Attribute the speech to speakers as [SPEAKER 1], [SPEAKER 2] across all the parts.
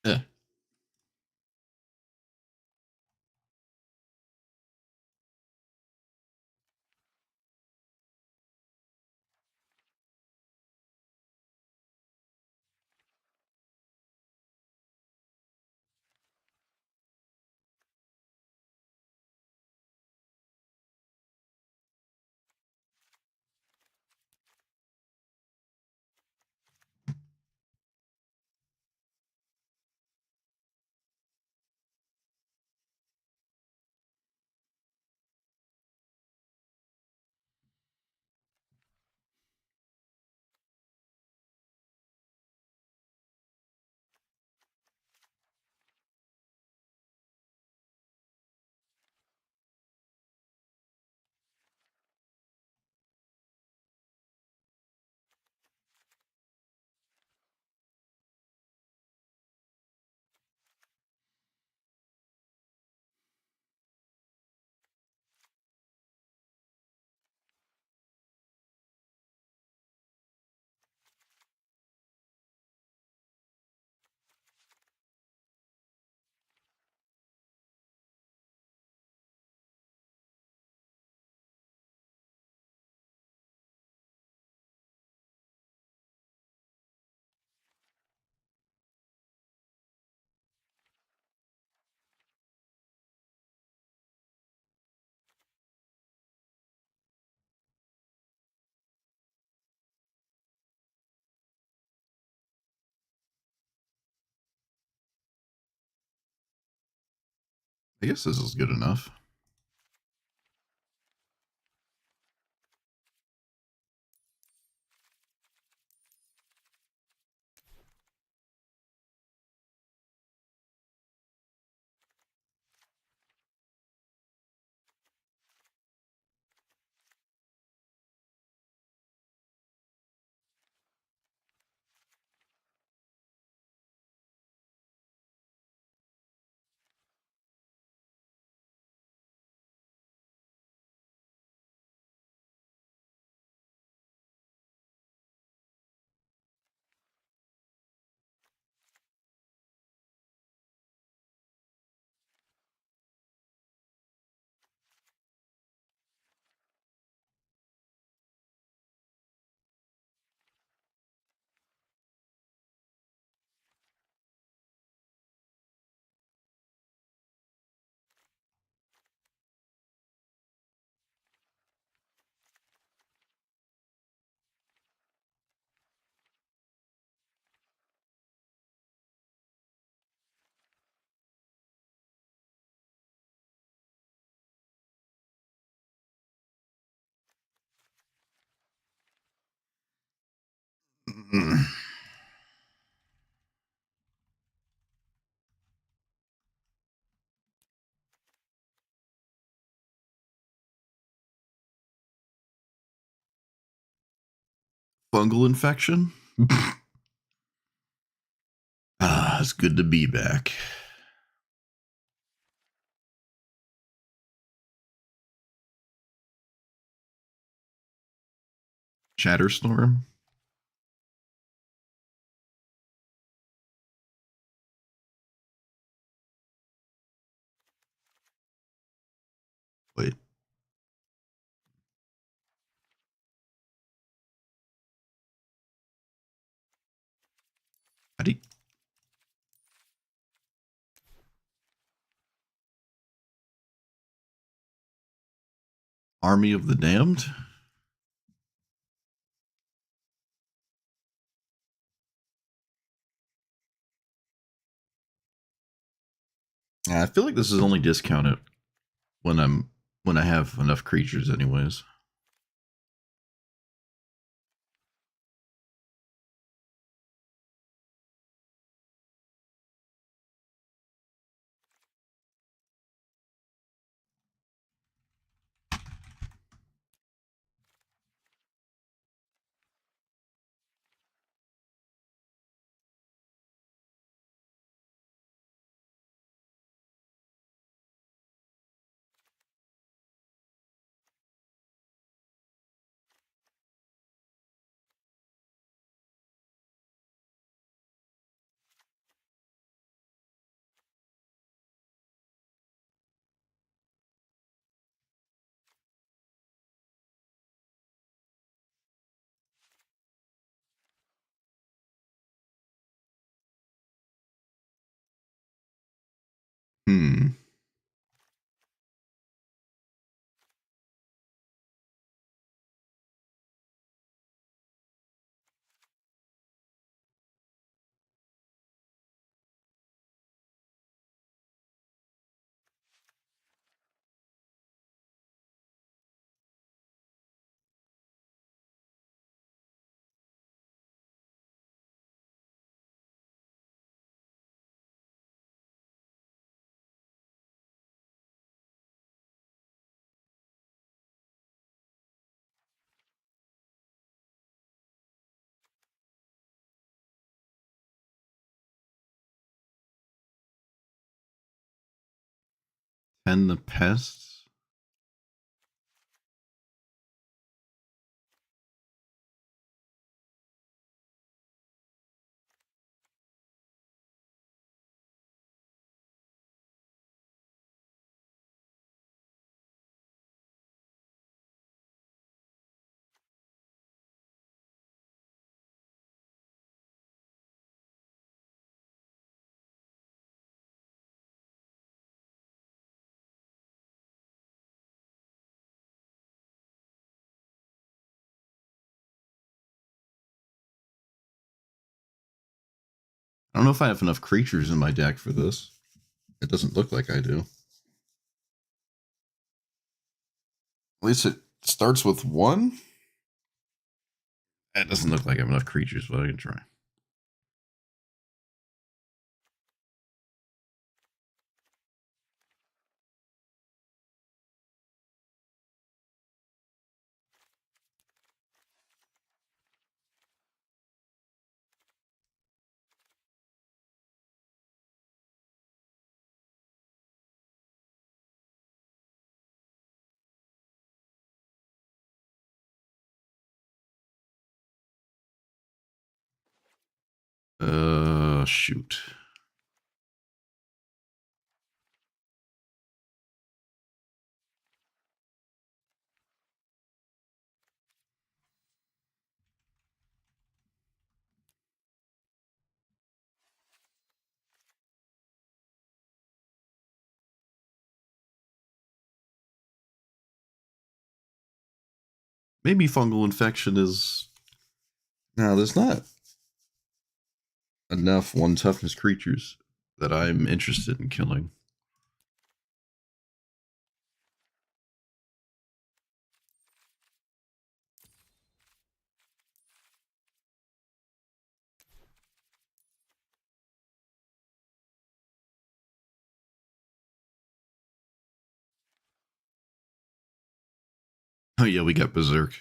[SPEAKER 1] Yeah. I guess this is good enough. Mm. Fungal infection? It's good to be back. Chatterstorm? Wait. How do you, Army of the Damned? I feel like this is only discounted when I have enough creatures anyways. Pen the Pests. I don't know if I have enough creatures in my deck for this. It doesn't look like I do. At least it starts with one. It doesn't look like I have enough creatures, but I can try. Shoot. Maybe fungal infection is. No, there's not enough one toughness creatures that I'm interested in killing. Oh yeah, we got Berserk.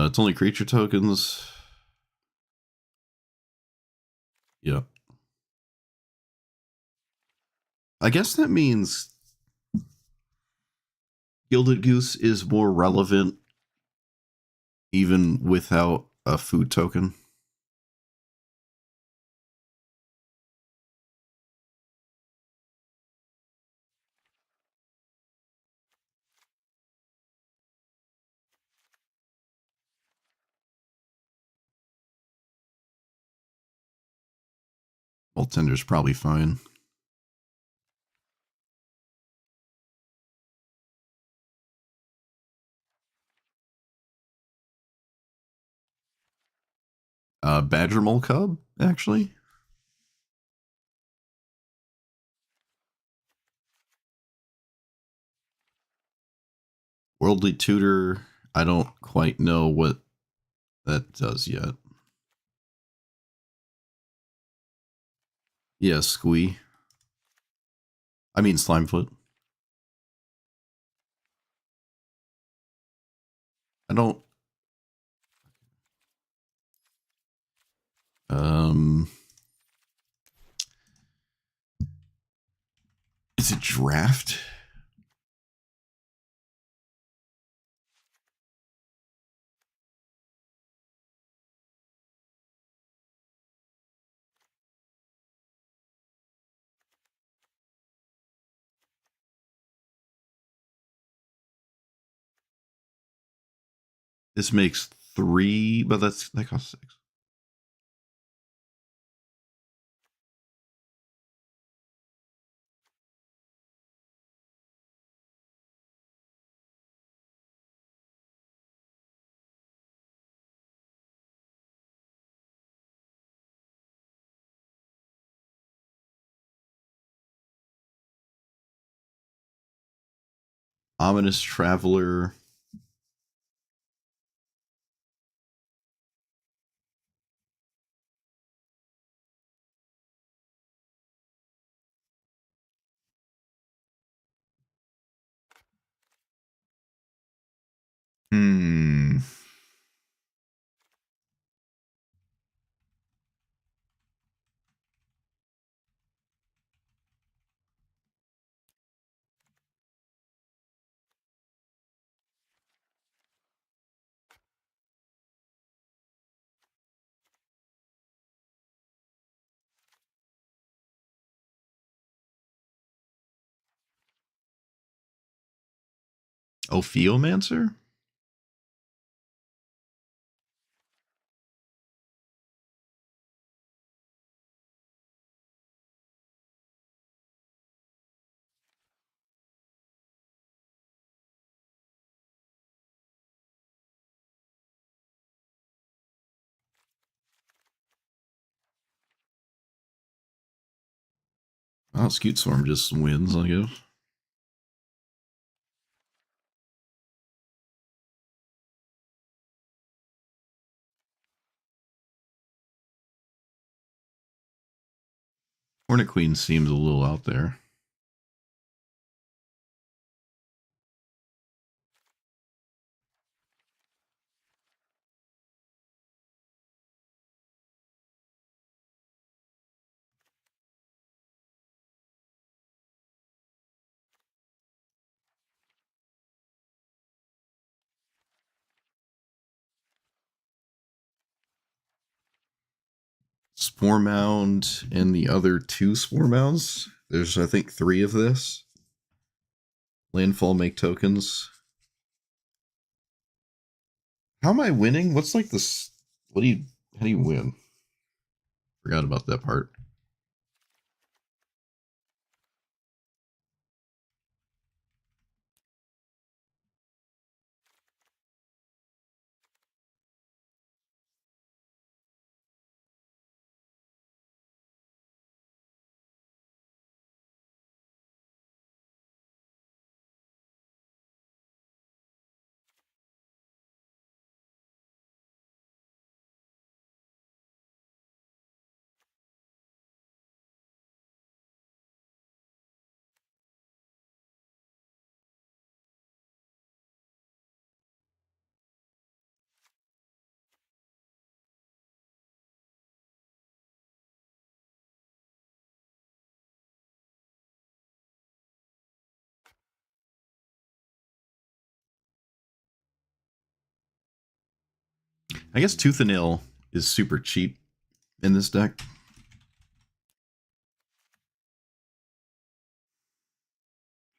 [SPEAKER 1] It's only creature tokens. Yeah. I guess that means Gilded Goose is more relevant even without a food token. Well, Tender's probably fine. Badger Mole Cub, actually. Worldly Tutor, I don't quite know what that does yet. Yeah, Squee. I mean Slimefoot. I don't. Is it draft? This makes 3, but that costs 6. Ominous Traveler. Hmm. Ophiomancer? Oh, Scute Swarm just wins, I guess. Hornet Queen seems a little out there. Spore Mound and the other two Spore Mounds. There's, I think, 3 of this. Landfall make tokens. How am I winning? What's like this? What do you? How do you win? Forgot about that part. I guess Tooth and Nail is super cheap in this deck.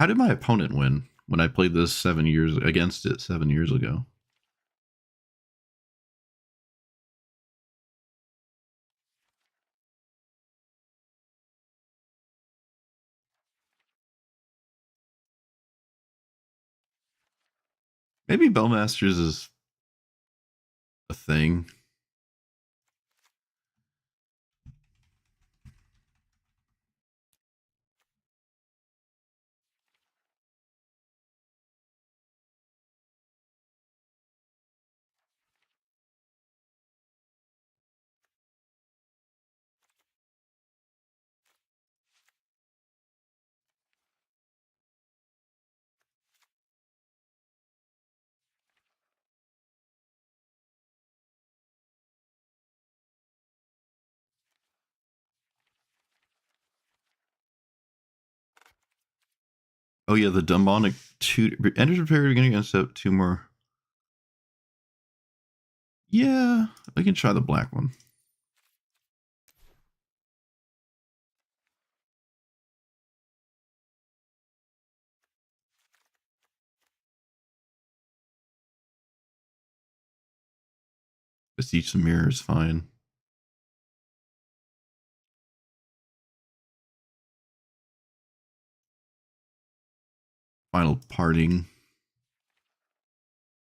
[SPEAKER 1] How did my opponent win when I played this 7 years against it 7 years ago? Maybe Bowmasters is a thing. Oh yeah, the demonic two enters repair beginning against up 2 more. Yeah, I can try the black one. Just each the mirror is fine. Final parting.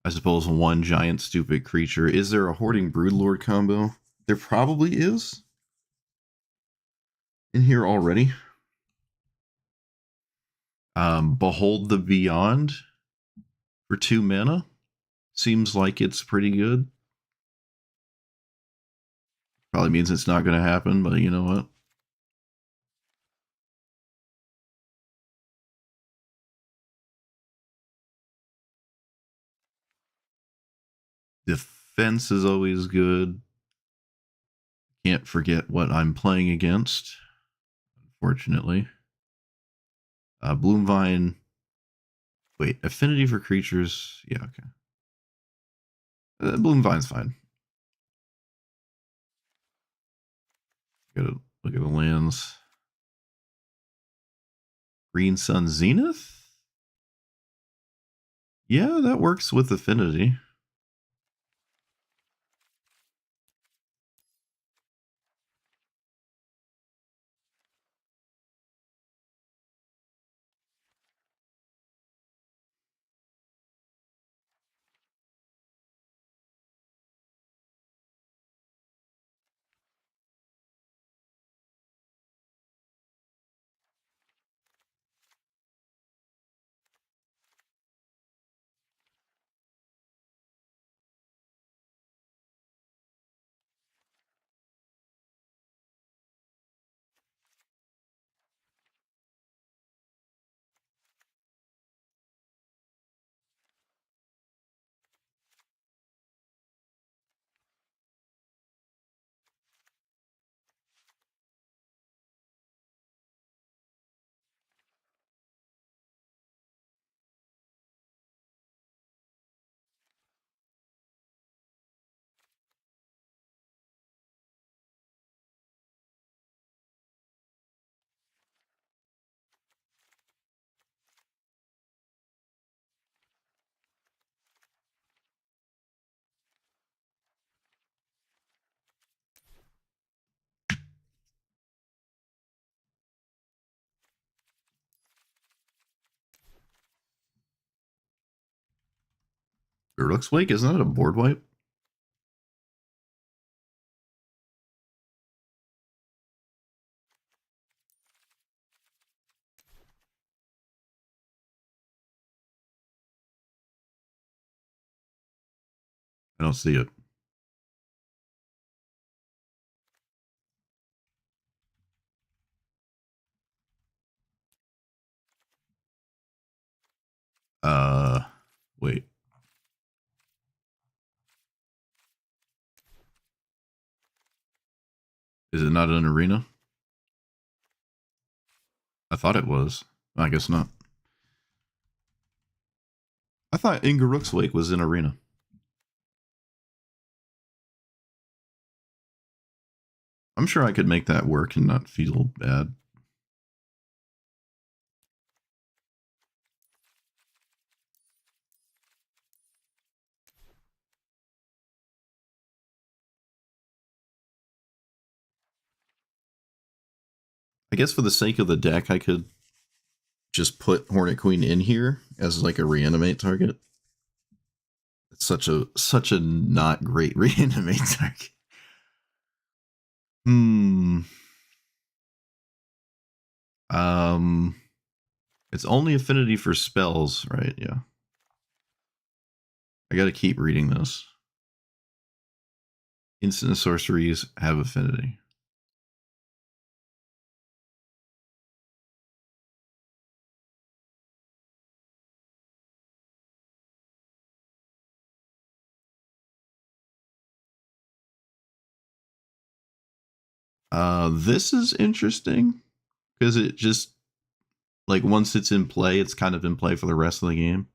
[SPEAKER 1] I suppose one giant stupid creature. Is there a Hoarding Broodlord combo? There probably is in here already. Behold the Beyond. For 2 mana, seems like it's pretty good. Probably means it's not going to happen, but you know what? Defense is always good. Can't forget what I'm playing against, unfortunately. Bloomvine. Wait, affinity for creatures. Yeah, okay. Bloomvine's fine. Gotta look at the lands. Green Sun Zenith? Yeah, that works with affinity. Rook's Wake, isn't that a board wipe? I don't see it. Wait. Is it not an arena? I thought it was. I guess not. I thought Inga Rook's Wake was an arena. I'm sure I could make that work and not feel bad. I guess for the sake of the deck, I could just put Hornet Queen in here as like a reanimate target. It's such a not great reanimate target. It's only affinity for spells, right? Yeah. I gotta keep reading this. Instant sorceries have affinity. This is interesting because it just like once it's in play, it's kind of in play for the rest of the game.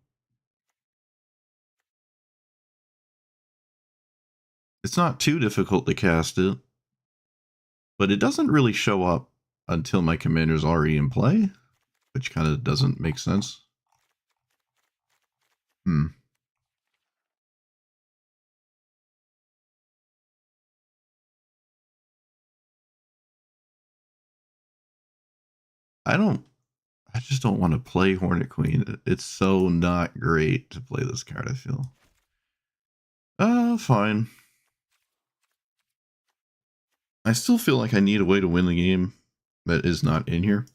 [SPEAKER 1] It's not too difficult to cast it, but it doesn't really show up until my commander's already in play, which kind of doesn't make sense. I just don't want to play Hornet Queen. It's so not great to play this card, I feel. Fine. I still feel like I need a way to win the game that is not in here.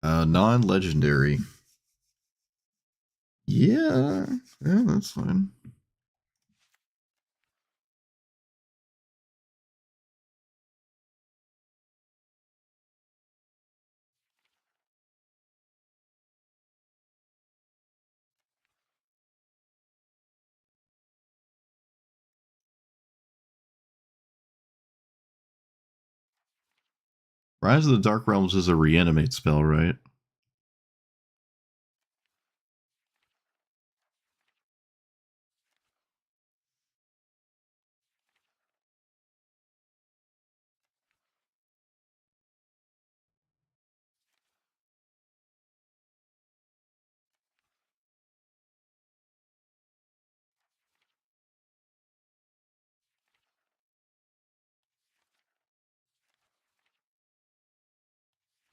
[SPEAKER 1] Non-legendary. Yeah, that's fine. Rise of the Dark Realms is a reanimate spell, right?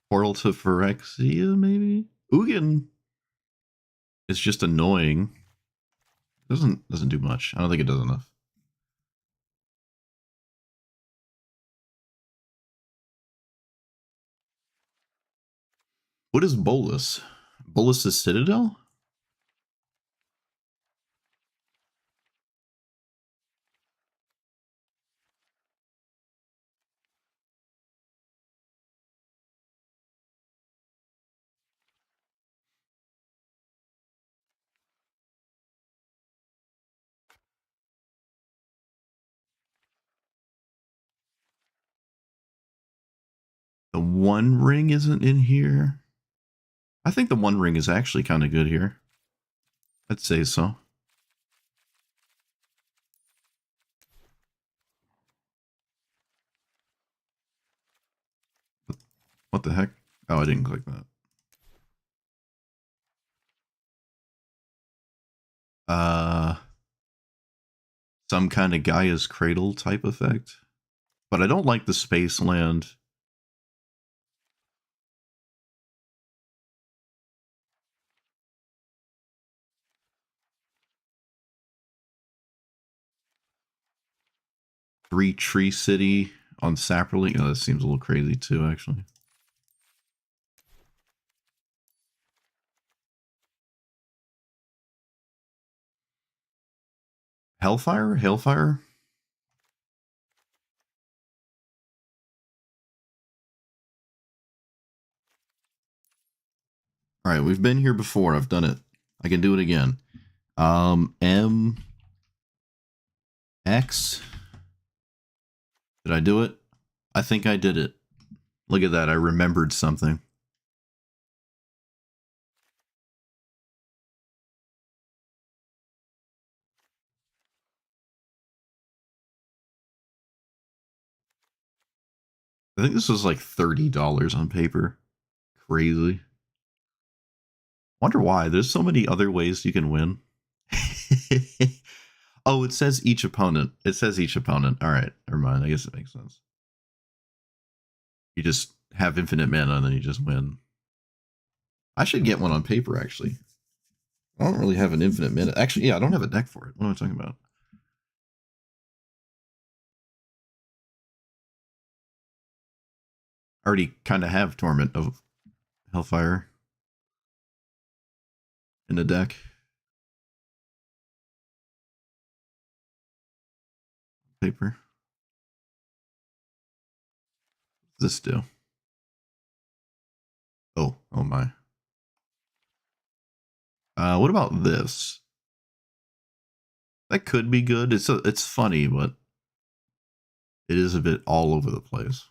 [SPEAKER 1] Portal to Phyrexia, maybe? Ugin is just annoying. Doesn't do much. I don't think it does enough. What is Bolus? Bolus is Citadel? The One Ring isn't in here. I think the One Ring is actually kind of good here. I'd say so. What the heck? Oh, I didn't click that. Some kind of Gaia's Cradle type effect. But I don't like the Space Land. Three Tree City on Saproling. Oh, that seems a little crazy too, actually. Hellfire? Hailfire? Alright, we've been here before. I've done it. I can do it again. M X. Did I do it? I think I did it. Look at that. I remembered something. I think this was like $30 on paper. Crazy. Wonder why. There's so many other ways you can win. Oh, it says each opponent. It says each opponent. All right, never mind. I guess it makes sense. You just have infinite mana and then you just win. I should get one on paper, actually. I don't really have an infinite mana. Actually, yeah, I don't have a deck for it. What am I talking about? I already kind of have Torment of Hellfire in the deck. Paper. What does this do? Oh my. What about this? That could be good. It's funny, but it is a bit all over the place.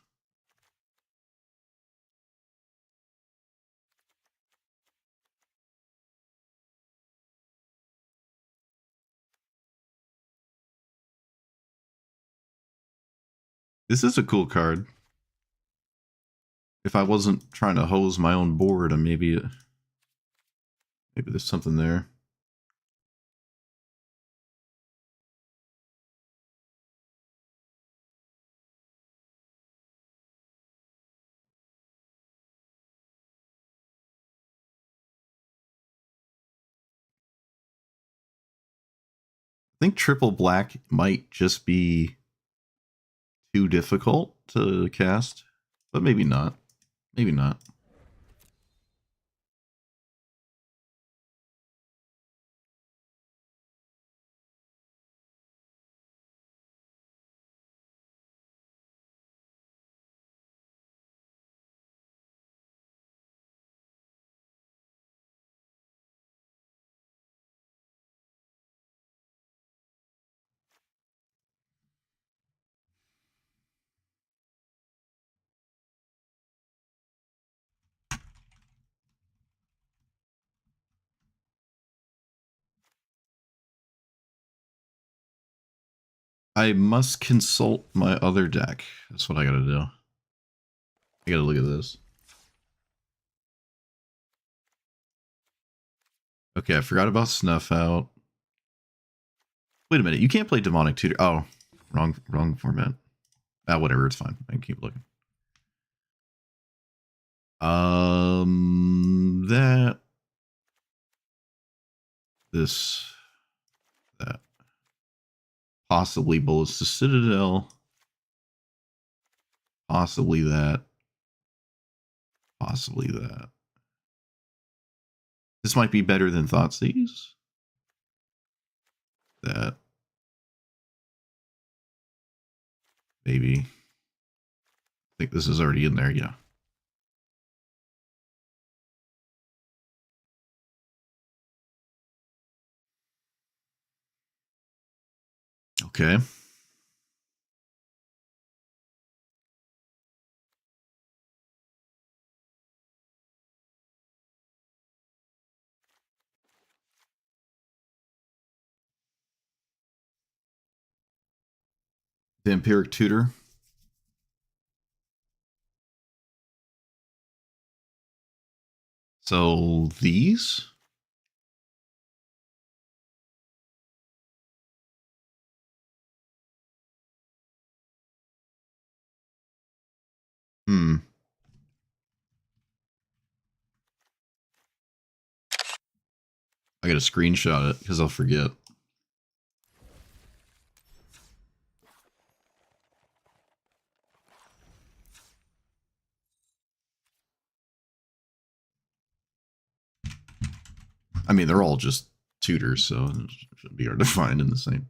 [SPEAKER 1] This is a cool card. If I wasn't trying to hose my own board, maybe there's something there. I think triple black might just be too difficult to cast, but maybe not. Maybe not. I must consult my other deck. That's what I gotta do. I gotta look at this. Okay, I forgot about Snuff Out. Wait a minute, you can't play Demonic Tutor. Oh, wrong format. Ah, whatever, it's fine. I can keep looking. That. This. That. Possibly Bullets to Citadel. Possibly that. Possibly that. This might be better than Thoughtseize. That. Maybe. I think this is already in there, yeah. Okay. Vampiric Tutor. So these? I gotta screenshot it because I'll forget. I mean, they're all just tutors, so it shouldn't be hard to find in the same.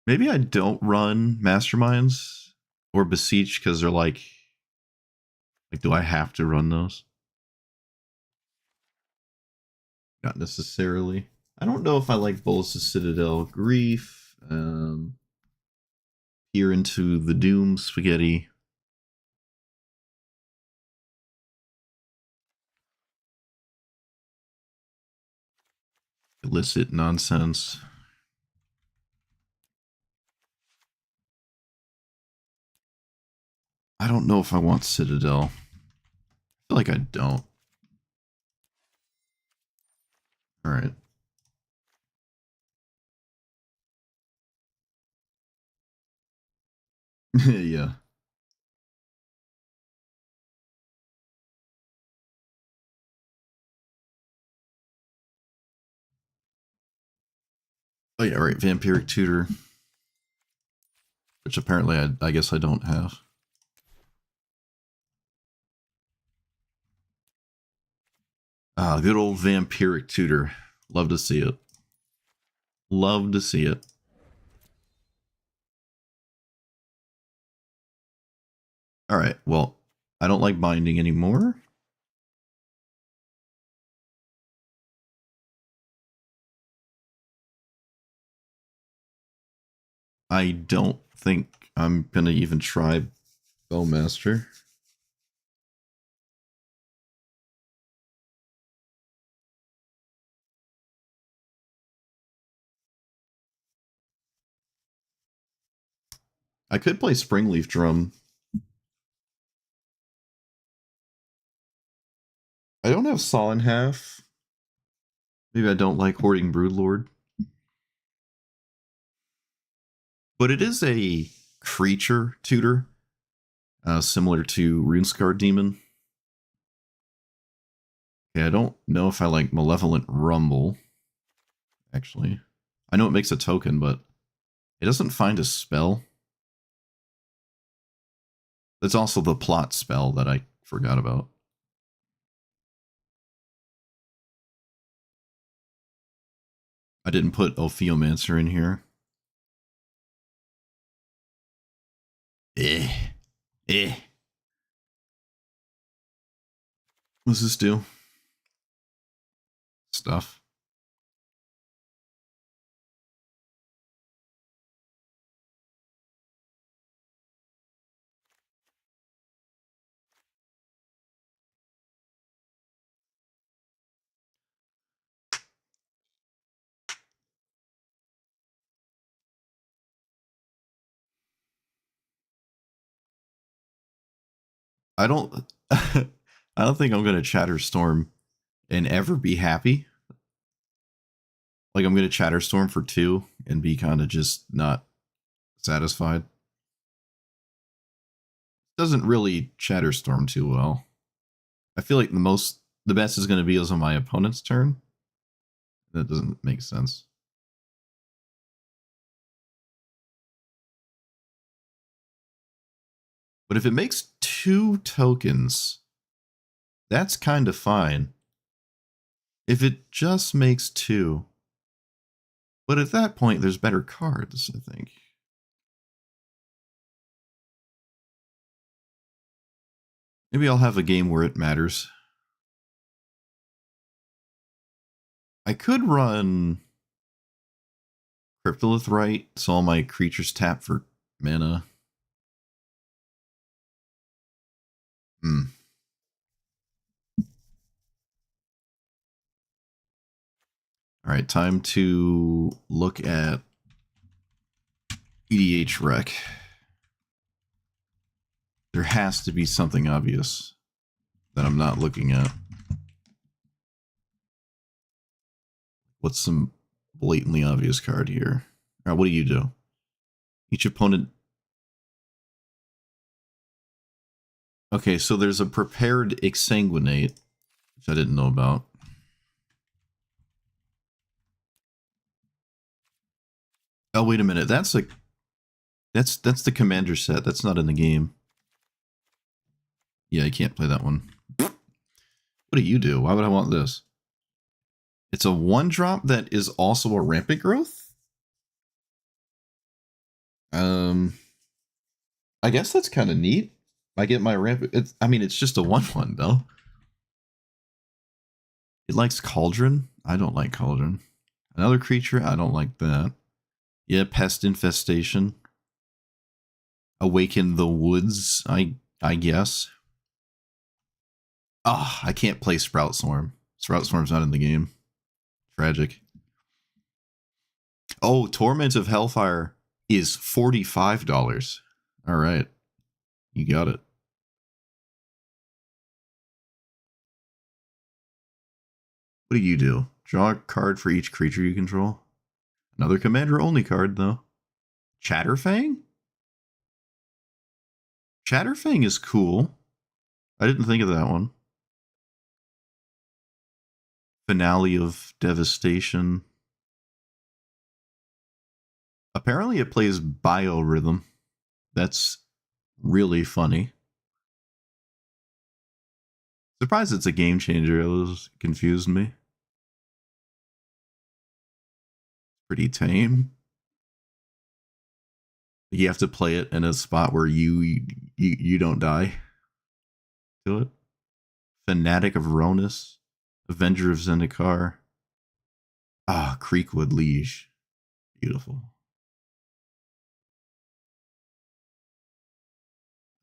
[SPEAKER 1] Maybe I don't run Masterminds or Beseech because they're like, do I have to run those? Not necessarily. I don't know if I like Bullets to Citadel, Grief, Peer into the Doom, Spaghetti. Illicit nonsense. I don't know if I want Citadel. I feel like I don't. All right. Yeah. Oh yeah, right. Vampiric Tutor, which apparently I guess I don't have. Ah, good old Vampiric Tutor. Love to see it. Love to see it. All right. Well, I don't like binding anymore. I don't think I'm gonna even try Bowmaster. I could play Springleaf Drum. I don't have Saw in Half. Maybe I don't like Hoarding Broodlord. But it is a creature tutor, similar to Runescar Demon. Okay, I don't know if I like Malevolent Rumble, actually. I know it makes a token, but it doesn't find a spell. It's also the plot spell that I forgot about. I didn't put Ophiomancer in here. Eh. Eh. What does this do? Stuff. I don't I don't think I'm gonna Chatterstorm and ever be happy. Like I'm gonna Chatterstorm for 2 and be kind of just not satisfied. Doesn't really Chatterstorm too well. I feel like the best is gonna be is on my opponent's turn. That doesn't make sense. But if it makes 2 tokens, that's kind of fine. If it just makes 2. But at that point, there's better cards, I think. Maybe I'll have a game where it matters. I could run Cryptolith right, so all my creatures tap for mana. Hmm. All right, time to look at EDH Rec. There has to be something obvious that I'm not looking at. What's some blatantly obvious card here? All right, what do you do? Each opponent. Okay, so there's a prepared Exsanguinate, which I didn't know about. Oh, wait a minute. That's the commander set. That's not in the game. Yeah, I can't play that one. What do you do? Why would I want this? It's a 1-drop that is also a rampant growth? I guess that's kind of neat. I get my rampant. It's just a 1/1 though. It likes Cauldron. I don't like Cauldron. Another creature. I don't like that. Yeah, Pest Infestation. Awaken the Woods. I guess. Ah, I can't play Sprout Swarm. Sprout Swarm's not in the game. Tragic. Oh, Torment of Hellfire is $45. All right. You got it. What do you do? Draw a card for each creature you control. Another commander only card, though. Chatterfang? Chatterfang is cool. I didn't think of that one. Finale of Devastation. Apparently it plays Biorhythm. That's really funny. Surprised it's a game changer. It was confused me. Pretty tame. You have to play it in a spot where you don't die to it. Fanatic of Ronus. Avenger of Zendikar. Ah, Creekwood Liege. Beautiful.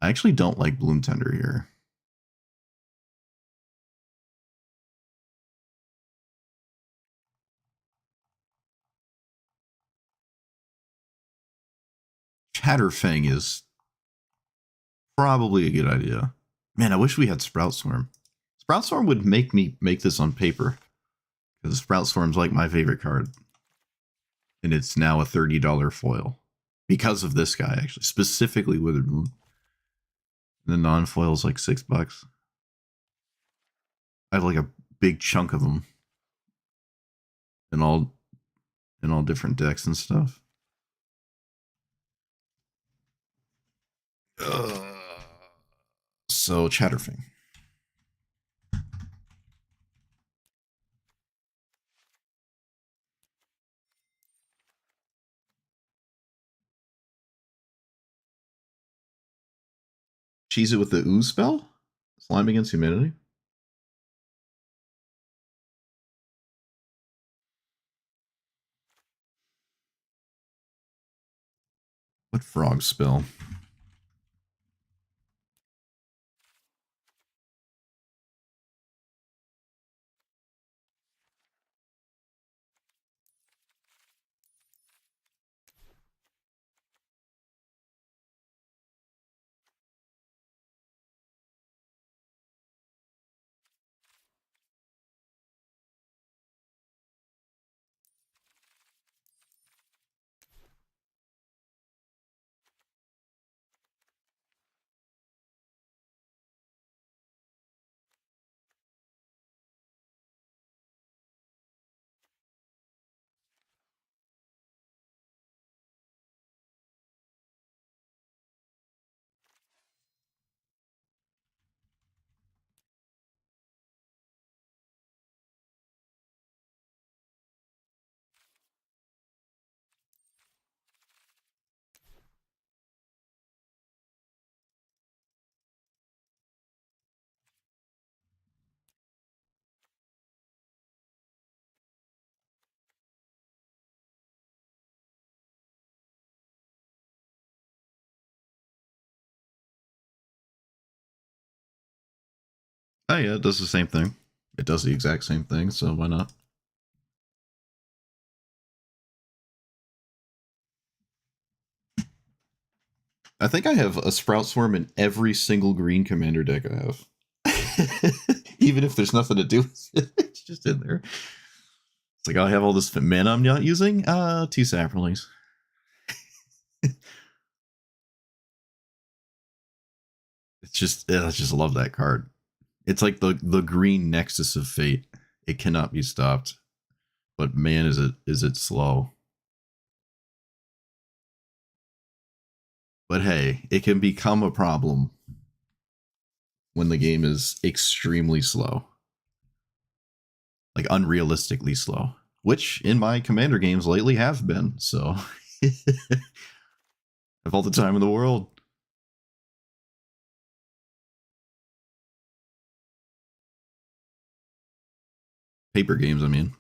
[SPEAKER 1] I actually don't like Bloom Tender here. Chatterfang is probably a good idea. Man, I wish we had Sprout Swarm. Sprout Swarm would make me make this on paper. Because Sprout Swarm's like my favorite card. And it's now a $30 foil. Because of this guy, actually. Specifically Witherbloom. The non-foil is like $6. I have like a big chunk of them. In all different decks and stuff. So Chatterfang. Cheese it with the ooze spell? Slime against humanity? What frog spell? Oh yeah, it does the same thing. It does the exact same thing, so why not? I think I have a Sprout Swarm in every single green commander deck I have. Even if there's nothing to do with it, it's just in there. It's like, I have all this mana I'm not using. 2 Sapronis. I just love that card. It's like the green Nexus of Fate. It cannot be stopped. But man, is it slow. But hey, it can become a problem when the game is extremely slow. Like unrealistically slow. Which in my commander games lately have been, so have all the time in the world. Paper games, I mean.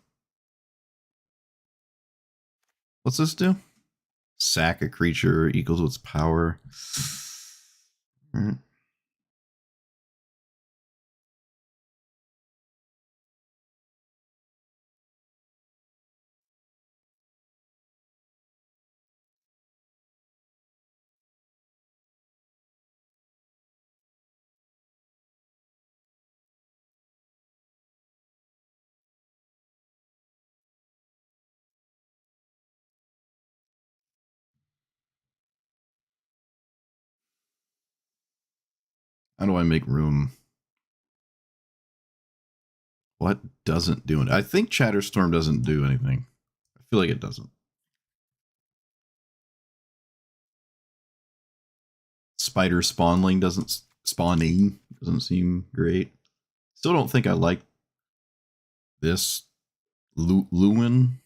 [SPEAKER 1] What's this do? Sack a creature equals its power. Right. How do I make room? What doesn't do it? I think Chatterstorm doesn't do anything. I feel like it doesn't. Spider Spawnling doesn't spawning doesn't seem great. Still don't think I like this Lewin.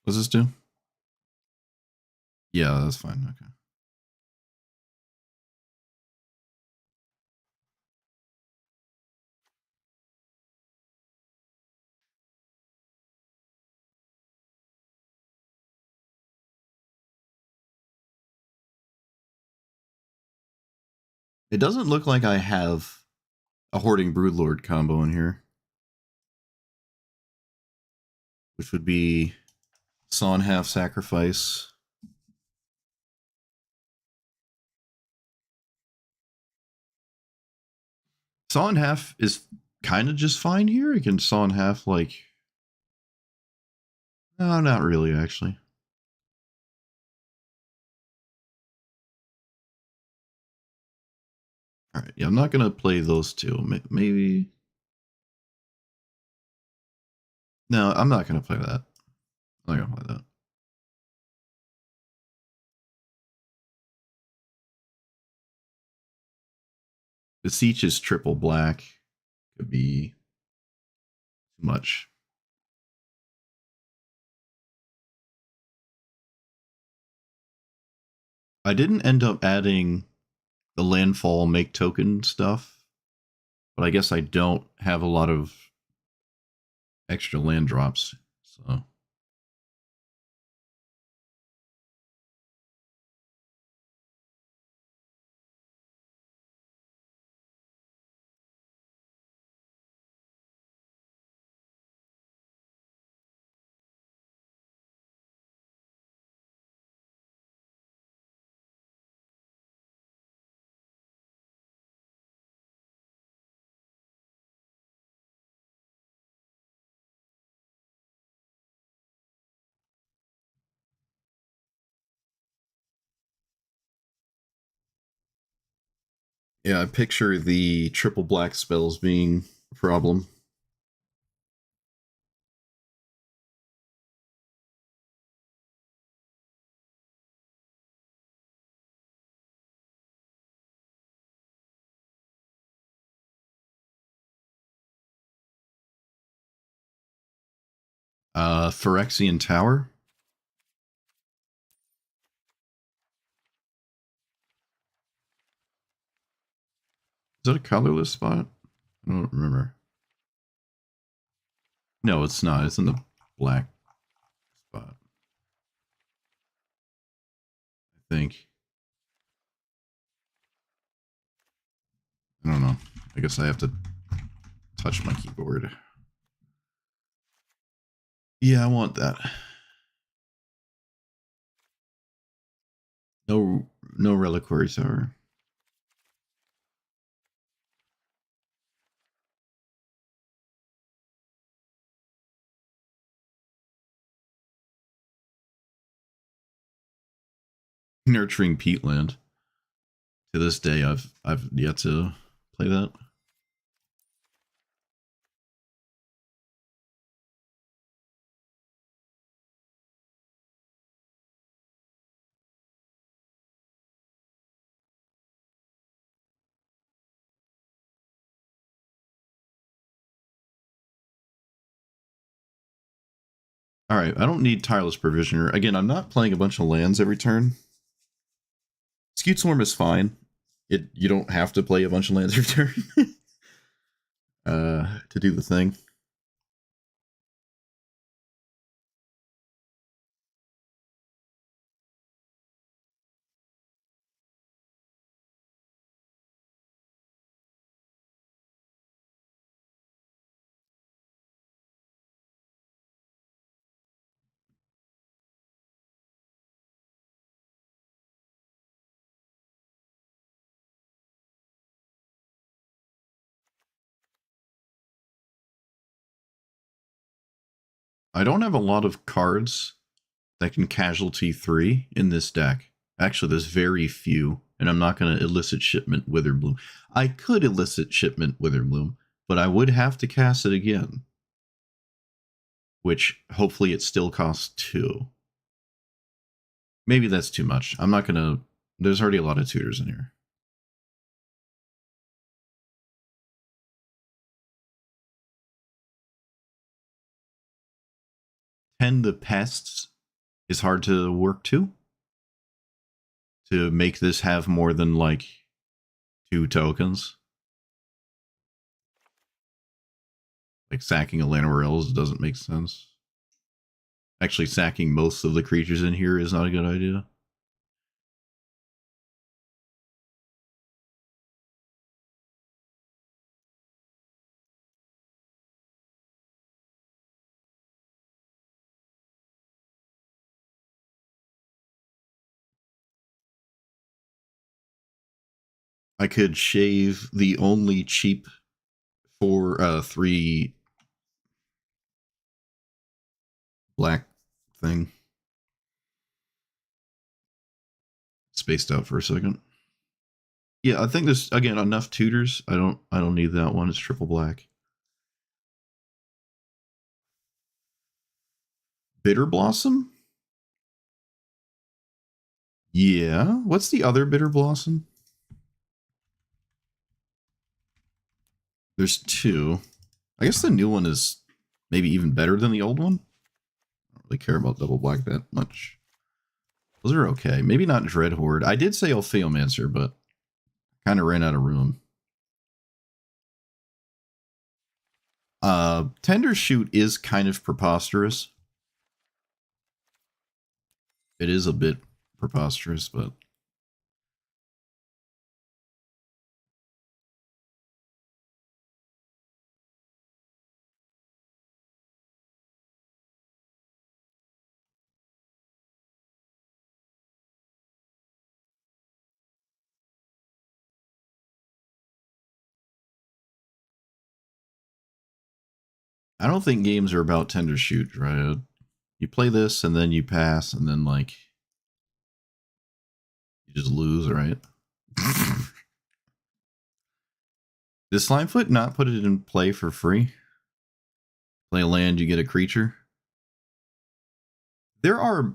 [SPEAKER 1] What's this do? Yeah, that's fine. Okay. It doesn't look like I have a Hoarding Broodlord combo in here, which would be Sawn Half Sacrifice. Sawn Half is kind of just fine here. I can Sawn Half, like... No, not really, actually. Alright, yeah, I'm not going to play those two. Maybe... No, I'm not going to play that. I'm not going to play that. Beseech is triple black. Could be too much. I didn't end up adding the landfall make token stuff, but I guess I don't have a lot of extra land drops, so... Yeah, I picture the triple black spells being a problem. Phyrexian Tower? Is that a colorless spot? I don't remember. No, it's not. It's in the black. I don't know. I guess I have to touch my keyboard. Yeah, I want that. No reliquary tower. Nurturing peatland. To this day, I've yet to play that. All right, I don't need Tireless Provisioner. Again, I'm not playing a bunch of lands every turn. Skewed Swarm is fine. You don't have to play a bunch of lands every turn to do the thing. I don't have a lot of cards that can casualty 3 in this deck. Actually, there's very few, and I'm not going to elicit Shipment Witherbloom. I could elicit Shipment Witherbloom, but I would have to cast it again, which hopefully it still costs 2. Maybe that's too much. I'm not going to... There's already a lot of tutors in here. Tend the Pests is hard to work to make this have more than like 2 tokens. Like sacking a Llanowar doesn't make sense. Actually, sacking most of the creatures in here is not a good idea. I could shave the only cheap 3 black thing. Spaced out for a second. Yeah, I think there's again enough tutors. I don't need that one. It's triple black. Bitter Blossom? Yeah. What's the other Bitter Blossom? There's 2. I guess the new one is maybe even better than the old one. I don't really care about double black that much. Those are okay. Maybe not Dread Horde. I did say Opheomancer, but kind of ran out of room. Tender Shoot is kind of preposterous. It is a bit preposterous, but... I don't think games are about Tender Shoot, right? You play this, and then you pass, and then, like... You just lose, right? Did Slimefoot not put it in play for free? Play a land, you get a creature? There are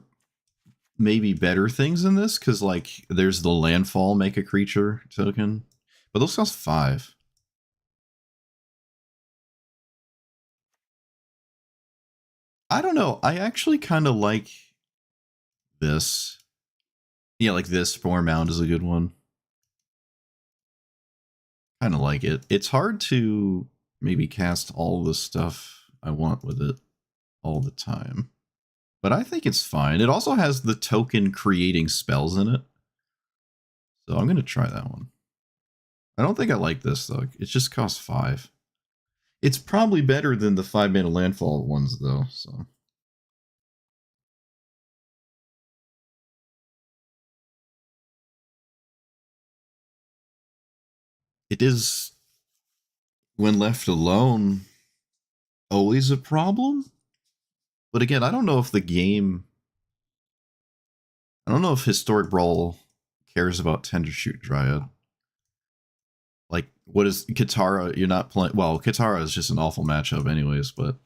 [SPEAKER 1] maybe better things in this, because, like, there's the Landfall Make a Creature token. But those cost 5. I don't know. I actually kind of like this. Yeah, like this Spore Mound is a good one. Kind of like it. It's hard to maybe cast all the stuff I want with it all the time. But I think it's fine. It also has the token creating spells in it. So I'm going to try that one. I don't think I like this, though. It just costs 5. It's probably better than the 5-mana landfall ones, though, so... It is, when left alone, always a problem. But again, I don't know if the game... I don't know if Historic Brawl cares about Tender Shoot Dryad. Like, what is Katara? You're not playing... Well, Katara is just an awful matchup anyways, but...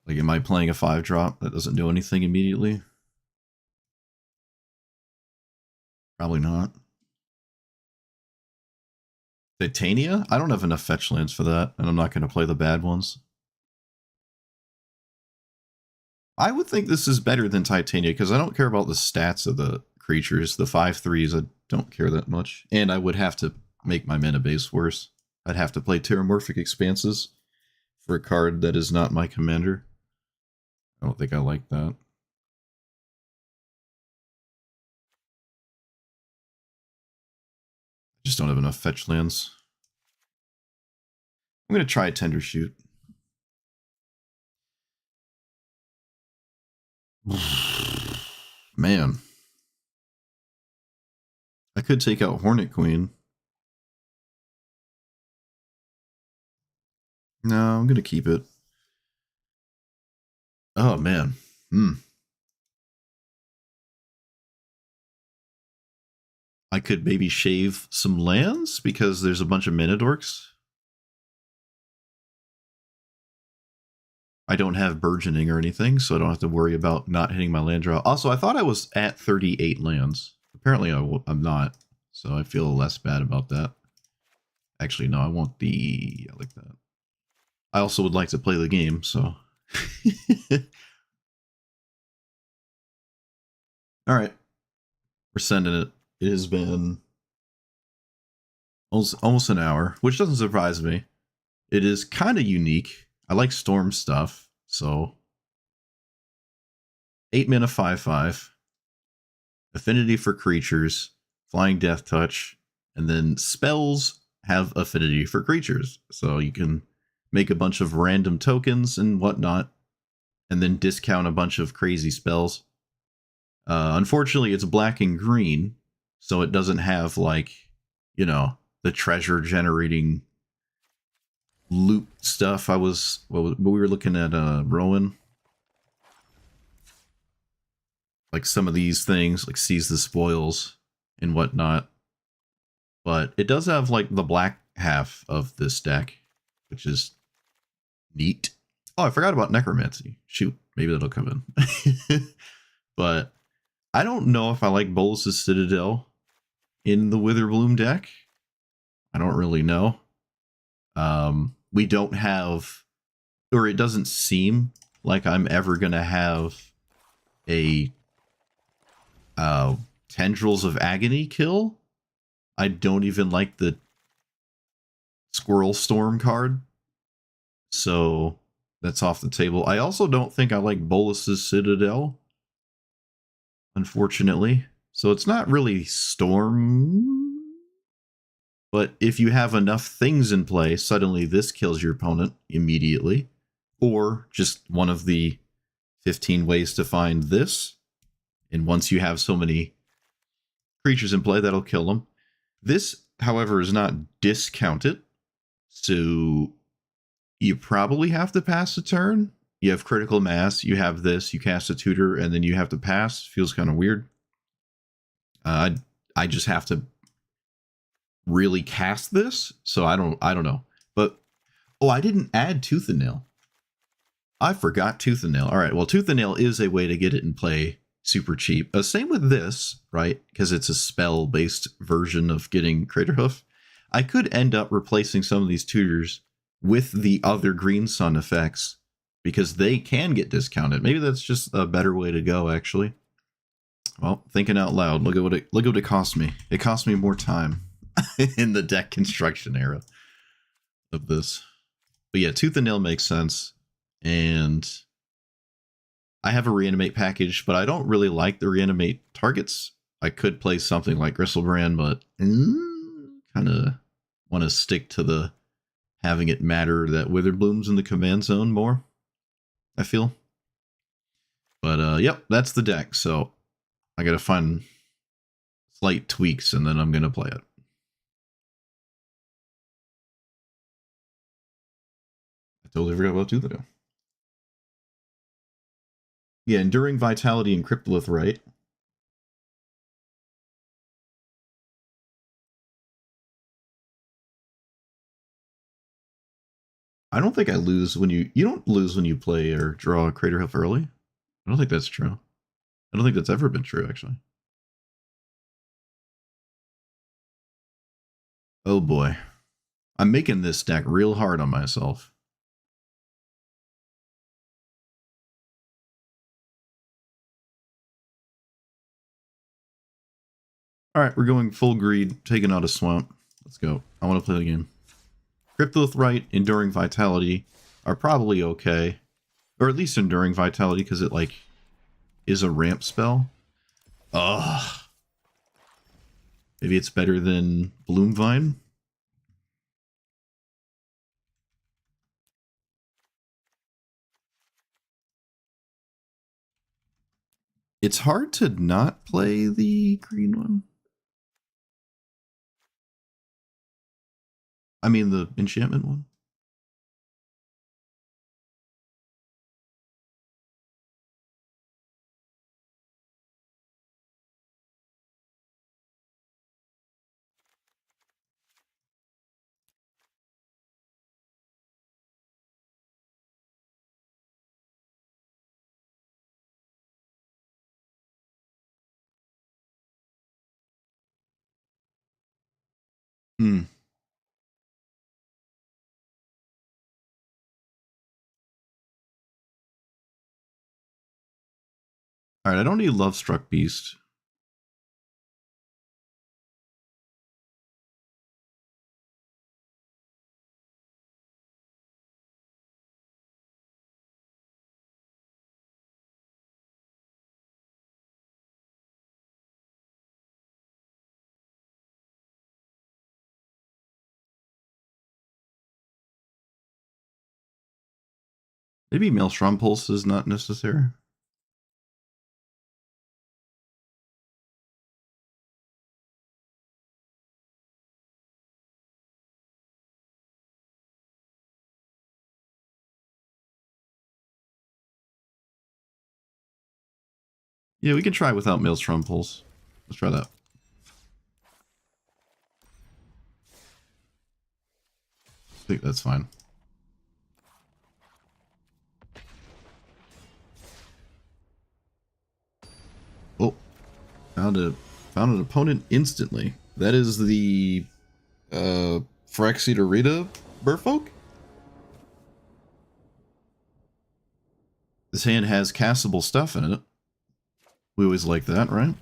[SPEAKER 1] Like, am I playing a 5-drop that doesn't do anything immediately? Probably not. Titania? I don't have enough fetch lands for that, and I'm not going to play the bad ones. I would think this is better than Titania, because I don't care about the stats of the creatures. The 5/3s, I don't care that much. And I would have to make my mana base worse. I'd have to play Terramorphic Expanses for a card that is not my commander. I don't think I like that. I just don't have enough fetch lands. I'm going to try Tender Shoot. Man. I could take out Hornet Queen. No, I'm going to keep it. Oh, man. I could maybe shave some lands because there's a bunch of mana dorks. I don't have burgeoning or anything, so I don't have to worry about not hitting my land draw. Also, I thought I was at 38 lands. Apparently, I'm not, so I feel less bad about that. Actually, no, I want the... I like that. I also would like to play the game, so... Alright. We're sending it. It has been almost an hour, which doesn't surprise me. It is kind of unique. I like storm stuff, so 8 mana 5/5, affinity for creatures, flying death touch, and then spells have affinity for creatures. So you can make a bunch of random tokens and whatnot, and then discount a bunch of crazy spells. Unfortunately, it's black and green, so it doesn't have, like, you know, the treasure generating loot stuff. We were looking at Rowan, like some of these things, like seize the spoils and whatnot, but it does have like the black half of this deck, which is neat. Oh, I forgot about necromancy. Shoot, maybe that'll come in. But I don't know if I like Bolas's Citadel in the Witherbloom deck. I don't really know. We don't have, or it doesn't seem like I'm ever going to have a Tendrils of Agony kill. I don't even like the Squirrel Storm card, so that's off the table. I also don't think I like Bolas's Citadel, unfortunately. So it's not really Storm. But if you have enough things in play, suddenly this kills your opponent immediately. Or just one of the 15 ways to find this. And once you have so many creatures in play, that'll kill them. This, however, is not discounted. So you probably have to pass a turn. You have critical mass, you have this, you cast a tutor, and then you have to pass. Feels kind of weird. I just have to really cast this, so I don't know. But oh, I didn't add Tooth and Nail. I forgot Tooth and Nail. All right, well, Tooth and Nail is a way to get it in play super cheap. Same with this, right? Because it's a spell-based version of getting Craterhoof. I could end up replacing some of these tutors with the other Green Sun effects because they can get discounted. Maybe that's just a better way to go, actually. Well, thinking out loud, look at what it cost me. It cost me more time in the deck construction era of this. But yeah, Tooth and Nail makes sense. And I have a reanimate package, but I don't really like the reanimate targets. I could play something like Gristlebrand, but kind of want to stick to the having it matter that Witherbloom's in the command zone more, I feel. But yep, that's the deck. So I got to find slight tweaks and then I'm going to play it. I totally forgot about two though. Yeah, Enduring Vitality and Cryptolith, right? I don't think I lose when you don't lose when you play or draw a Crater Hoof early. I don't think that's true. I don't think that's ever been true, actually. Oh boy. I'm making this deck real hard on myself. Alright, we're going full greed, taking out a swamp. Let's go. I want to play the game. Cryptolith Right, Enduring Vitality are probably okay. Or at least Enduring Vitality, because it, like, is a ramp spell. Ugh. Maybe it's better than Bloomvine? It's hard to not play the green one. I mean, the enchantment one. Hmm. Alright, I don't need Love Struck Beast. Maybe Maelstrom Pulse is not necessary. Yeah, we can try without Maelstrom Pulse. Let's try that. I think that's fine. Oh, found an opponent instantly. That is the Phyrexian Merfolk. This hand has castable stuff in it. We always like that, right?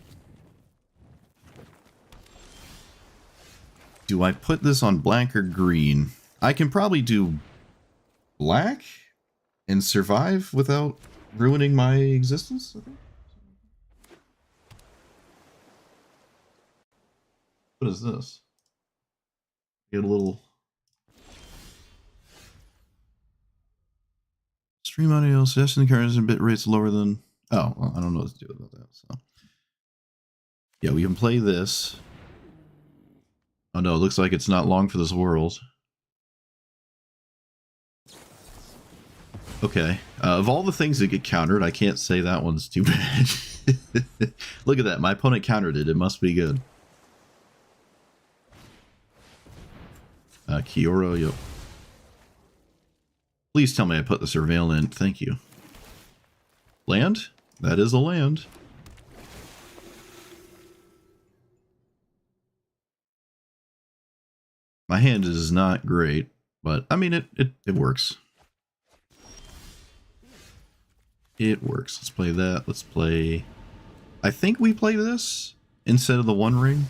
[SPEAKER 1] Do I put this on black or green? I can probably do black and survive without ruining my existence, I think. What is this? Get a little stream audio session cards and bit rates lower than. Oh, well, I don't know what to do about that. So yeah, we can play this. Oh no, it looks like it's not long for this world. Okay. Of all the things that get countered, I can't say that one's too bad. Look at that. My opponent countered it. It must be good. Kiora, yep. Please tell me I put the Surveil in. Thank you. Land? That is a land. My hand is not great, but I mean, it works. It works. Let's play that. Let's play... I think we play this instead of the One Ring.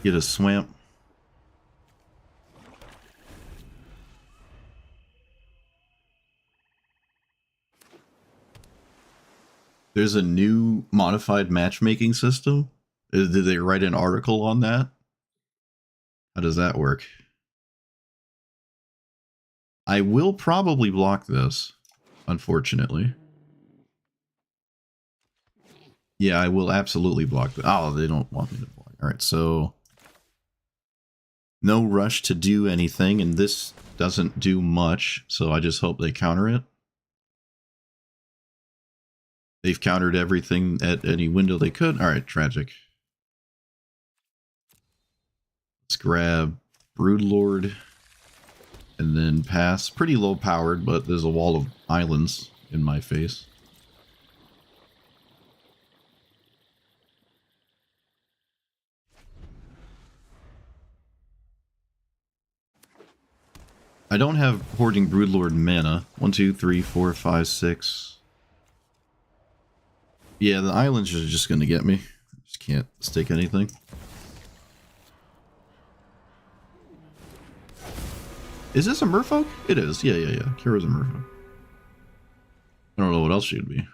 [SPEAKER 1] Get a Swamp. There's a new modified matchmaking system. Did they write an article on that? How does that work? I will probably block this, unfortunately. Yeah, I will absolutely block that. Oh, they don't want me to block. All right, so no rush to do anything, and this doesn't do much, so I just hope they counter it. They've countered everything at any window they could. All right, tragic. Let's grab Broodlord and then pass. Pretty low powered, but there's a wall of islands in my face. I don't have Hoarding Broodlord mana. 1, 2, 3, 4, 5, 6. Yeah, the islands are just gonna get me. Just can't stick anything. Is this a merfolk? It is. Yeah. Kira's a merfolk. I don't know what else she would be.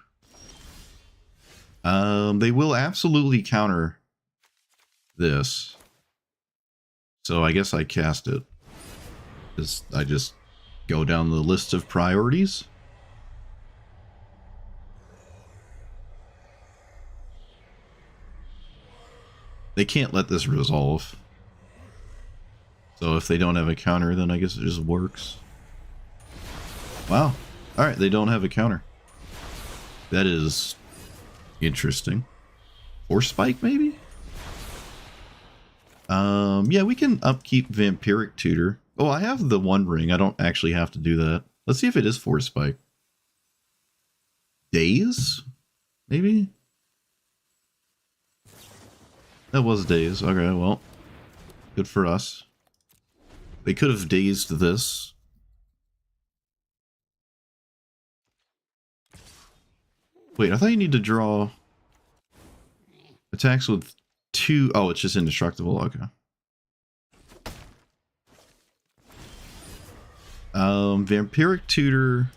[SPEAKER 1] They will absolutely counter this. So I guess I cast it. I just go down the list of priorities. They can't let this resolve. So if they don't have a counter, then I guess it just works. Wow. Alright, they don't have a counter. That is interesting. Force Spike, maybe? Yeah, we can upkeep Vampiric Tutor. Oh, I have the One Ring. I don't actually have to do that. Let's see if it is Force Spike. Daze? Maybe? That was Daze. Okay, well. Good for us. They could have dazed this. Wait, I thought you need to draw attacks with 2. Oh, it's just indestructible. Okay. Vampiric Tutor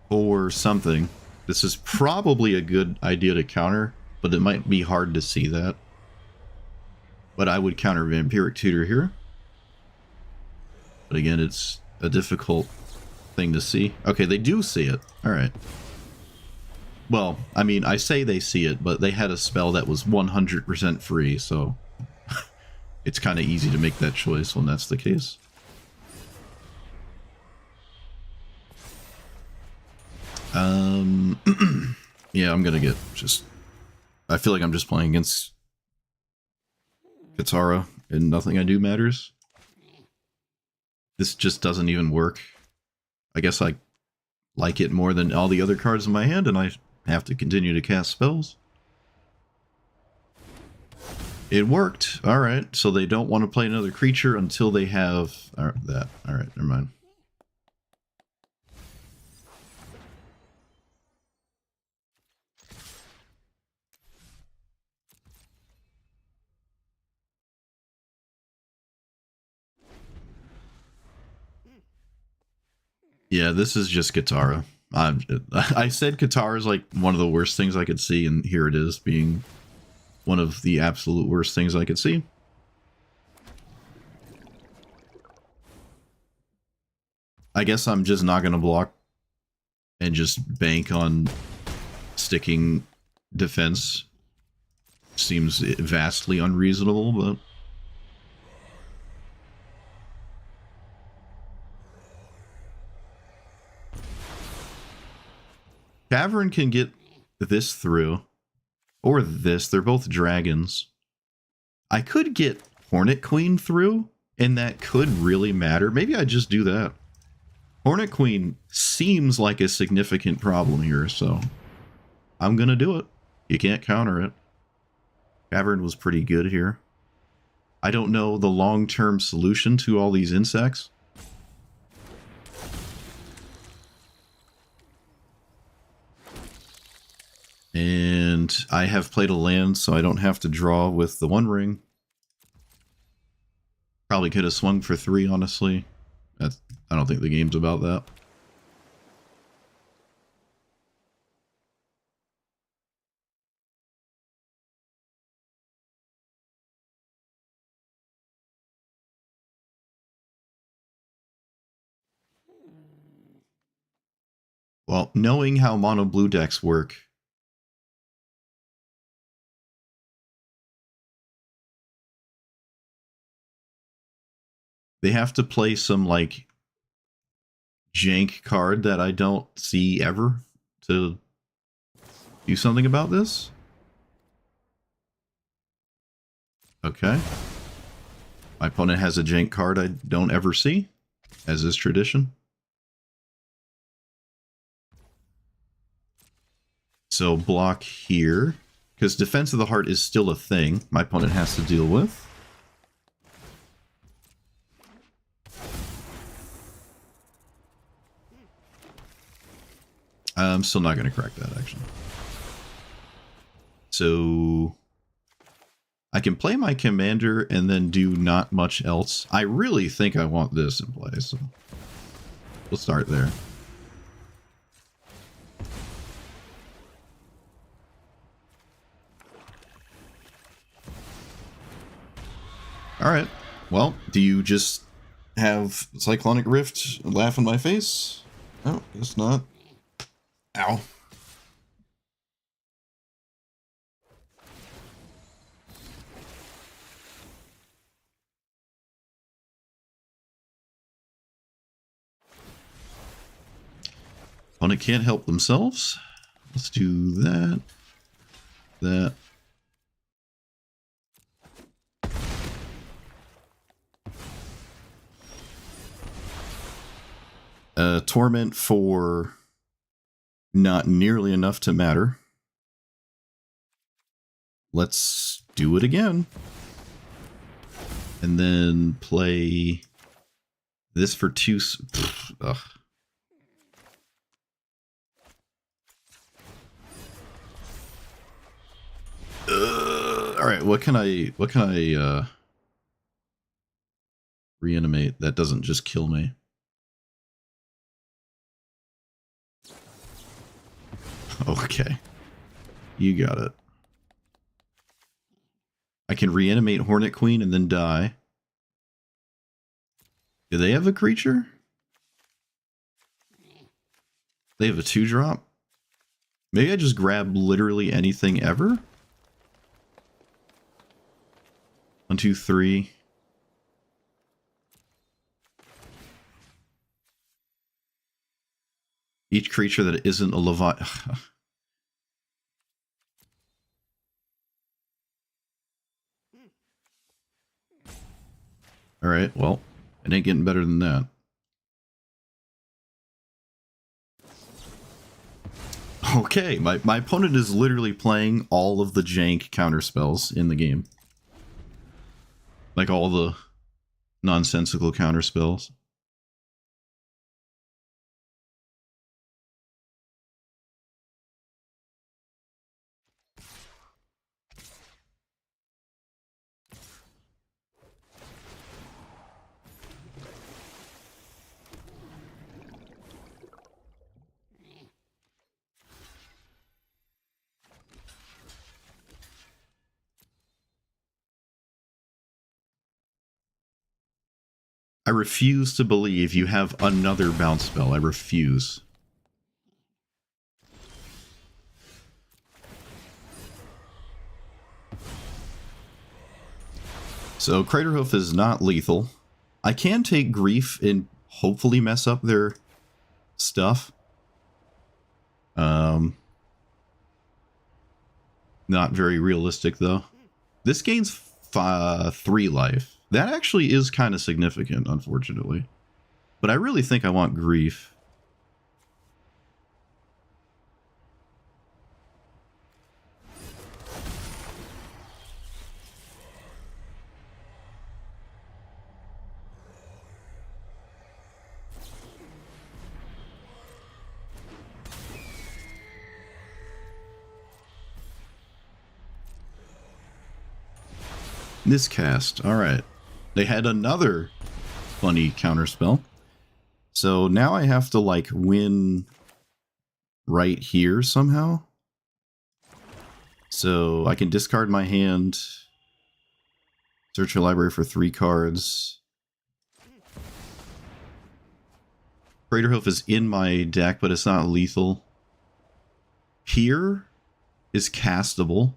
[SPEAKER 1] or something. This is probably a good idea to counter, but it might be hard to see that. But I would counter Vampiric Tutor here. But again, it's a difficult thing to see. Okay, they do see it. Alright. Well, I mean, I say they see it, but they had a spell that was 100% free, so it's kind of easy to make that choice when that's the case. Yeah, I'm gonna get just... I feel like I'm just playing against Katara, and nothing I do matters. This just doesn't even work. I guess I like it more than all the other cards in my hand, and I have to continue to cast spells. It worked. Alright, so they don't want to play another creature until they have that. Alright, never mind. Yeah, this is just Katara. I said Katara is like one of the worst things I could see, and here it is, being one of the absolute worst things I could see. I guess I'm just not going to block and just bank on sticking defense. Seems vastly unreasonable, but... Cavern can get this through. Or this. They're both dragons. I could get Hornet Queen through, and that could really matter. Maybe I just do that. Hornet Queen seems like a significant problem here, so I'm gonna do it. You can't counter it. Cavern was pretty good here. I don't know the long-term solution to all these insects. And I have played a land, so I don't have to draw with the One Ring. Probably could have swung for 3, honestly. I don't think the game's about that. Well, knowing how mono blue decks work, they have to play some like jank card that I don't see ever to do something about this. Okay. My opponent has a jank card I don't ever see, as is tradition. So block here, because Defense of the Heart is still a thing my opponent has to deal with. I'm still not going to crack that, actually. So I can play my commander and then do not much else. I really think I want this in play, so we'll start there. Alright, well, do you just have Cyclonic Rift laugh in my face? Oh, guess not. Ow. Opponent can't help themselves. Let's do that. That. Torment for not nearly enough to matter. Let's do it again. And then play this for 2. Ugh. All right, what can I reanimate that doesn't just kill me? Okay. You got it. I can reanimate Hornet Queen and then die. Do they have a creature? They have a 2-drop? Maybe I just grab literally anything ever? 1, 2, 3. Each creature that isn't a Leviathan. Alright, well, it ain't getting better than that. Okay, my opponent is literally playing all of the jank counterspells in the game. Like all the nonsensical counterspells. I refuse to believe you have another bounce spell. I refuse. So Craterhoof is not lethal. I can take Grief and hopefully mess up their stuff. Not very realistic though. This gains 3 life. That actually is kind of significant, unfortunately. But I really think I want Grief. This cast, alright. They had another funny counterspell. So now I have to, like, win right here somehow. So I can discard my hand, search your library for 3 cards. Craterhoof is in my deck, but it's not lethal. Pier is castable,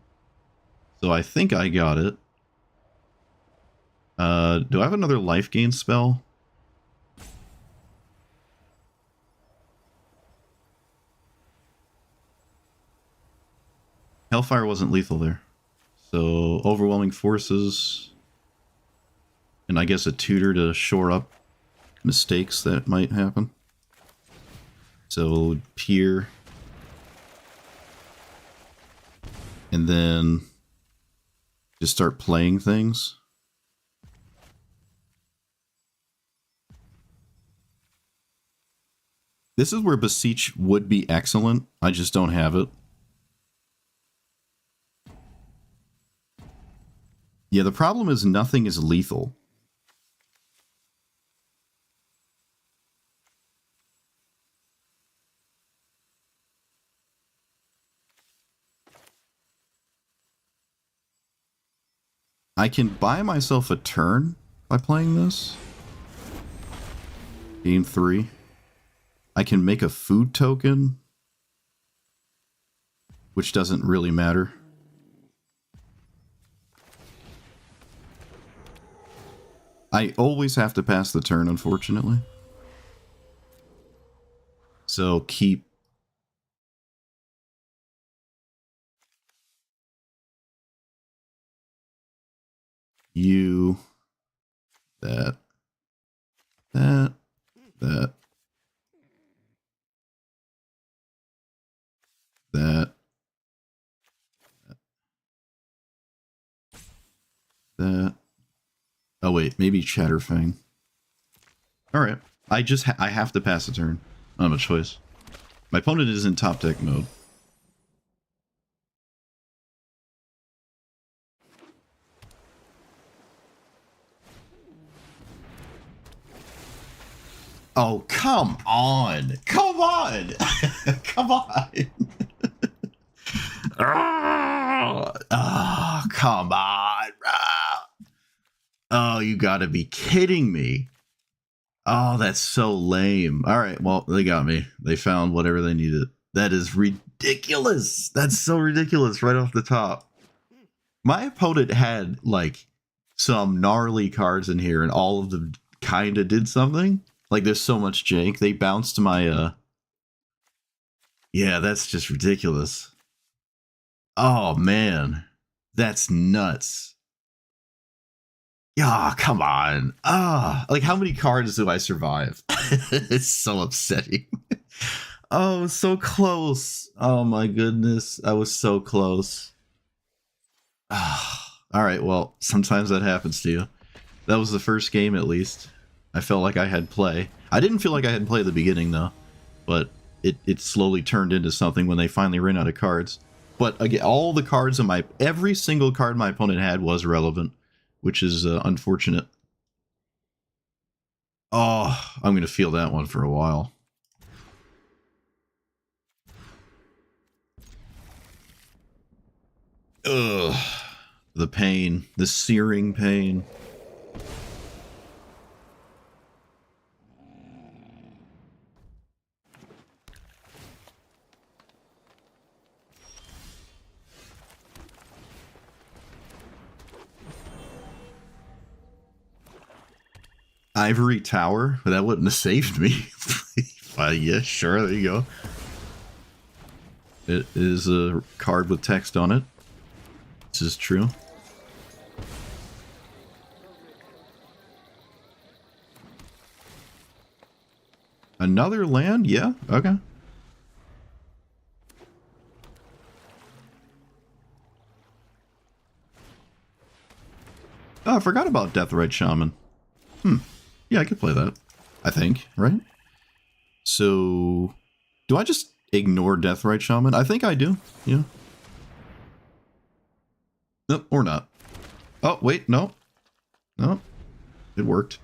[SPEAKER 1] so I think I got it. Do I have another life gain spell? Hellfire wasn't lethal there. So, overwhelming forces. And I guess a tutor to shore up mistakes that might happen. So, Pier. And then just start playing things. This is where Beseech would be excellent. I just don't have it. Yeah, the problem is nothing is lethal. I can buy myself a turn by playing this. Game 3. I can make a food token, which doesn't really matter. I always have to pass the turn, unfortunately. So keep you, that, that, that, that, that. Oh wait, maybe Chatterfang. All right, I have to pass the turn. I don't have a choice. My opponent is in top deck mode. Oh, come on! Come on! Come on! Oh, come on! Oh, you gotta be kidding me. Oh, that's so lame. Alright, well, they got me. They found whatever they needed. That is ridiculous! That's so ridiculous right off the top. My opponent had, like, some gnarly cards in here, and all of them kinda did something. Like, there's so much jank. They bounced my, Yeah, that's just ridiculous. Oh, man. That's nuts. Yeah, come on. Like, how many cards do I survive? It's so upsetting. Oh, so close. Oh, my goodness. I was so close. All right, well, sometimes that happens to you. That was the first game, at least. I felt like I had play. I didn't feel like I had play at the beginning, though. But it slowly turned into something when they finally ran out of cards. But again, all the cards in every single card my opponent had was relevant, which is unfortunate. Oh, I'm going to feel that one for a while. Ugh. The pain. The searing pain. Ivory Tower? That wouldn't have saved me. Yeah, sure, there you go. It is a card with text on it. This is true. Another land? Yeah, okay. Oh, I forgot about Deathrite Shaman. Yeah, I could play that. I think, right? So, do I just ignore Deathrite Shaman? I think I do, yeah. Nope, or not. Oh, wait, no. No, it worked.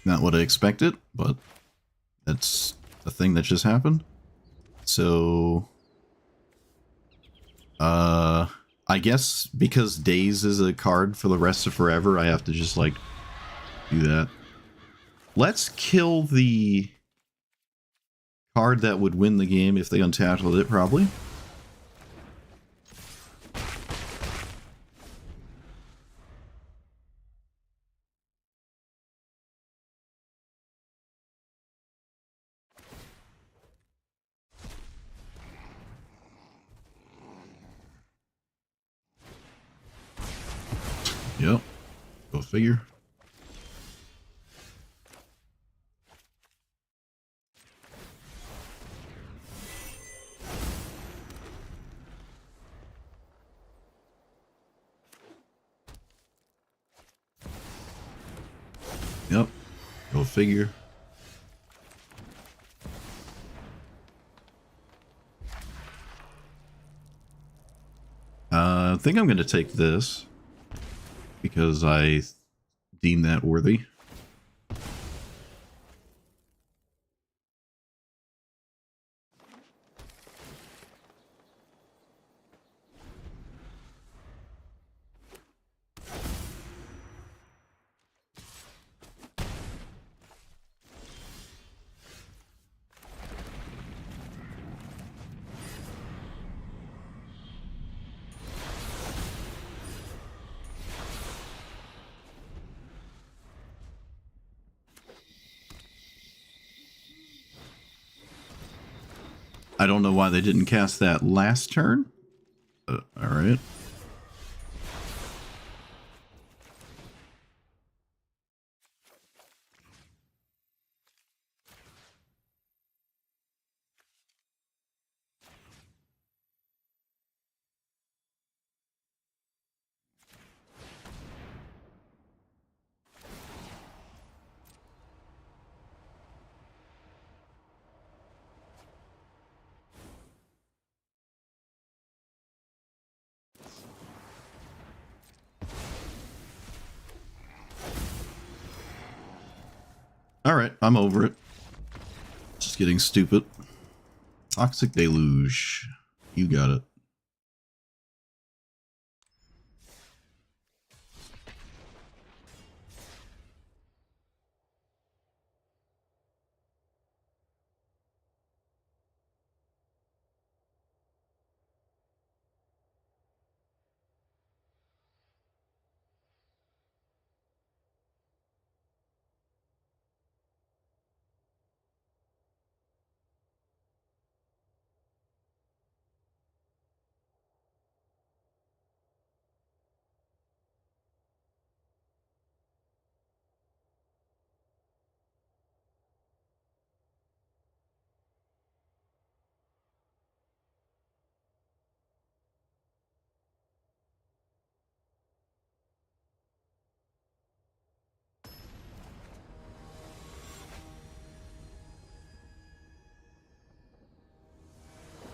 [SPEAKER 1] Not what I expected, but that's a thing that just happened. So, I guess because Days is a card for the rest of forever, I have to just, like, do that. Let's kill the card that would win the game if they untattled it, probably. Yep. Go figure. Yep. Go figure. I think I'm going to take this because I deem that worthy. I don't know why they didn't cast that last turn. Alright. Alright, I'm over it. Just getting stupid. Toxic Deluge. You got it.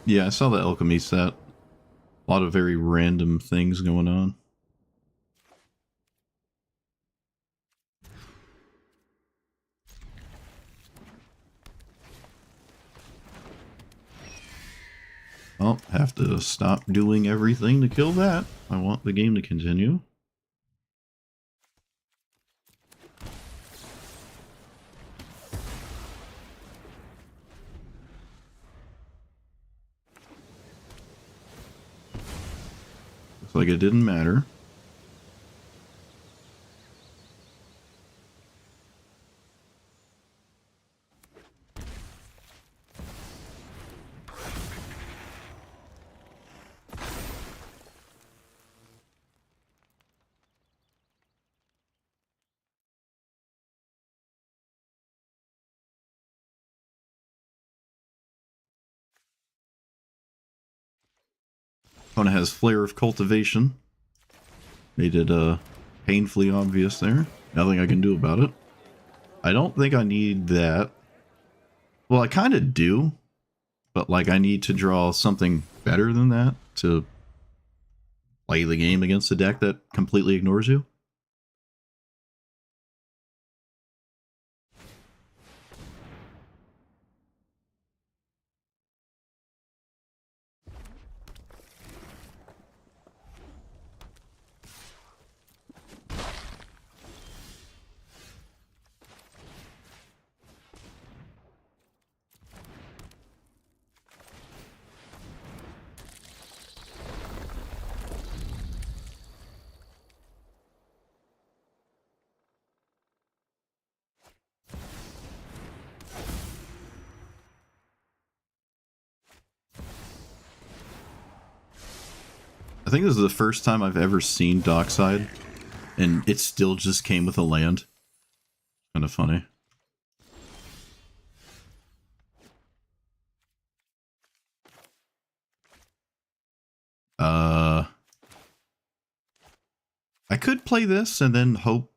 [SPEAKER 1] Yeah, I saw the alchemy set. A lot of very random things going on. Well, have to stop doing everything to kill that. I want the game to continue. Looks like it didn't matter. Opponent has Flare of Cultivation. Made it painfully obvious there. Nothing I can do about it. I don't think I need that. Well, I kind of do. But, like, I need to draw something better than that to play the game against a deck that completely ignores you. think this is the first time I've ever seen Dockside, and it still just came with a land. Kind of funny. I could play this and then hope...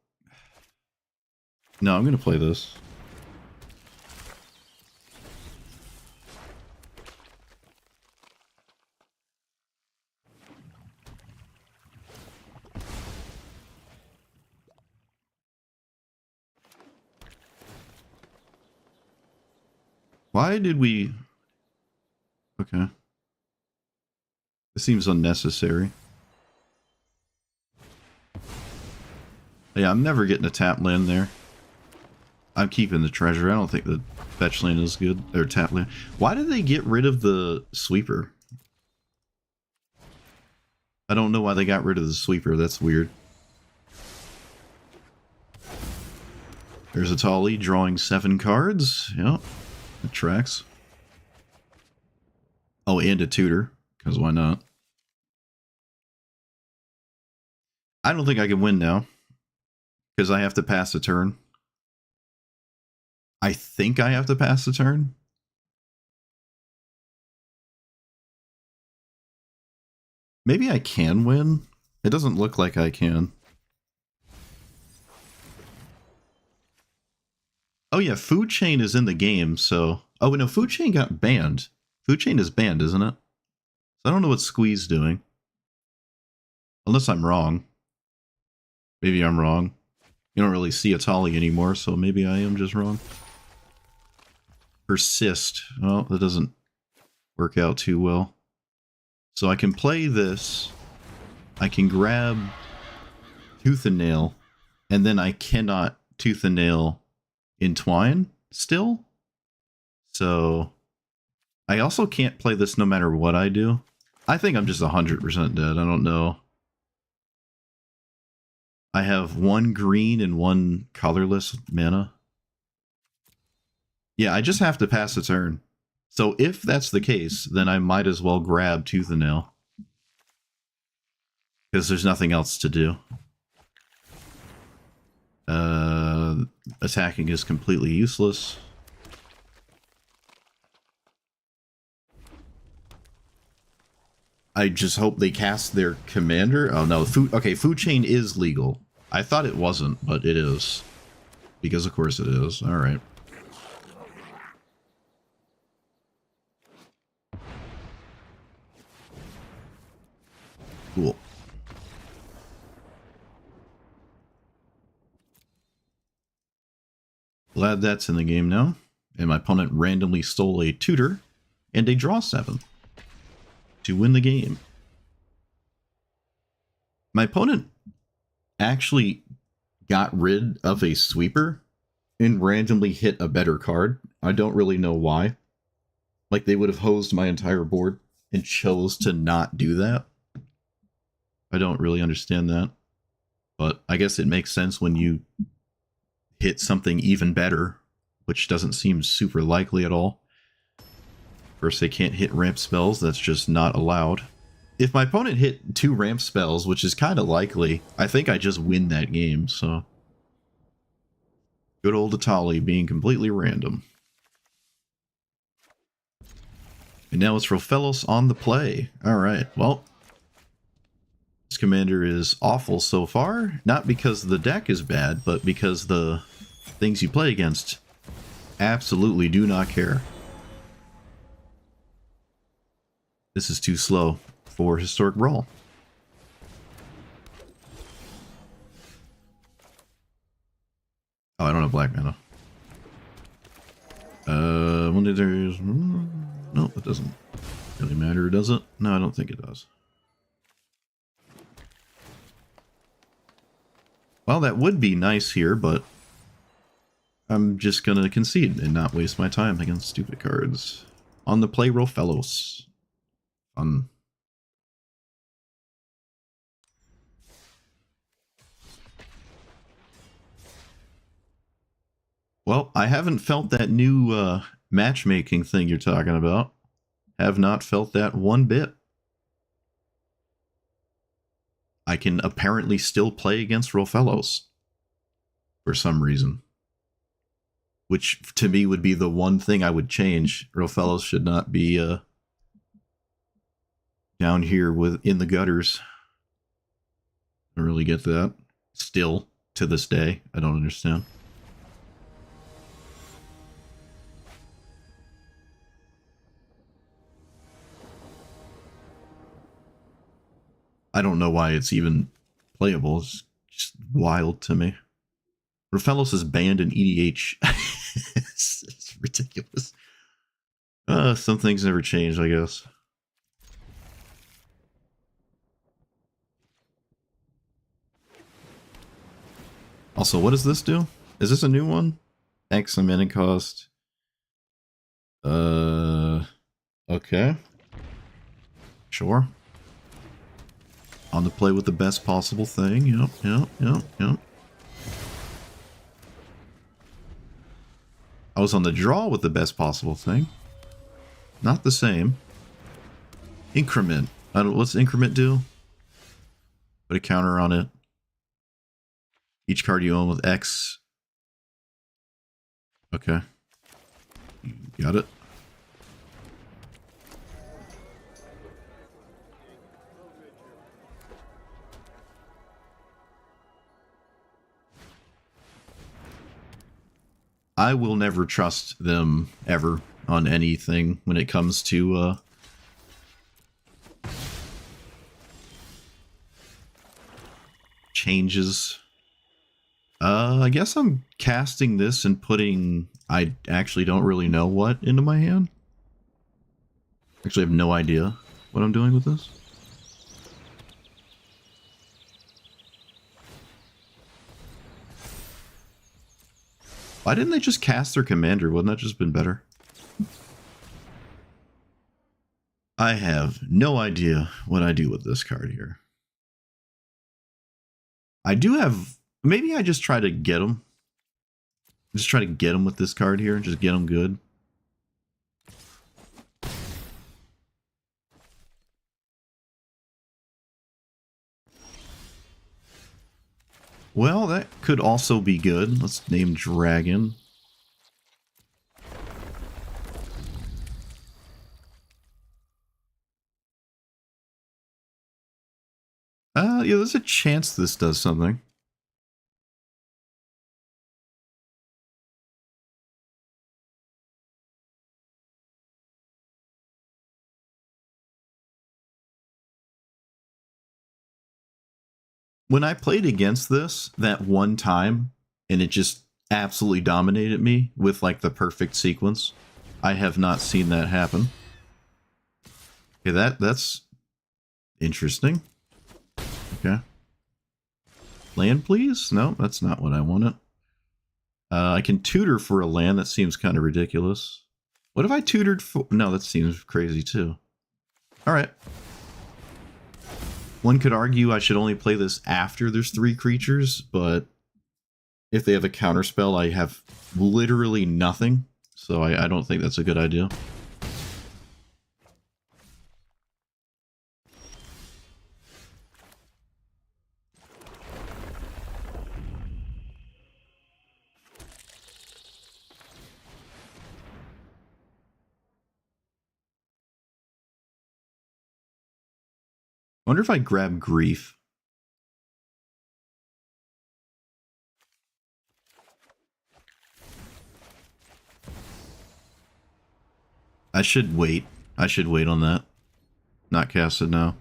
[SPEAKER 1] No, I'm gonna play this. Why did we... Okay. This seems unnecessary. Yeah, I'm never getting a tap land there. I'm keeping the treasure. I don't think the fetch land is good. Or tap land. Why did they get rid of the sweeper? I don't know why they got rid of the sweeper. That's weird. There's a Tolly drawing 7 cards. Yep. It tracks. Oh, and a tutor. Because why not? I don't think I can win now. Because I have to pass a turn. I think I have to pass a turn. Maybe I can win. It doesn't look like I can. Oh yeah, Food Chain is in the game, so... Oh no, Food Chain got banned. Food Chain is banned, isn't it? So I don't know what Squee's doing. Unless I'm wrong. Maybe I'm wrong. You don't really see a Tolly anymore, so maybe I am just wrong. Persist. Well, that doesn't work out too well. So I can play this. I can grab Tooth and Nail, and then I cannot Tooth and Nail Entwine still. So I also can't play this no matter what I do. I think I'm just 100% dead. I don't know. I have 1 green and 1 colorless mana. Yeah, I just have to pass a turn. So if that's the case, then I might as well grab Tooth and Nail. Because there's nothing else to do. Attacking is completely useless. I just hope they cast their commander. Oh no, Food Chain is legal. I thought it wasn't, but it is. Because of course it is. Alright. Cool. Glad that's in the game now. And my opponent randomly stole a tutor and a draw 7 to win the game. My opponent actually got rid of a sweeper and randomly hit a better card. I don't really know why. Like, they would have hosed my entire board and chose to not do that. I don't really understand that. But I guess it makes sense when you hit something even better, which doesn't seem super likely at all. First, they can't hit ramp spells. That's just not allowed. If my opponent hit 2 ramp spells, which is kind of likely, I think I just win that game, so... Good old Atali being completely random. And now it's Rofellos on the play. Alright, well... This commander is awful so far. Not because the deck is bad, but because the things you play against absolutely do not care. This is too slow for Historic Brawl. Oh, I don't have black mana. When did there's... No, it doesn't really matter, does it? No, I don't think it does. Well, that would be nice here, but I'm just gonna concede and not waste my time against stupid cards. On the play, Rofellos. Fun. Well, I haven't felt that new matchmaking thing you're talking about. Have not felt that one bit. I can apparently still play against Rofellos for some reason. Which, to me, would be the one thing I would change. Rofellos should not be down here in the gutters. I don't really get that. Still, to this day, I don't understand. I don't know why it's even playable. It's just wild to me. Rofellos is banned in EDH. it's ridiculous. Some things never change, I guess. Also, what does this do? Is this a new one? X mana cost. Okay. Sure. On the play with the best possible thing. Yep. I was on the draw with the best possible thing. Not the same. Increment. What's increment do? Put a counter on it. Each card you own with X. Okay. You got it. I will never trust them ever on anything when it comes to changes. I guess I'm casting this and putting, I actually don't really know what into my hand. Actually, I have no idea what I'm doing with this. Why didn't they just cast their commander? Wouldn't that just been better? I have no idea what I do with this card here. I do have... Maybe I just try to get him. Just try to get him with this card here. Just get him good. Well, that could also be good. Let's name Dragon. Yeah, there's a chance this does something. When I played against this that one time, and it just absolutely dominated me with like the perfect sequence, I have not seen that happen. Okay, that's interesting. Okay. Land, please? No, that's not what I wanted. I can tutor for a land. That seems kind of ridiculous. What if I tutored for... No, that seems crazy too. Alright. One could argue I should only play this after there's 3 creatures, but if they have a counterspell, I have literally nothing. So I don't think that's a good idea. Wonder if I grab Grief. I should wait. I should wait on that. Not cast it now.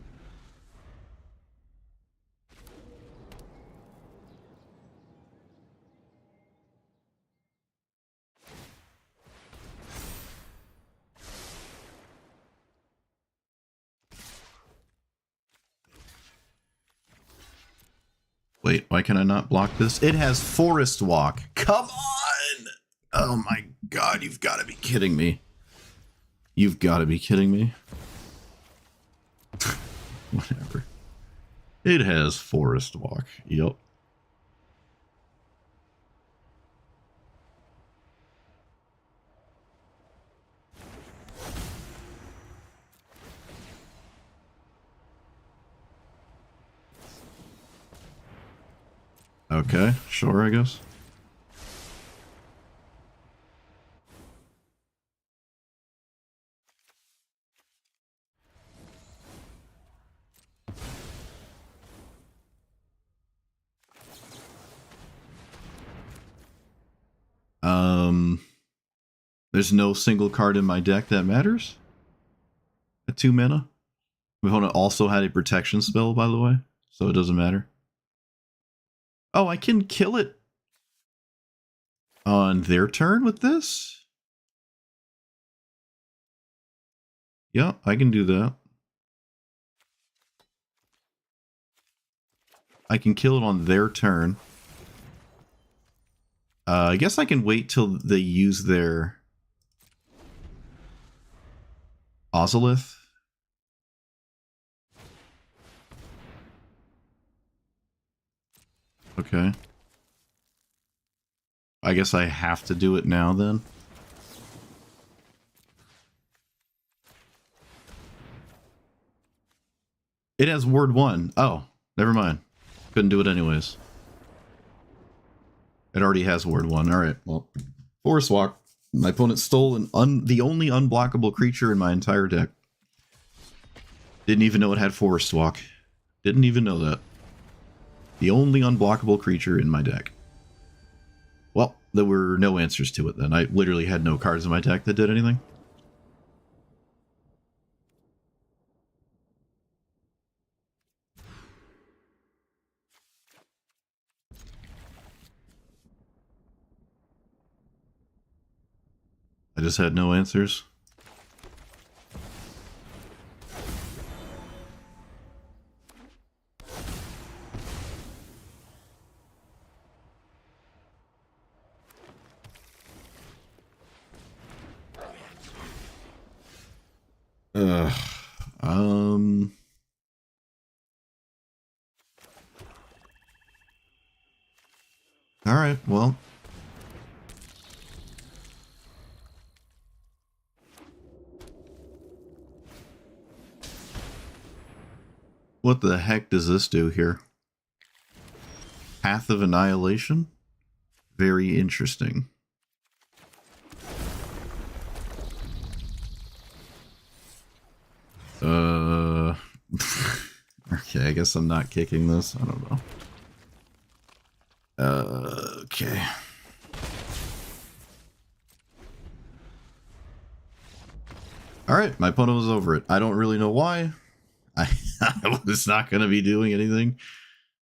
[SPEAKER 1] Wait, why can I not block this? It has Forest Walk. Come on! Oh my god, you've got to be kidding me. You've got to be kidding me. Whatever. It has Forest Walk. Yep. Okay, sure, I guess. There's no single card in my deck that matters. At 2 mana. My opponent also had a protection spell, by the way, so it doesn't matter. Oh, I can kill it on their turn with this? Yeah, I can do that. I can kill it on their turn. I guess I can wait till they use their Ozolith. Okay. I guess I have to do it now then. It has word 1. Oh, never mind. Couldn't do it anyways. It already has word 1. Alright, well. Forest Walk. My opponent stole the only unblockable creature in my entire deck. Didn't even know it had Forest Walk. Didn't even know that. The only unblockable creature in my deck. Well, there were no answers to it then. I literally had no cards in my deck that did anything. I just had no answers. Alright, well. What the heck does this do here? Path of Annihilation? Very interesting. Okay, I guess I'm not kicking this. I don't know. Okay. Alright, my opponent was over it. I don't really know why. I was not going to be doing anything.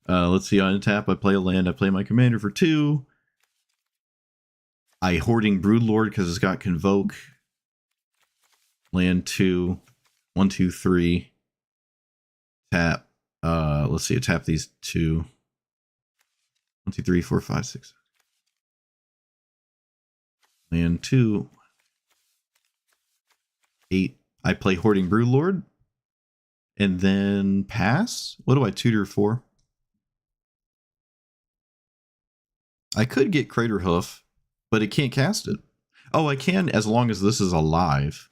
[SPEAKER 1] Let's see, on tap, I play a land, I play my commander for 2. I Hoarding Broodlord because it's got Convoke. Land 2. 1, 2, 3. Tap. Let's see, I tap these 2. 1, 2, 3, 4, 5, 6. Land 2. 8. I play Hoarding Broodlord. And then pass? What do I tutor for? I could get Craterhoof, but it can't cast it. Oh, I can as long as this is alive.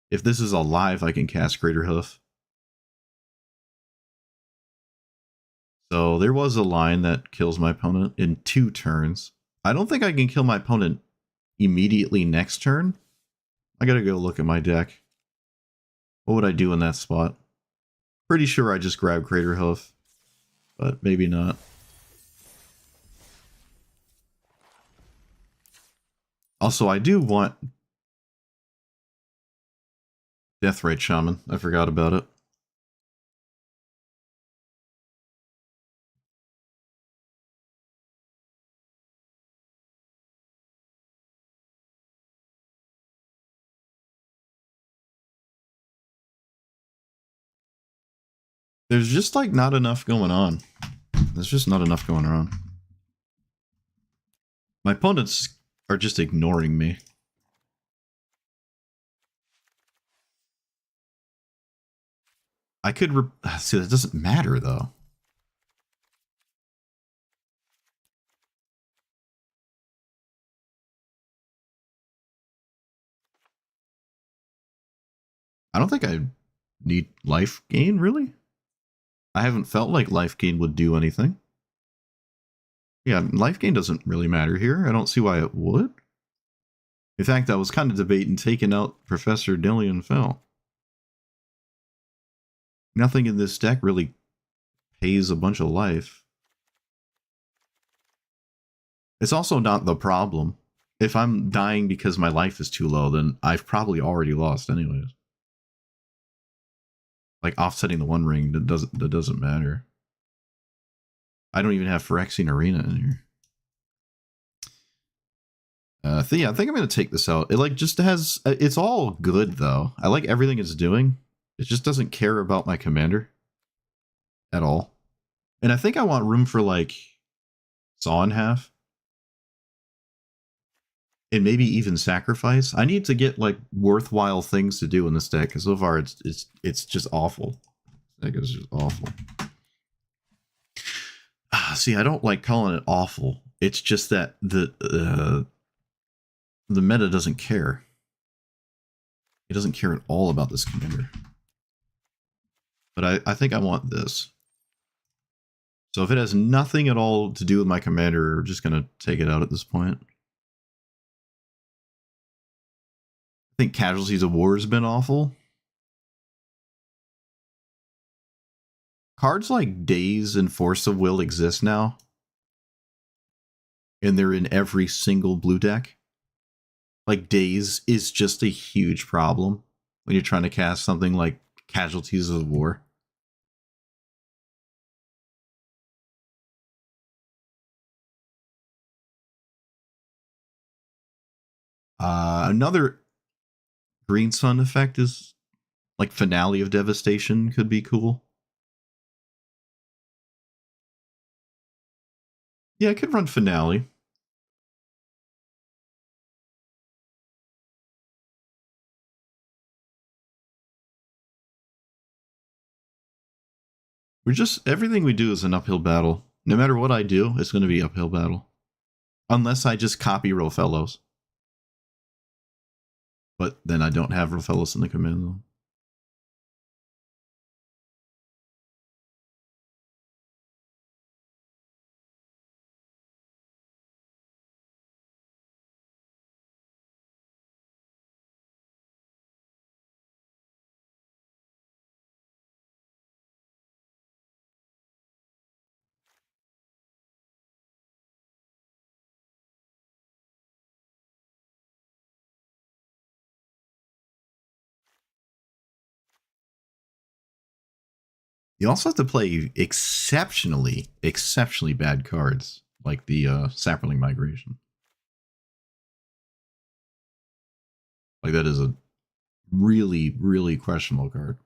[SPEAKER 1] If this is alive, I can cast Craterhoof. So there was a line that kills my opponent in 2 turns. I don't think I can kill my opponent immediately next turn. I gotta go look at my deck. What would I do in that spot? Pretty sure I just grab Craterhoof, but maybe not. Also, I do want Deathrite Shaman. I forgot about it. There's just like not enough going on. There's just not enough going on. My opponents are just ignoring me. I could see, that doesn't matter though. I don't think I need life gain, really. I haven't felt like life gain would do anything. Yeah, life gain doesn't really matter here. I don't see why it would. In fact, I was kind of debating taking out Professor Dillion Fell. Nothing in this deck really pays a bunch of life. It's also not the problem. If I'm dying because my life is too low, then I've probably already lost anyways. Like offsetting the one ring, that doesn't matter. I don't even have Phyrexian Arena in here. Yeah, I think I'm gonna take this out. It like just has. It's all good though. I like everything it's doing. It just doesn't care about my commander at all. And I think I want room for like Saw in half. And maybe even sacrifice. I need to get like worthwhile things to do in this deck because so far it's just awful. That is just awful. See, I don't like calling it awful. It's just that the meta doesn't care. It doesn't care at all about this commander. But I think I want this. So if it has nothing at all to do with my commander, we're just gonna take it out at this point. I think Casualties of War has been awful. Cards like Daze and Force of Will exist now. And they're in every single blue deck. Like Daze is just a huge problem when you're trying to cast something like Casualties of War. Another Green Sun effect is like Finale of Devastation could be cool. Yeah, I could run Finale. Everything we do is an uphill battle. No matter what I do, it's going to be uphill battle. Unless I just copy Rofellos. But then I don't have Rofellos in the command zone. You also have to play exceptionally bad cards, like the Sapperling Migration. Like that is a really questionable card.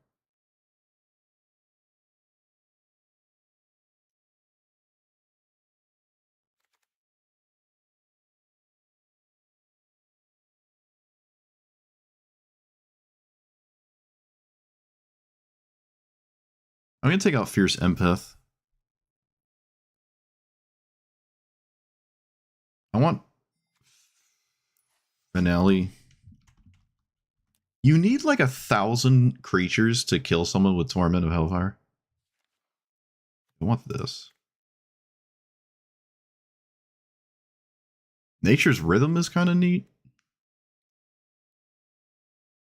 [SPEAKER 1] I'm going to take out Fierce Empath. I want Finale. You need like 1,000 creatures to kill someone with Torment of Hellfire. I want this. Nature's Rhythm is kind of neat.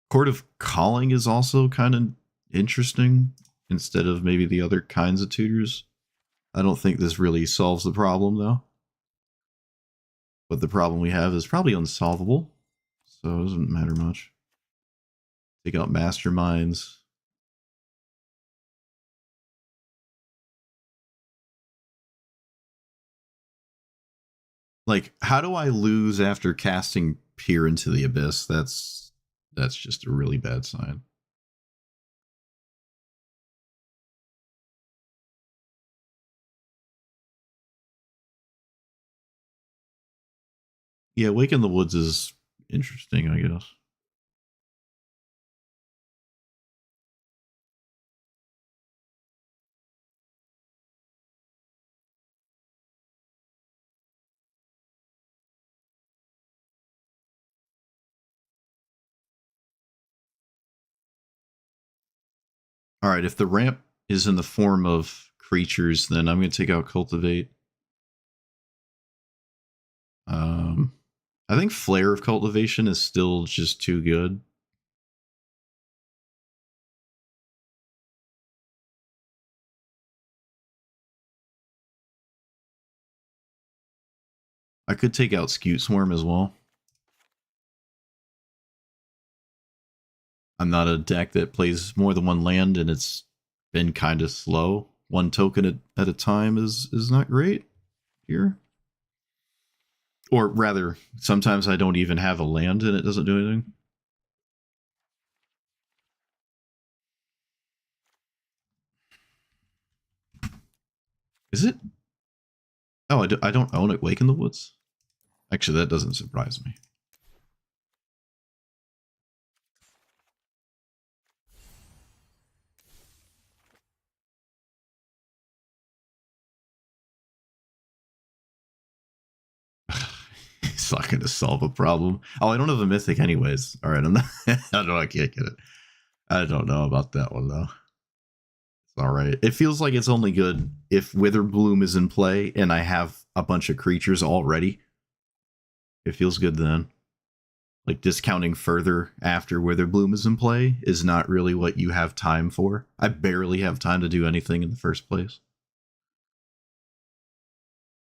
[SPEAKER 1] Court of Calling is also kind of interesting instead of maybe the other kinds of tutors. I don't think this really solves the problem though. But the problem we have is probably unsolvable, so it doesn't matter much. Take out Masterminds. Like, how do I lose after casting Peer into the Abyss? That's just a really bad sign. Yeah, Wake in the Woods is interesting, I guess. All right, if the ramp is in the form of creatures, then I'm going to take out Cultivate. I think Flare of Cultivation is still just too good. I could take out Scute Swarm as well. I'm not a deck that plays more than one land, and it's been kind of slow. One token at a time is not great here. Or rather, sometimes I don't even have a land and it doesn't do anything. Is it? Oh, I don't own it. Wake in the Woods? Actually, that doesn't surprise me. It's not going to solve a problem. Oh, I don't have a Mythic anyways. All right, I'm not. I don't know. I can't get it. I don't know about that one, though. It's all right. It feels like it's only good if Witherbloom is in play and I have a bunch of creatures already. It feels good then. Like, discounting further after Witherbloom is in play is not really what you have time for. I barely have time to do anything in the first place.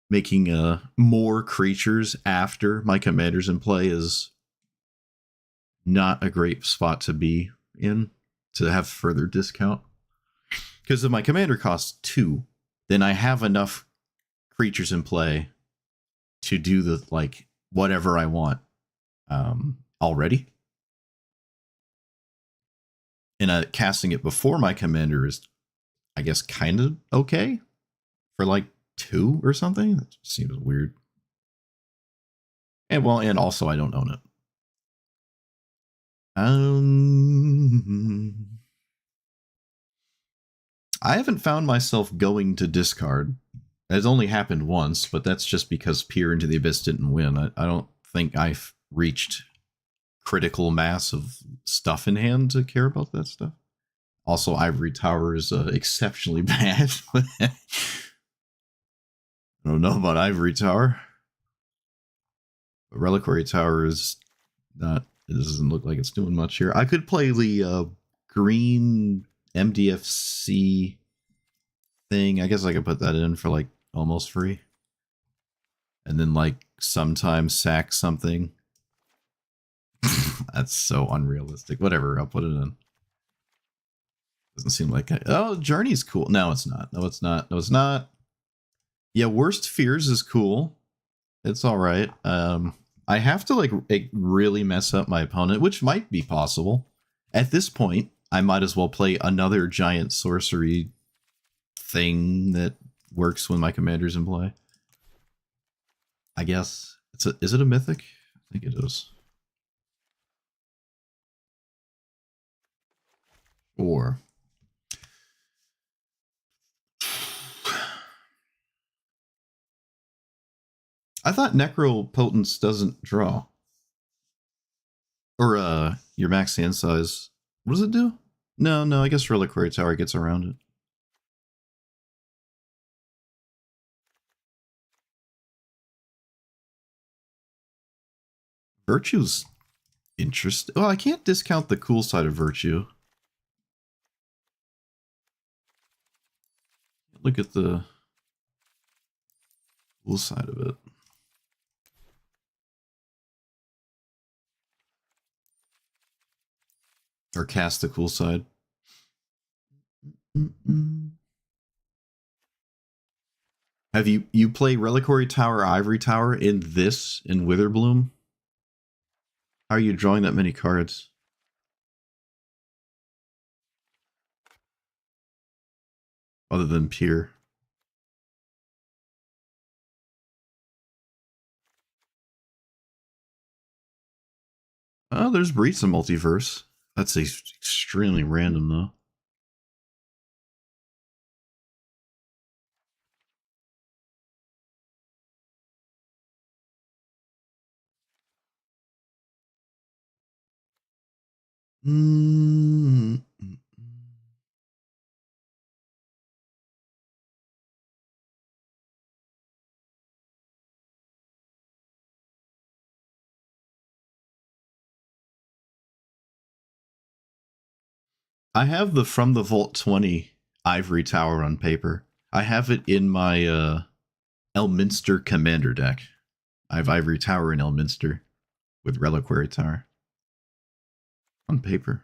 [SPEAKER 1] Making more creatures after my commander's in play is not a great spot to be in to have further discount. Because if my commander costs 2, then I have enough creatures in play to do the, like, whatever I want already. And casting it before my commander is, I guess, kind of okay for like 2 or something. That seems weird. And well, and also I don't own it. I haven't found myself going to discard. It's only happened once, but that's just because Peer into the Abyss didn't win. I don't think I've reached critical mass of stuff in hand to care about that stuff. Also, Ivory Tower is exceptionally bad. I don't know about Ivory Tower. But Reliquary Tower is not. It doesn't look like it's doing much here. I could play the green MDFC thing. I guess I could put that in for like almost free. And then like sometimes sack something. That's so unrealistic. Whatever, I'll put it in. Doesn't seem like oh, Journey's cool. No, it's not. No, it's not. No, it's not. Yeah, Worst Fears is cool. It's all right. I have to like really mess up my opponent, which might be possible. At this point, I might as well play another giant sorcery thing that works when my commander's in play. I guess it's a. Is it a mythic? I think it is. Or I thought Necropotence doesn't draw. Or your max hand size. What does it do? No, I guess Reliquary Tower gets around it. Virtue's interesting. Well, I can't discount the cool side of Virtue. Look at the cool side of it. Or cast the cool side. Have you play Reliquary Tower, Ivory Tower in Witherbloom? How are you drawing that many cards? Other than Peer. Oh, there's Breach of Multiverse. That's extremely random, though. I have the From the Vault 20 Ivory Tower on paper. I have it in my Elminster Commander deck. I have Ivory Tower in Elminster with Reliquary Tower on paper.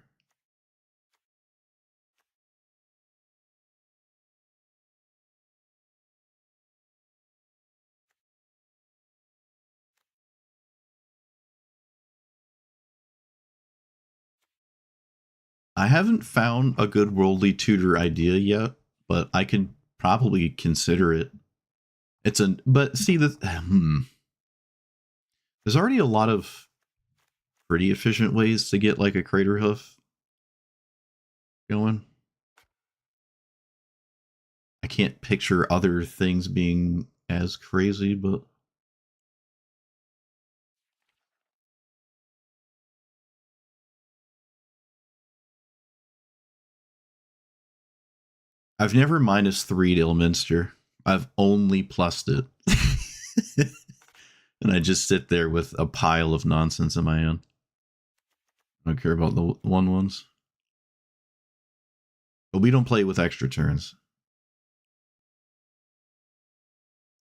[SPEAKER 1] I haven't found a good Worldly Tutor idea yet, but I could probably consider it. But see, there's already a lot of pretty efficient ways to get like a Crater Hoof going. I can't picture other things being as crazy, but I've never -3'd Ilminster. I've only plussed it. And I just sit there with a pile of nonsense in my own. I don't care about the 1/1s. But we don't play with extra turns.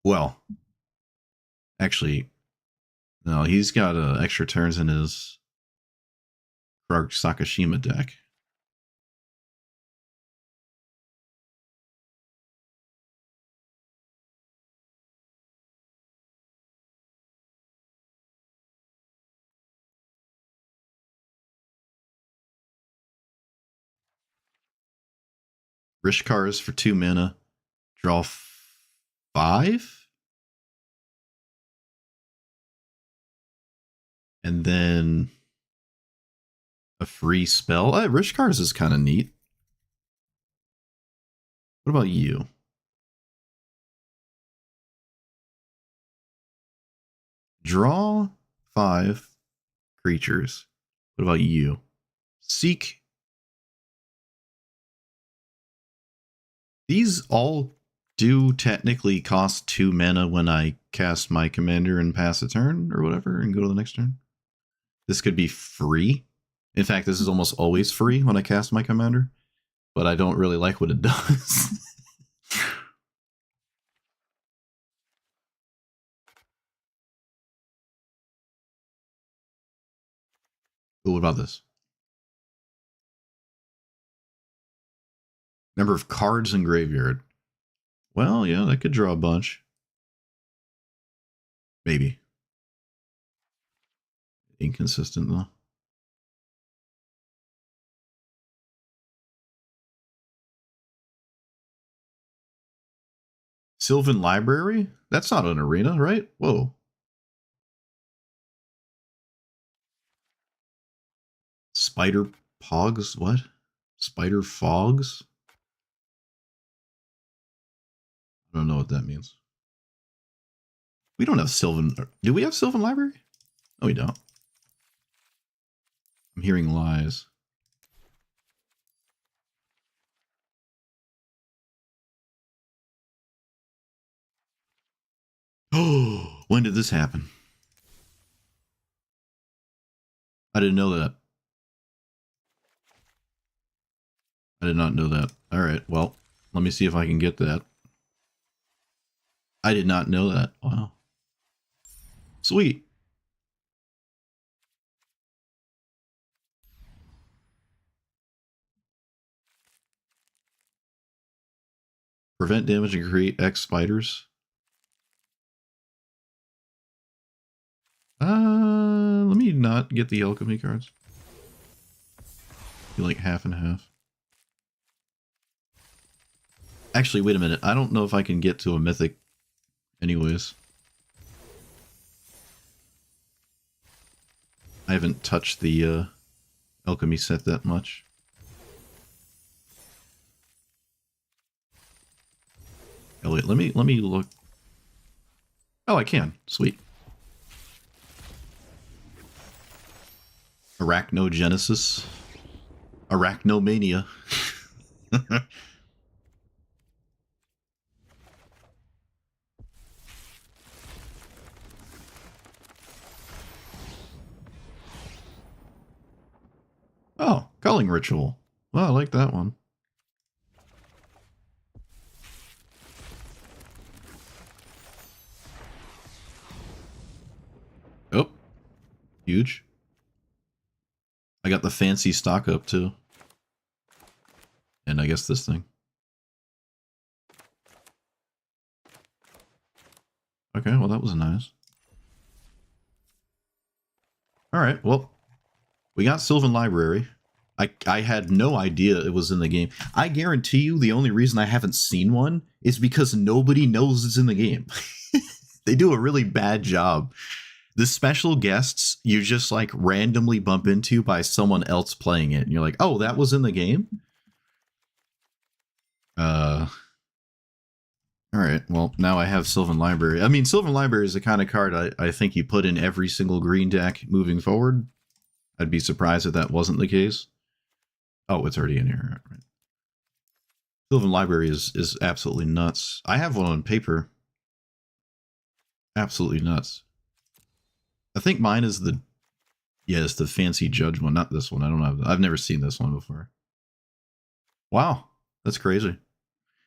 [SPEAKER 1] Well, actually, no, he's got extra turns in his Krark Sakashima deck. Rishkars for 2 mana. Draw 5? And then a free spell. Rishkars is kind of neat. What about you? Draw 5 creatures. What about you? Seek. These all do technically cost 2 mana when I cast my commander and pass a turn or whatever and go to the next turn. This could be free. In fact, this is almost always free when I cast my commander, but I don't really like what it does. Ooh, what about this? Number of cards in graveyard. Well, yeah, that could draw a bunch. Maybe. Inconsistent, though. Sylvan Library? That's not an arena, right? Whoa. Spider Pogs? What? Spider Fogs? I don't know what that means. We don't have Sylvan. Do we have Sylvan Library? No, we don't. I'm hearing lies. Oh, when did this happen? I didn't know that. I did not know that. All right, well, let me see if I can get that. I did not know that. Wow. Sweet. Prevent damage and create X spiders. Let me not get the alchemy cards. Be like half and half. Actually, wait a minute. I don't know if I can get to a mythic anyways. I haven't touched the alchemy set that much. Oh wait, let me look. Oh, I can. Sweet. Arachnogenesis. Arachnomania. Oh, culling ritual. Well, I like that one. Oh, huge. I got the fancy stock up too. And I guess this thing. Okay, well that was nice. Alright, well, we got Sylvan Library. I had no idea it was in the game. I guarantee you the only reason I haven't seen one is because nobody knows it's in the game. They do a really bad job. The special guests you just like randomly bump into by someone else playing it, and you're like, oh, that was in the game? Alright, well, now I have Sylvan Library. I mean, Sylvan Library is the kind of card I think you put in every single green deck moving forward. I'd be surprised if that wasn't the case. Oh, it's already in here. Right. Sylvan Library is absolutely nuts. I have one on paper. Absolutely nuts. I think mine is the... Yeah, it's the fancy judge one, not this one. I don't know. I've never seen this one before. Wow, that's crazy.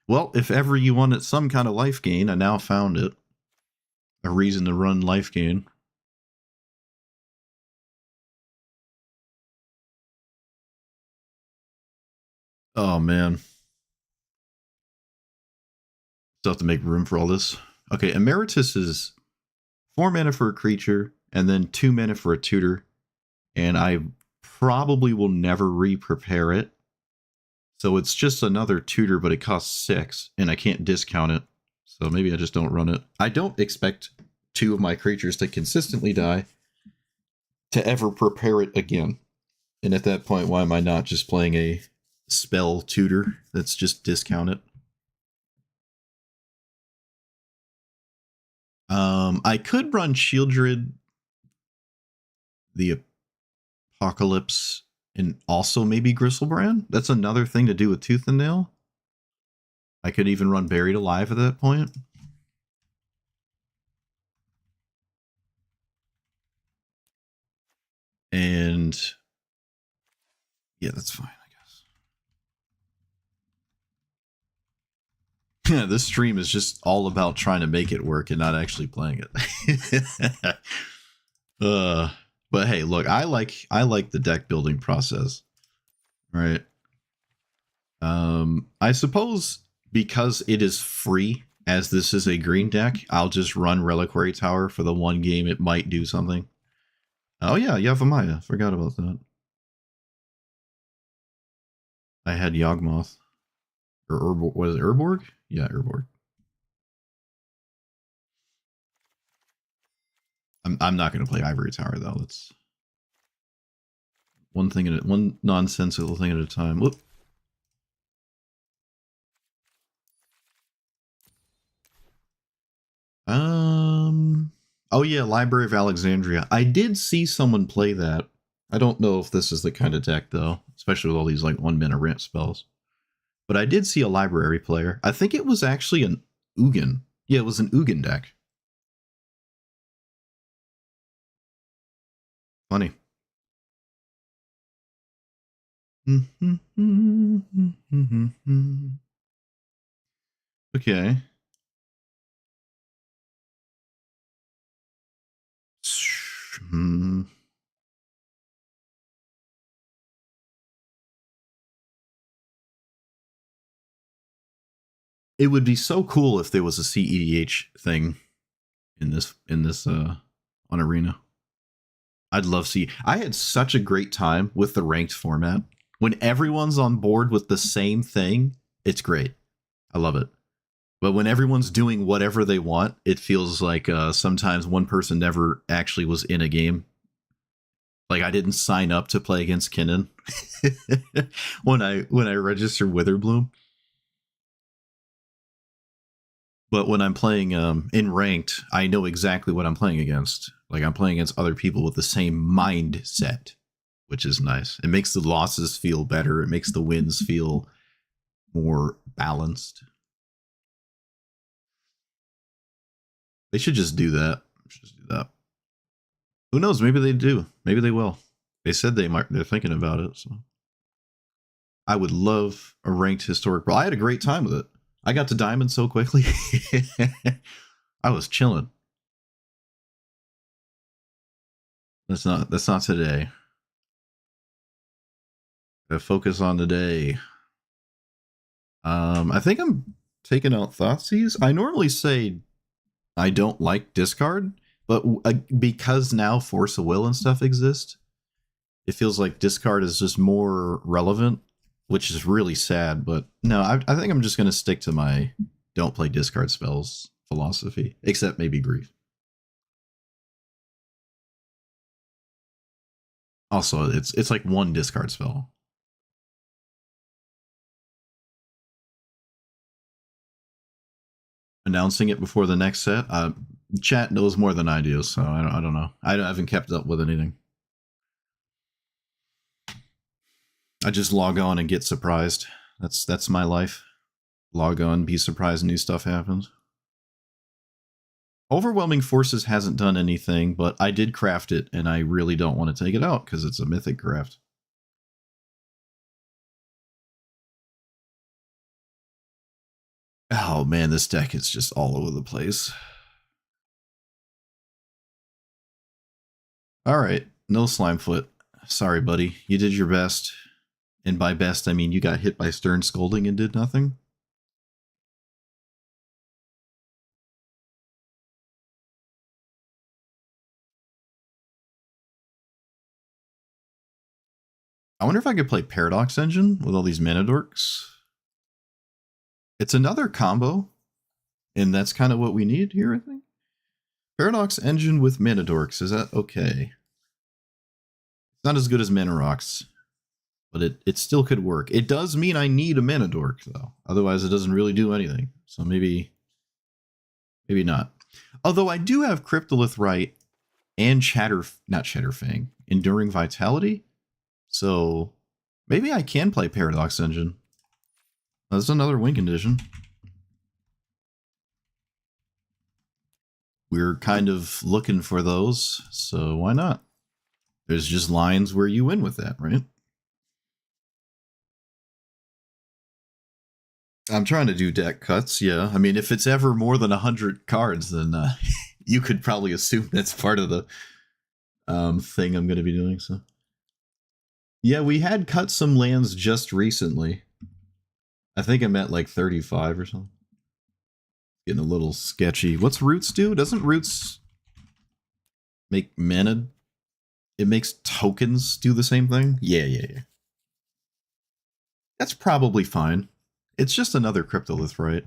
[SPEAKER 1] Well, if ever you wanted some kind of life gain, I now found it. A reason to run life gain. Oh, man. Still have to make room for all this. Okay, Emeritus is 4 mana for a creature, and then 2 mana for a tutor. And I probably will never re-prepare it. So it's just another tutor, but it costs 6, and I can't discount it. So maybe I just don't run it. I don't expect 2 of my creatures to consistently die to ever prepare it again. And at that point, why am I not just playing a spell tutor that's just discounted? I could run Shieldred, the Apocalypse, and also maybe Gristlebrand. That's another thing to do with Tooth and Nail. I could even run Buried Alive at that point. And yeah, that's fine, I guess. This stream is just all about trying to make it work and not actually playing it. But hey, look, I like the deck building process, right? I suppose because it is free, as this is a green deck, I'll just run Reliquary Tower for the one game it might do something. Oh yeah, Yavimaya. Forgot about that. I had Yawgmoth. Or Urborg. Was it Urborg? Yeah, Urborg. I'm not going to play Ivory Tower, though. That's one nonsensical thing at a time. Whoop. Oh yeah, Library of Alexandria. I did see someone play that. I don't know if this is the kind of deck, though. Especially with all these, like, 1-mana ramp spells. But I did see a library player. I think it was actually an Ugin. Yeah, it was an Ugin deck. Funny. Okay. It would be so cool if there was a CEDH thing in this on Arena. I'd love to see. I had such a great time with the ranked format. When everyone's on board with the same thing, it's great. I love it. But when everyone's doing whatever they want, it feels like sometimes one person never actually was in a game. Like I didn't sign up to play against Kinnan when I registered Witherbloom. But when I'm playing in ranked, I know exactly what I'm playing against. Like I'm playing against other people with the same mindset, which is nice. It makes the losses feel better. It makes the wins feel more balanced. They should just do that. Just do that. Who knows? Maybe they do. Maybe they will. They said they might. They're thinking about it. So I would love a ranked historic brawl. I had a great time with it. I got to diamond so quickly. I was chilling. That's not today. I focus on today. I think I'm taking out Thoughtseize. I normally say I don't like discard, but because now Force of Will and stuff exist, it feels like discard is just more relevant, which is really sad. But no, I think I'm just going to stick to my don't play discard spells philosophy, except maybe Grief. Also, it's like one discard spell. Announcing it before the next set. Chat knows more than I do, so I don't know. I haven't kept up with anything. I just log on and get surprised. That's my life. Log on, be surprised new stuff happens. Overwhelming Forces hasn't done anything, but I did craft it, and I really don't want to take it out because it's a mythic craft. Oh man, this deck is just all over the place. Alright, no Slimefoot. Sorry, buddy. You did your best. And by best, I mean you got hit by Stern Scolding and did nothing. I wonder if I could play Paradox Engine with all these mana dorks. It's another combo, and that's kind of what we need here, I think. Paradox Engine with mana dorks, is that okay? It's not as good as Mana Rocks, but it still could work. It does mean I need a mana dork, though. Otherwise, it doesn't really do anything. So maybe not. Although I do have Cryptolith Right and not Chatterfang, Enduring Vitality. So maybe I can play Paradox Engine. That's another win condition. We're kind of looking for those, so why not? There's just lines where you win with that, right? I'm trying to do deck cuts, yeah. I mean, if it's ever more than 100 cards, then you could probably assume that's part of the thing I'm going to be doing, so. Yeah, we had cut some lands just recently. I think I'm at like 35 or something. Getting a little sketchy. What's Roots do? Doesn't Roots make mana? It makes tokens do the same thing? Yeah. That's probably fine. It's just another Cryptolith, right?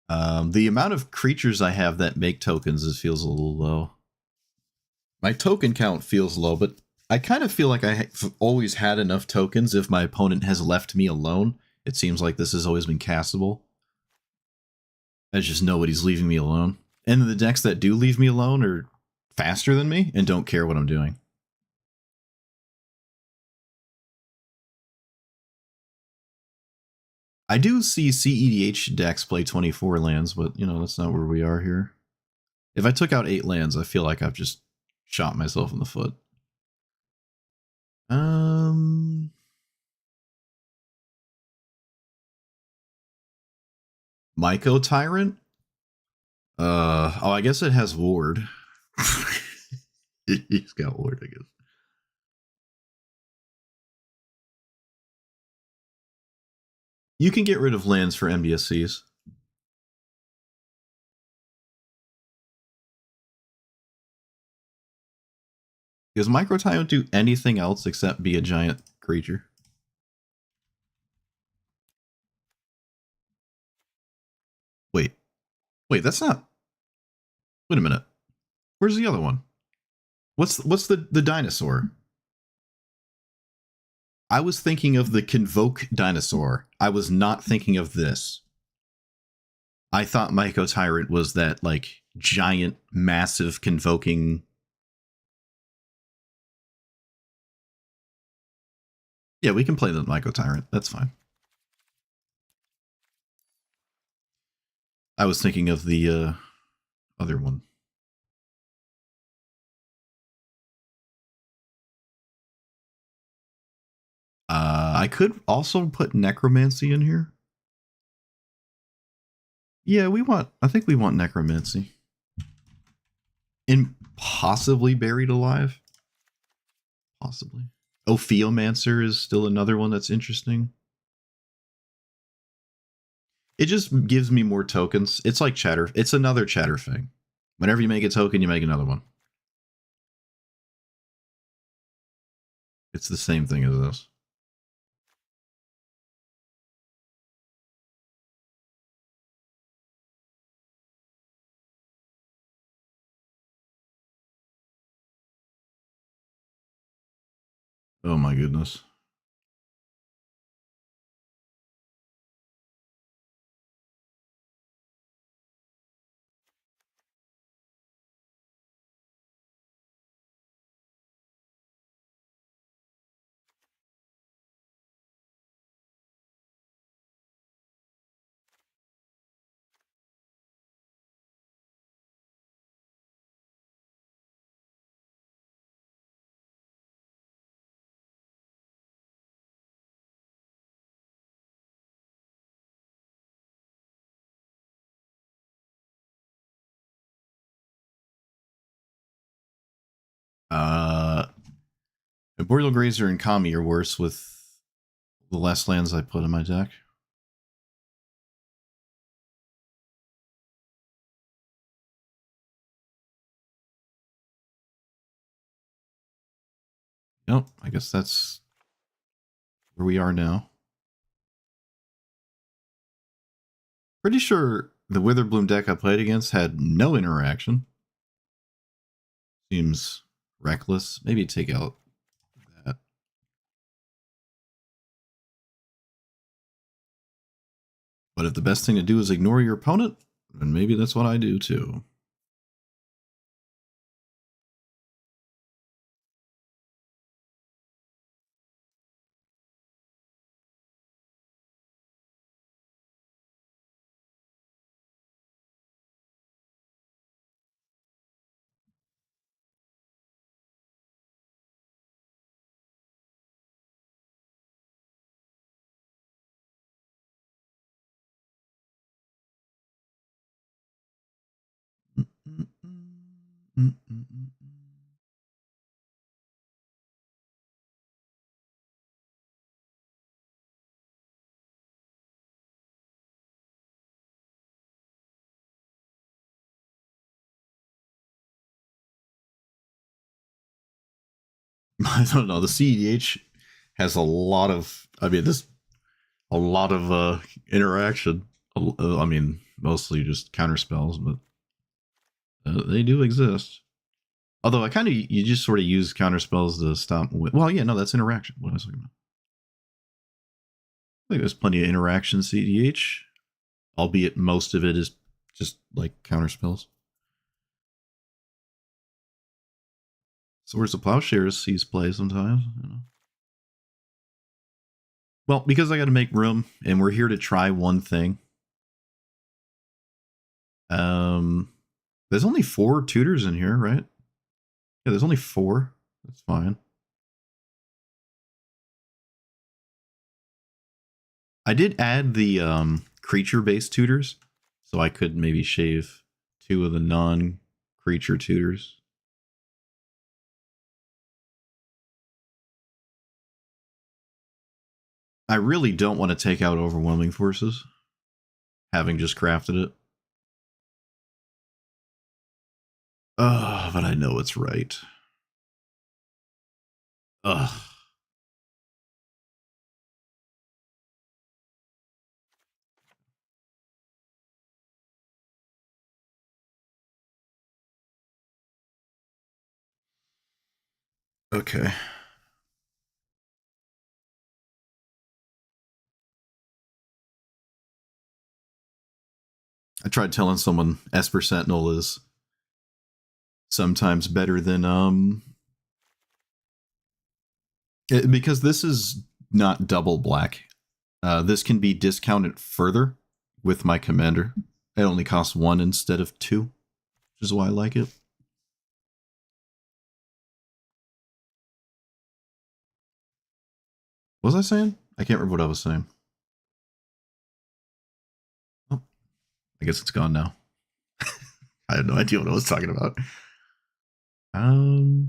[SPEAKER 1] The amount of creatures I have that make tokens feels a little low. My token count feels low, but I kind of feel like I've always had enough tokens if my opponent has left me alone. It seems like this has always been castable. There's just nobody's leaving me alone. And the decks that do leave me alone are faster than me and don't care what I'm doing. I do see CEDH decks play 24 lands, but, you know, that's not where we are here. If I took out 8 lands, I feel like I've just shot myself in the foot. Myco Tyrant? Oh, I guess it has Ward. He's got Ward, I guess. You can get rid of lands for MBSCs. Does Micro Tyrant do anything else except be a giant creature? Wait, that's not... Wait a minute. Where's the other one? What's the dinosaur? I was thinking of the Convoke dinosaur. I was not thinking of this. I thought Myco Tyrant was that, like, giant, massive convoking... Yeah, we can play the Myco Tyrant. That's fine. I was thinking of the other one. I could also put necromancy in here. Yeah, I think we want necromancy. And possibly buried alive. Possibly. Ophiomancer is still another one that's interesting. It just gives me more tokens. It's like chatter. It's another chatter thing. Whenever you make a token, you make another one. It's the same thing as this. Oh my goodness. Boreal Grazer and Kami are worse with the less lands I put in my deck. Nope, I guess that's where we are now. Pretty sure the Witherbloom deck I played against had no interaction. Seems reckless. Maybe take out that. But if the best thing to do is ignore your opponent, then maybe that's what I do too. I don't know. The CEDH has a lot of, interaction. I mean, mostly just counter spells, but they do exist. Although you just sort of use counter spells to stop. Well, yeah, no, that's interaction. What was I talking about? I think there's plenty of interaction CEDH, albeit most of it is just like counter spells. Swords of Plowshares sees play sometimes. You know. Well, because I got to make room, and we're here to try one thing. There's only 4 tutors in here, right? Yeah, there's only 4. That's fine. I did add the creature-based tutors, so I could maybe shave 2 of the non-creature tutors. I really don't want to take out Overwhelming Forces, having just crafted it. But I know it's right. Ugh. Okay. I tried telling someone Esper Sentinel is sometimes better than because this is not double black. This can be discounted further with my commander. It only costs 1 instead of 2, which is why I like it. What was I saying? I can't remember what I was saying. Oh, I guess it's gone now. I had no idea what I was talking about. I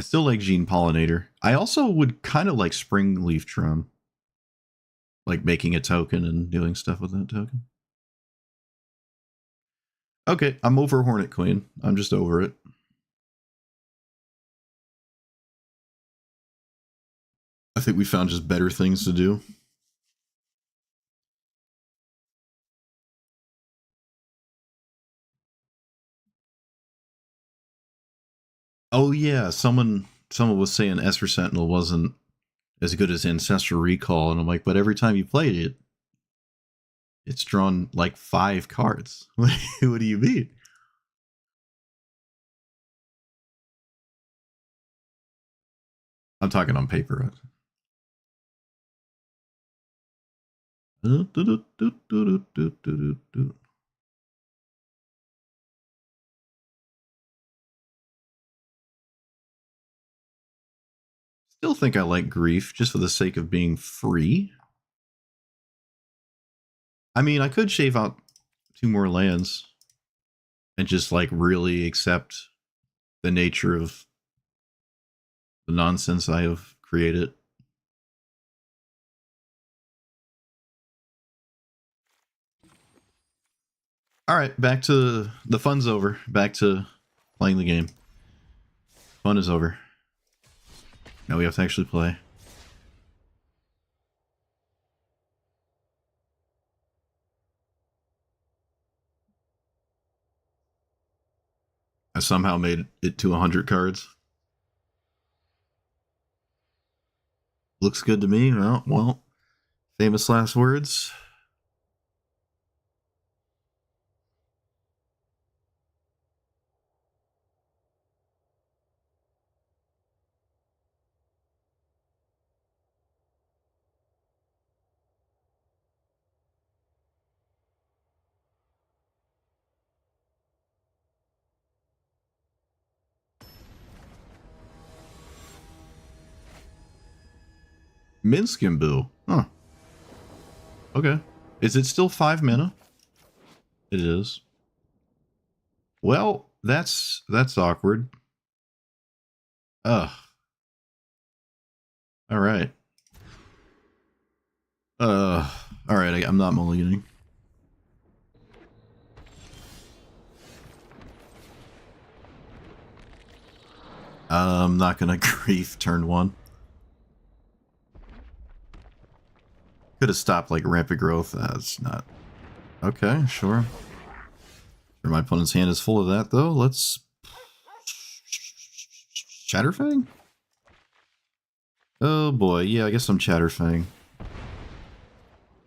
[SPEAKER 1] still like Gene Pollinator. I also would kind of like Spring Leaf Drum. Like making a token and doing stuff with that token. Okay, I'm over Hornet Queen. I'm just over it. I think we found just better things to do. Oh yeah, someone was saying Esper Sentinel wasn't as good as Ancestral Recall, and I'm like, but every time you played it, it's drawn like 5 cards. What do you mean? I'm talking on paper. Still think I like Grief just for the sake of being free. I mean, I could shave out 2 more lands and just like really accept the nature of the nonsense I have created. All right, back to the fun's over. Back to playing the game. Fun is over. Now we have to actually play. I somehow made it to 100 cards. Looks good to me. Well, famous last words. Minskimbu. Huh. Okay. Is it still 5 mana? It is. Well, that's awkward. Ugh. All right. All right. I'm not mulliganing. I'm not gonna grief turn 1. Could have stopped like rampant growth. That's not okay. Sure. My opponent's hand is full of that though. Let's Chatterfang. Oh boy, yeah. I guess I'm Chatterfang.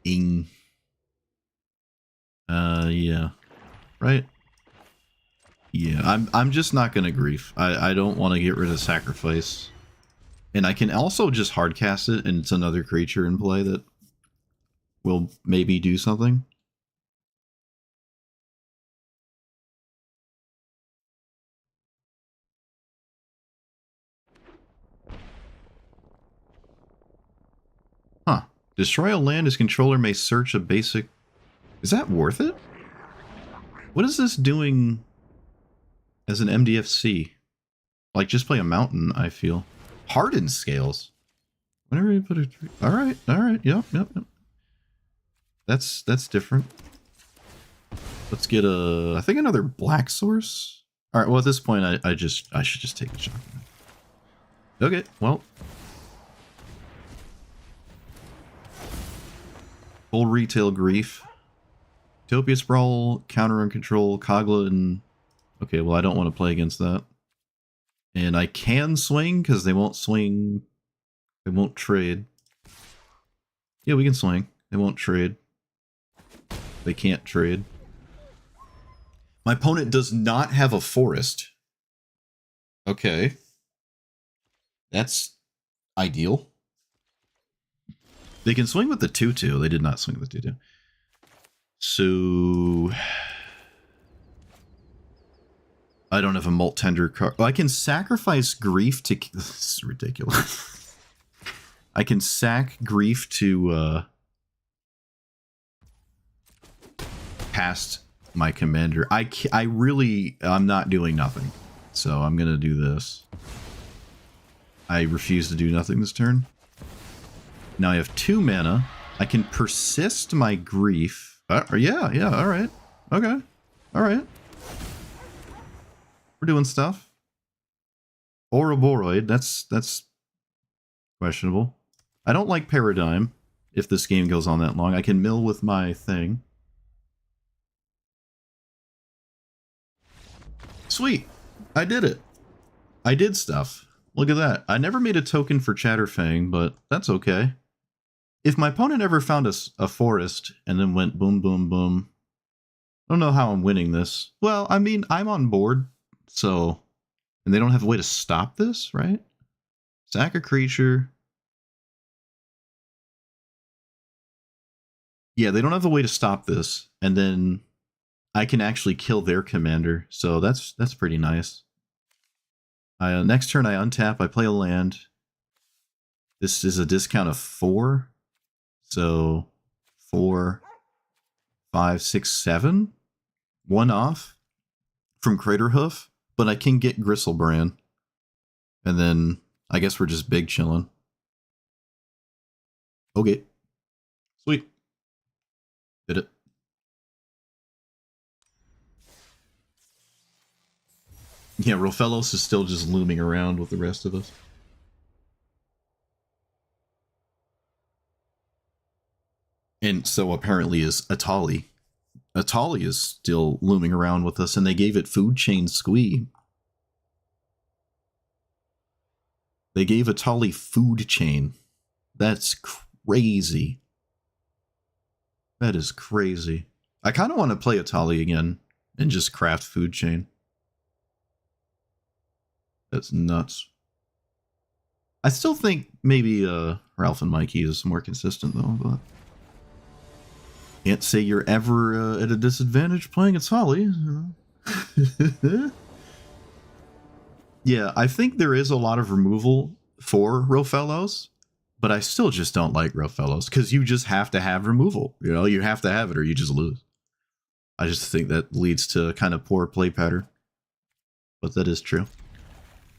[SPEAKER 1] Ing. Yeah. Right. Yeah, I'm just not gonna grief. I don't want to get rid of sacrifice, and I can also just hardcast it, and it's another creature in play that will maybe do something. Huh. Destroy a land, his controller may search a basic... Is that worth it? What is this doing as an MDFC? Like, just play a mountain, I feel. Hardened scales. Whenever you put a... Alright, yep. That's different. Let's get a... I think another black source? Alright, well at this point, I should just take the shot. Okay, well... Full retail grief. Utopia Sprawl, Counter and Control, Kogla, and... Okay, well I don't want to play against that. And I can swing, because they won't swing... They won't trade. Yeah, we can swing. They won't trade. They can't trade. My opponent does not have a forest. Okay. That's ideal. They can swing with the 2/2. They did not swing with the 2/2. So... I don't have a Molt Tender card. Oh, I can sacrifice Grief to... This is ridiculous. I can sack Grief to cast my commander. I'm not doing nothing. So I'm going to do this. I refuse to do nothing this turn. Now I have 2 mana. I can persist my Grief. Yeah, alright. Okay. Alright. We're doing stuff. Ouroboros, that's questionable. I don't like Paradigm if this game goes on that long. I can mill with my thing. Sweet. I did it. I did stuff. Look at that. I never made a token for Chatterfang, but that's okay. If my opponent ever found a forest and then went boom, boom, boom, I don't know how I'm winning this. Well, I mean, I'm on board, so... And they don't have a way to stop this, right? Sack a creature. Yeah, they don't have a way to stop this, and then I can actually kill their commander, so that's pretty nice. Next turn I untap, I play a land. This is a discount of 4. So 4, 5, 6, 7. 1 off from Craterhoof, but I can get Gristlebrand. And then I guess we're just big chilling. Okay. Sweet. Did it. Yeah, Rofellos is still just looming around with the rest of us. And so apparently is Atali. Atali is still looming around with us, and they gave it Food Chain Squee. They gave Atali Food Chain. That's crazy. That is crazy. I kind of want to play Atali again and just craft Food Chain. That's nuts. I still think maybe Ralph and Mikey is more consistent though, but can't say you're ever at a disadvantage playing Atali. Yeah, I think there is a lot of removal for Rofellos, but I still just don't like Rofellos because you just have to have removal. You know, you have to have it or you just lose. I just think that leads to kind of poor play pattern, but that is true.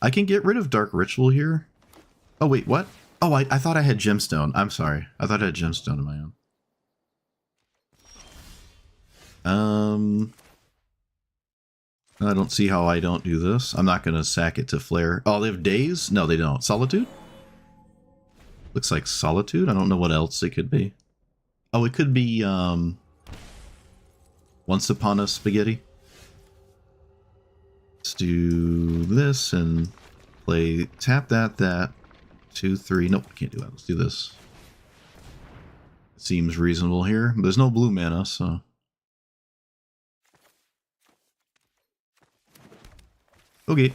[SPEAKER 1] I can get rid of Dark Ritual here. Oh, wait, what? Oh, I thought I had Gemstone. I'm sorry. I thought I had Gemstone in my own. I don't see how I don't do this. I'm not going to sack it to Flare. Oh, they have Daze? No, they don't. Solitude? Looks like Solitude. I don't know what else it could be. Oh, it could be, Once Upon a Spaghetti. Let's do this and play tap that 2, 3. Nope, can't do that. Let's do this. Seems reasonable here. There's no blue mana, so. Okay.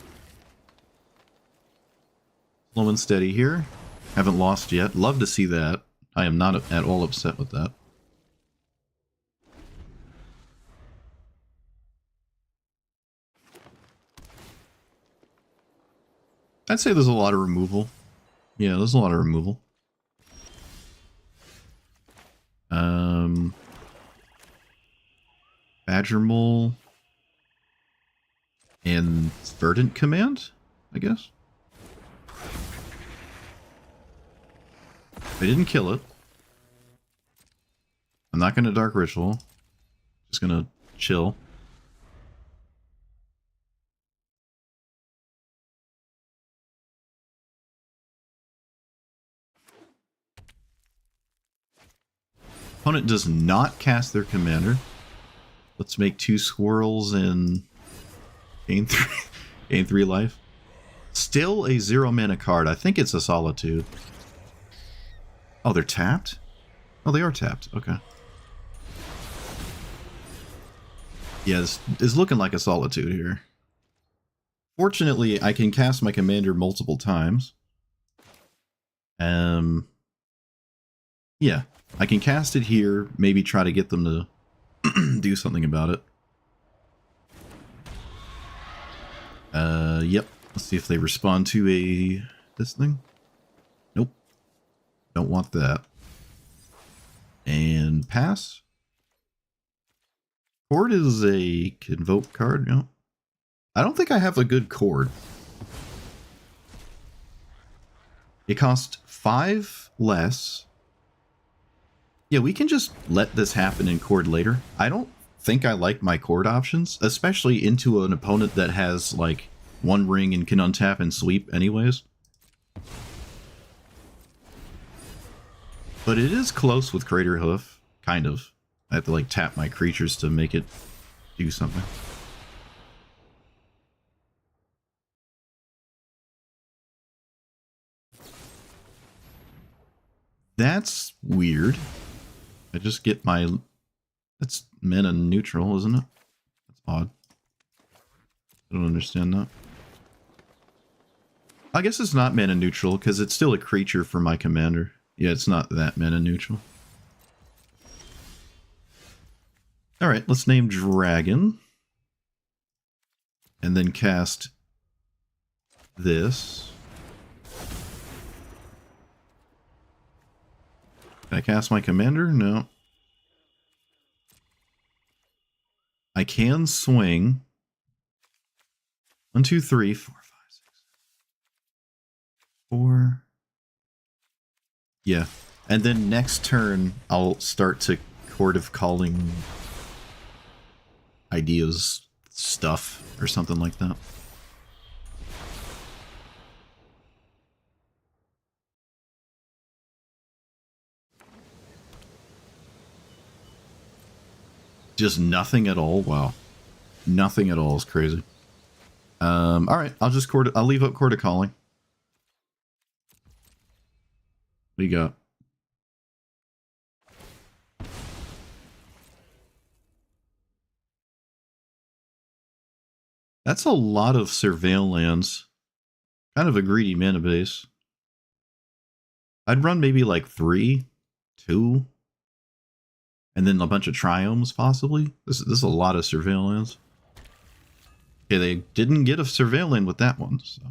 [SPEAKER 1] Slow and steady here. Haven't lost yet. Love to see that. I am not at all upset with that. I'd say there's a lot of removal. Yeah, there's a lot of removal. Badger Mole and Verdant Command, I guess. I didn't kill it. I'm not going to Dark Ritual. Just going to chill. Opponent does not cast their commander. Let's make 2 squirrels and gain 3 life. Still a 0 mana card. I think it's a Solitude. Oh, they're tapped? Oh, they are tapped. Okay. Yeah, this is looking like a Solitude here. Fortunately, I can cast my commander multiple times. Yeah, I can cast it here, maybe try to get them to do something about it. Yep. Let's see if they respond to this thing. Nope. Don't want that. And pass. Chord is a convoke card. No. I don't think I have a good chord. It costs 5 less. Yeah, we can just let this happen in chord later. I don't think I like my chord options, especially into an opponent that has like 1 ring and can untap and sweep anyways. But it is close with Crater Hoof, kind of. I have to like tap my creatures to make it do something. That's weird. I just get my... That's mana neutral, isn't it? That's odd. I don't understand that. I guess it's not mana neutral, because it's still a creature for my commander. Yeah, it's not that mana neutral. Alright, let's name Dragon. And then cast this. Can I cast my commander? No. I can swing. 1, 2, 3, 4, 5, 6, 4. Yeah. And then next turn, I'll start to Court of Calling ideas stuff or something like that. Just nothing at all? Wow. Nothing at all is crazy. Alright, I'll leave up Court of Calling. What do you got? That's a lot of Surveil lands. Kind of a greedy mana base. I'd run maybe like 3, 2, and then a bunch of Triomes, possibly. This is a lot of Surveil lands. Okay, they didn't get a Surveil land with that one, so...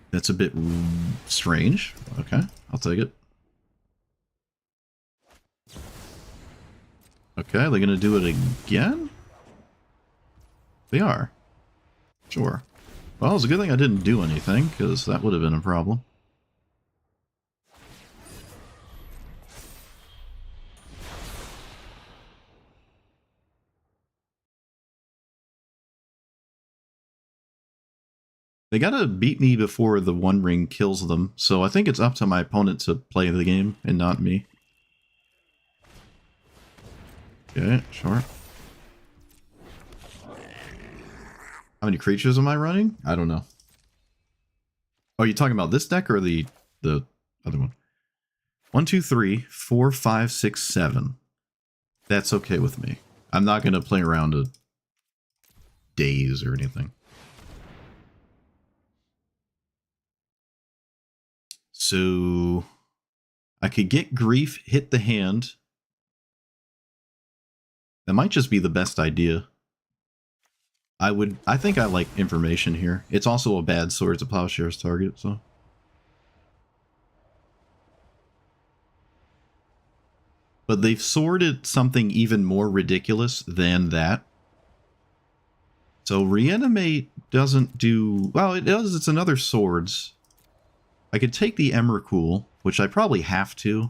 [SPEAKER 1] That's a bit strange. Okay, I'll take it. Okay, are they going to do it again? They are. Sure. Well, it's a good thing I didn't do anything, because that would have been a problem. They gotta beat me before the 1 ring kills them, so I think it's up to my opponent to play the game, and not me. Okay, sure. How many creatures am I running? I don't know. Oh, are you talking about this deck or the other one? 1, 2, 3, 4, 5, 6, 7. That's okay with me. I'm not gonna play around a days or anything. So I could get Grief, hit the hand. That might just be the best idea. I think I like Information here. It's also a bad Swords of Plowshares target, so. But they've sorted something even more ridiculous than that. So Reanimate doesn't do... Well, it does. It's another Swords. I could take the Emrakul, which I probably have to.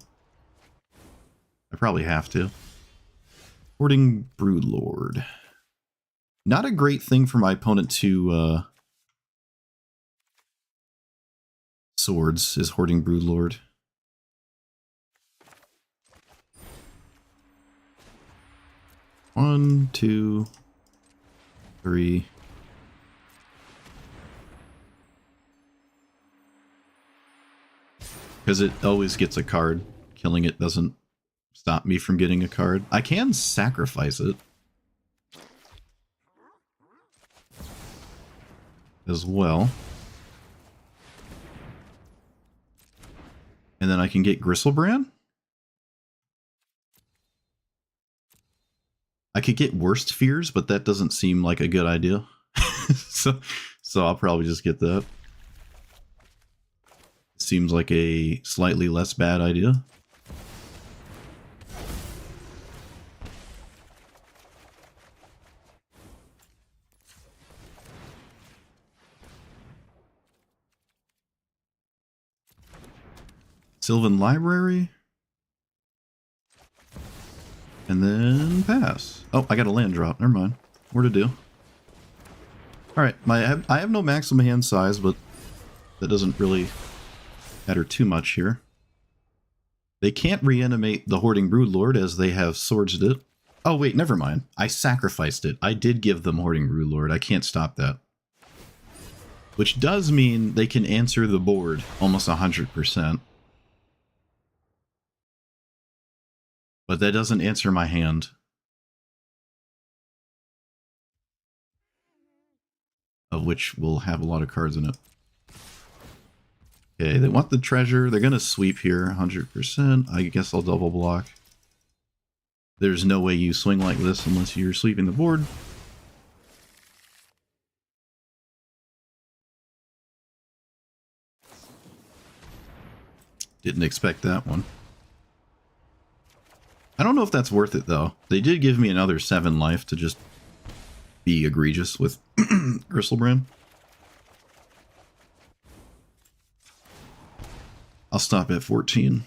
[SPEAKER 1] Hoarding Broodlord. Not a great thing for my opponent to Swords is Hoarding Broodlord. One, 2, 3. Because it always gets a card. Killing it doesn't stop me from getting a card. I can sacrifice it as well. And then I can get Gristlebrand? I could get worst fears, but that doesn't seem like a good idea. so I'll probably just get that. Seems like a slightly less bad idea. Sylvan Library. And then pass. Oh, I got a land drop. Never mind. More to do. Alright, I have no maximum hand size, but that doesn't really matter too much here. They can't reanimate the Hoarding Broodlord as they have swordsed it. Oh wait, never mind. I sacrificed it. I did give them Hoarding Broodlord. I can't stop that. Which does mean they can answer the board almost 100%. But that doesn't answer my hand. Of which will have a lot of cards in it. Okay, they want the treasure. They're going to sweep here 100%. I guess I'll double block. There's no way you swing like this unless you're sweeping the board. Didn't expect that one. I don't know if that's worth it, though. They did give me another 7 life to just be egregious with Griselbrand. I'll stop at 14.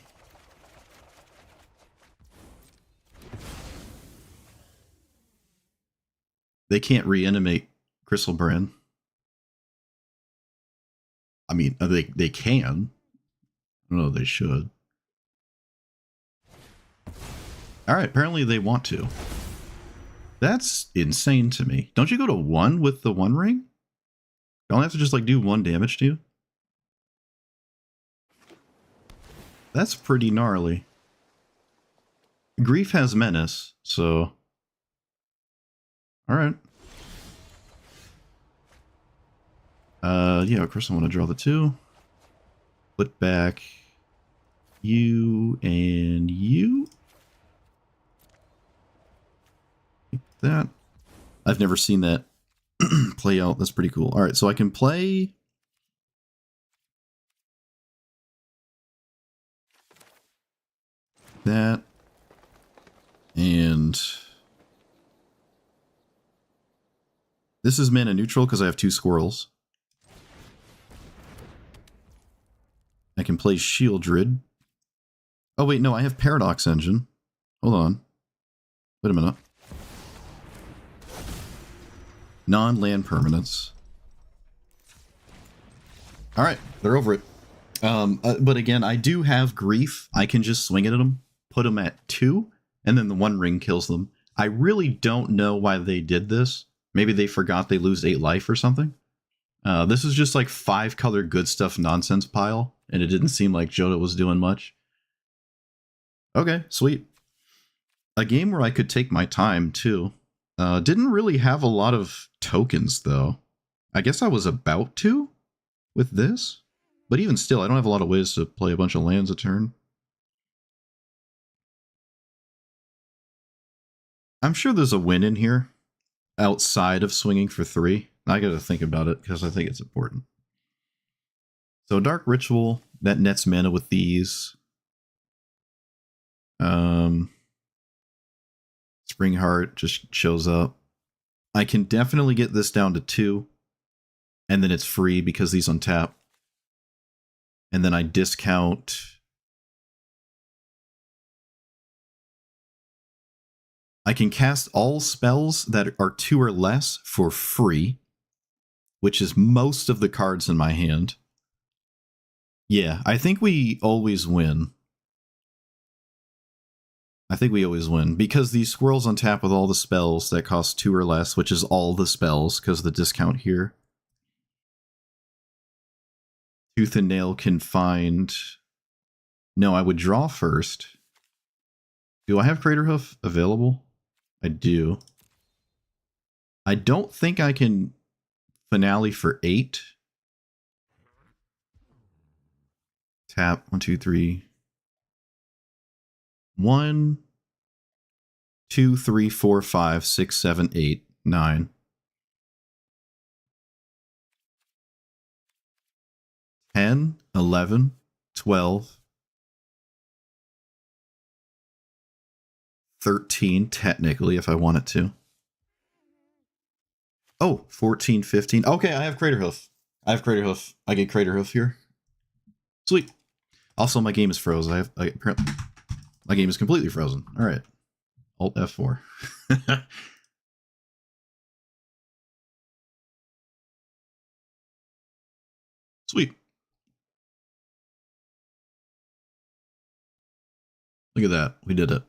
[SPEAKER 1] They can't reanimate Griselbrand. I mean, they can. I don't know, they should. Alright, apparently they want to. That's insane to me. Don't you go to 1 with the 1 ring? Don't I have to just like do 1 damage to you? That's pretty gnarly. Grief has menace, so... Alright. Yeah, of course I want to draw the 2. Put back you and you. Like that. I've never seen that play out. That's pretty cool. Alright, so I can play... that. And... this is mana neutral because I have 2 squirrels. I can play Shieldred. Oh wait, no, I have Paradox Engine. Hold on. Wait a minute. Non-land permanents. Alright, they're over it. But again, I do have Grief. I can just swing it at them, put them at 2, and then the 1 ring kills them. I really don't know why they did this. Maybe they forgot they lose 8 life or something. This is just like 5 color good stuff nonsense pile, and it didn't seem like Joda was doing much. Okay, sweet. A game where I could take my time, too. Didn't really have a lot of tokens, though. I guess I was about to with this. But even still, I don't have a lot of ways to play a bunch of lands a turn. I'm sure there's a win in here outside of swinging for 3. I gotta think about it because I think it's important. So Dark Ritual, that nets mana with these. Spring Heart just shows up. I can definitely get this down to 2. And then it's free because these untap. And then I discount... I can cast all spells that are 2 or less for free, which is most of the cards in my hand. Yeah, I think we always win. I think we always win, because these squirrels untap with all the spells that cost 2 or less, which is all the spells, because of the discount here. Tooth and Nail can find... No, I would draw first. Do I have Craterhoof available? I do. I don't think I can finale for 8. Tap, 1, 2, 3. 1, 2, 3, 4, 5, 6, 7, 8, 9. 10, 11, 12, 13, technically, if I wanted to. Oh, 14, 15. Okay, I have Crater Hoof. I get Crater Hoof here. Sweet. Also, my game is frozen. Apparently, my game is completely frozen. All right. Alt F4. Sweet. Look at that. We did it.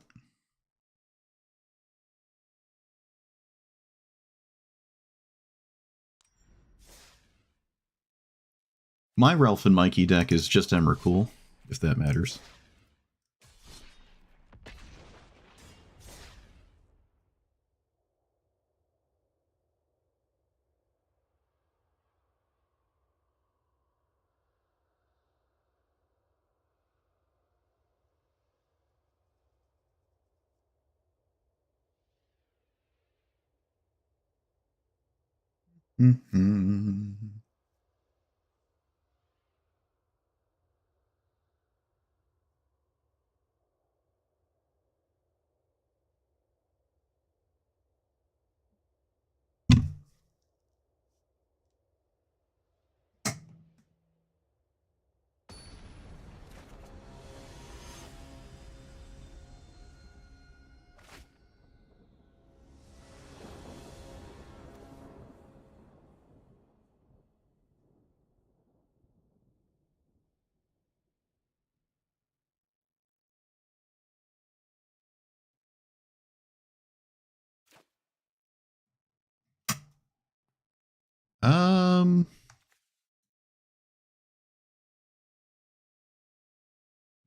[SPEAKER 1] My Ralph and Mikey deck is just Emrakul, if that matters. Mm-hmm.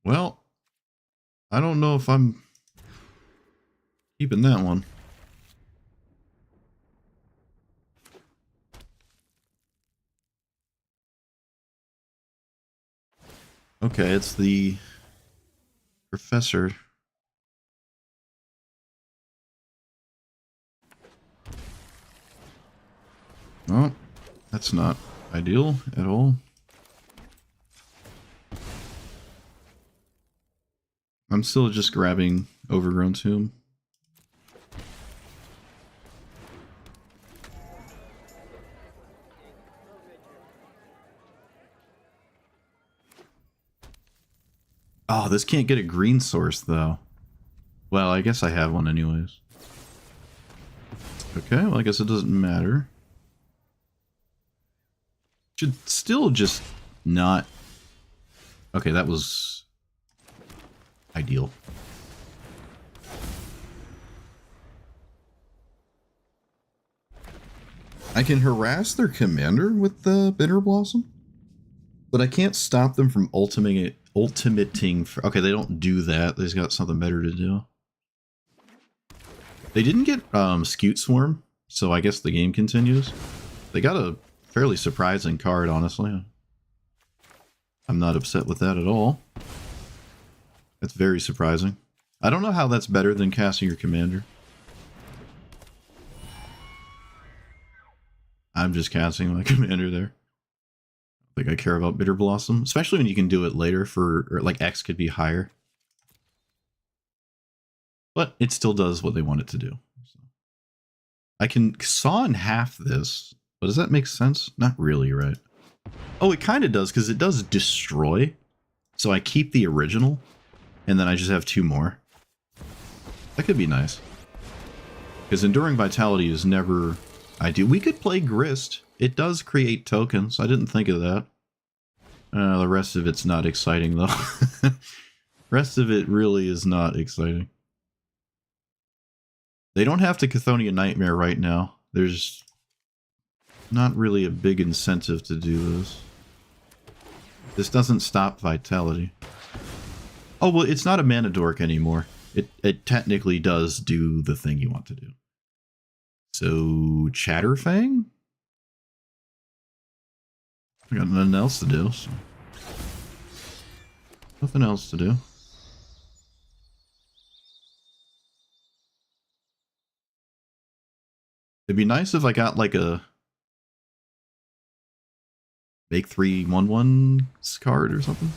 [SPEAKER 1] Well, I don't know if I'm keeping that one. Okay, it's the professor. Oh, that's not ideal at all. I'm still just grabbing Overgrown Tomb. Oh, this can't get a green source, though. Well, I guess I have one anyways. Okay, well, I guess it doesn't matter. Should still just not... Okay, that was... ideal. I can harass their commander with the Bitter Blossom, but I can't stop them from ultimating. Okay, they don't do that. They've got something better to do. They didn't get Scute Swarm, so I guess the game continues. They got a fairly surprising card, honestly. I'm not upset with that at all. That's very surprising. I don't know how that's better than casting your commander. I'm just casting my commander there. I think I care about Bitter Blossom, especially when you can do it later for, or like X could be higher. But it still does what they want it to do. So. I can saw in half this, but does that make sense? Not really, right? Oh, it kind of does, because it does destroy. So I keep the original, and then I just have 2 more. That could be nice. Because Enduring Vitality is never ideal. We could play Grist. It does create tokens. I didn't think of that. The rest of it's not exciting, though. Rest of it really is not exciting. They don't have to Chthonian Nightmare right now. There's not really a big incentive to do this. This doesn't stop Vitality. Oh, well, it's not a mana dork anymore. It technically does do the thing you want to do. So, Chatterfang? I got nothing else to do. So. Nothing else to do. It'd be nice if I got like a make 3/1/1 card or something.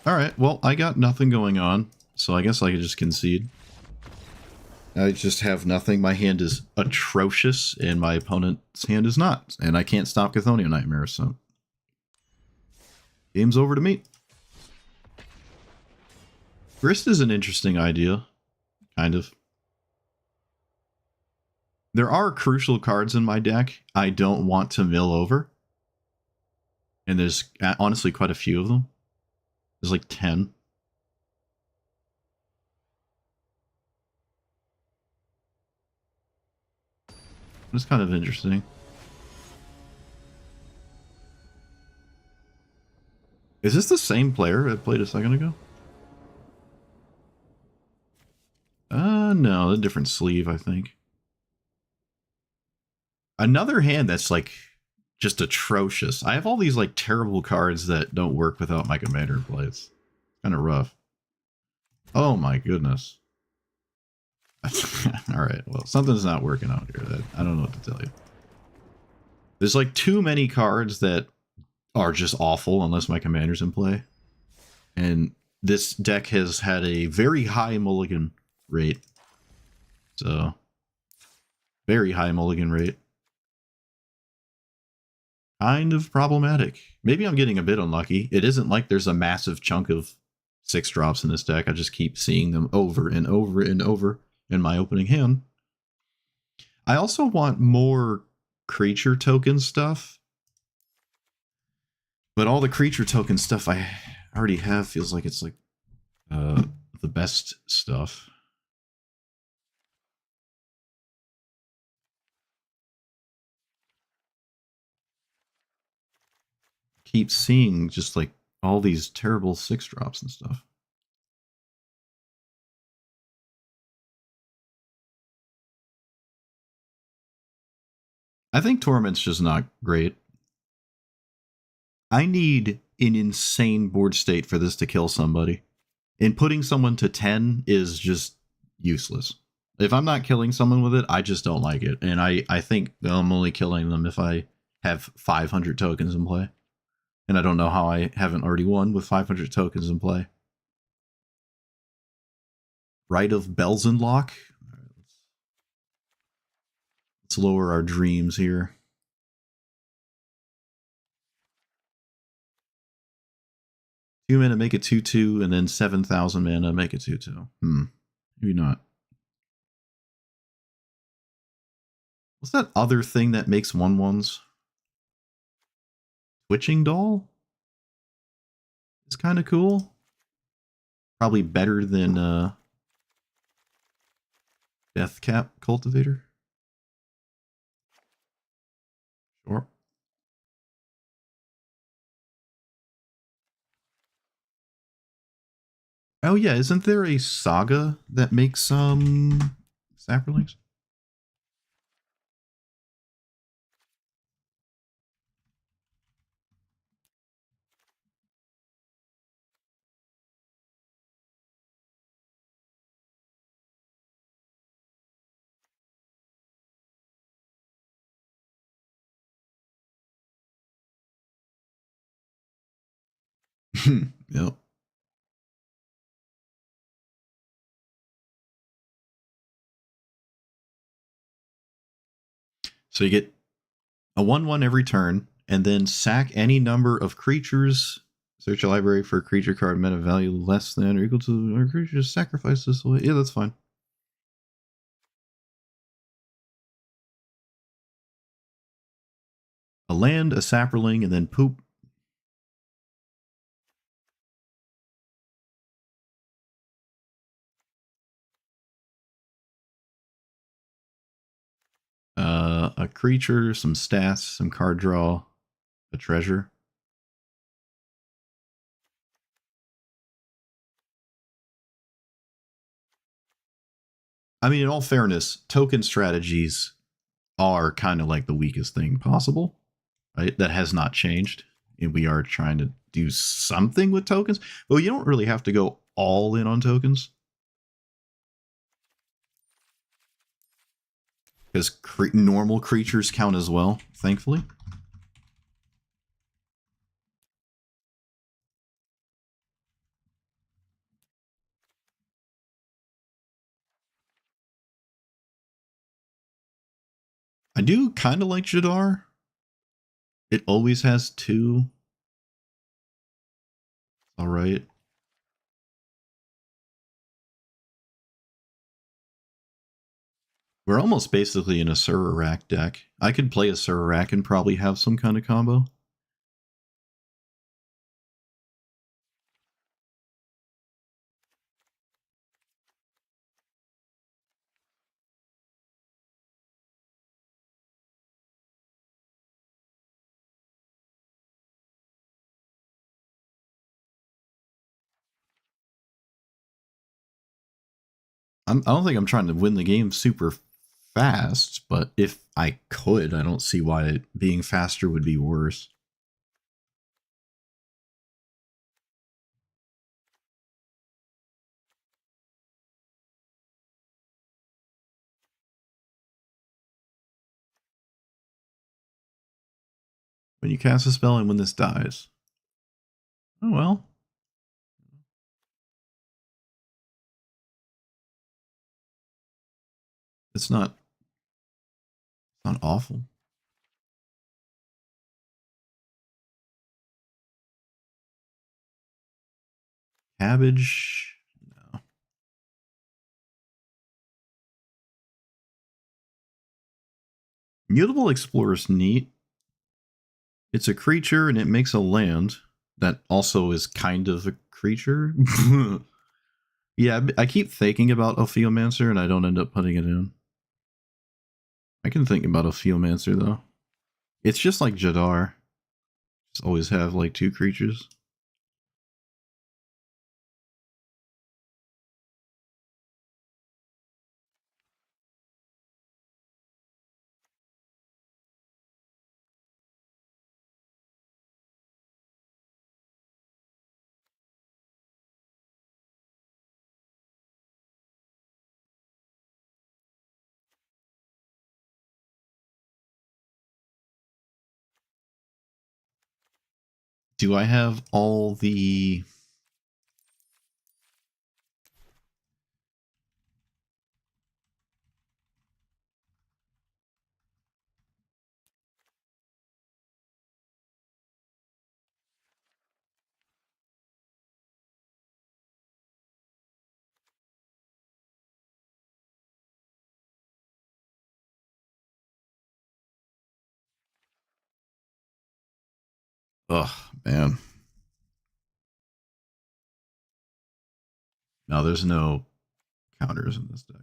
[SPEAKER 1] Alright, well, I got nothing going on, so I guess I could just concede. I just have nothing. My hand is atrocious, and my opponent's hand is not. And I can't stop Chthonian Nightmare, so... game's over to me. Grist is an interesting idea. Kind of. There are crucial cards in my deck I don't want to mill over. And there's honestly quite a few of them. There's like 10. It's kind of interesting. Is this the same player I played a second ago? No, a different sleeve, I think. Another hand that's like just atrocious. I have all these like terrible cards that don't work without my commander in play. It's kind of rough. Oh my goodness. Alright, well, something's not working out here. I don't know what to tell you. There's like too many cards that are just awful unless my commander's in play. And this deck has had a very high mulligan rate. So, very high mulligan rate. Kind of problematic. Maybe I'm getting a bit unlucky. It isn't like there's a massive chunk of 6-drops in this deck. I just keep seeing them over and over and over in my opening hand. I also want more creature token stuff. But all the creature token stuff I already have feels like it's like the best stuff. Keep seeing just like all these terrible 6-drops and stuff. I think Torment's just not great. I need an insane board state for this to kill somebody. And putting someone to 10 is just useless. If I'm not killing someone with it, I just don't like it. And I think I'm only killing them if I have 500 tokens in play. And I don't know how I haven't already won with 500 tokens in play. Rite of Belzenlock. Let's lower our dreams here. 2 mana, make it 2/2, and then 7,000 mana, make it 2/2. Maybe not. What's that other thing that makes 1/1s? Twitching Doll? It's kind of cool. Probably better than Deathcap Cultivator. Sure. Oh yeah, isn't there a saga that makes Saprolings? Yep. So you get a 1/1 every turn, and then sack any number of creatures. Search your library for a creature card meta value less than or equal to our creature. Sacrifice this away. Yeah, that's fine. A land, a Saproling, and then poop. A creature, some stats, some card draw, a treasure. I mean, in all fairness, token strategies are kind of like the weakest thing possible, right? That has not changed. And we are trying to do something with tokens. But you don't really have to go all in on tokens. Because normal creatures count as well, thankfully. I do kind of like Jadar. It always has two. All right. We're almost basically in a Surarak deck. I could play a Surarak and probably have some kind of combo. I don't think I'm trying to win the game super fast, but if I could, I don't see why being faster would be worse. When you cast a spell and when this dies. Oh well. It's not awful. Cabbage. No. Mutable Explorer is neat. It's a creature and it makes a land that also is kind of a creature. Yeah, I keep thinking about Ophiomancer and I don't end up putting it in. I can think about Ophiomancer though. It's just like Jadar. Just always have like two creatures. Do I have all the... Ugh, man. No, there's no counters in this deck.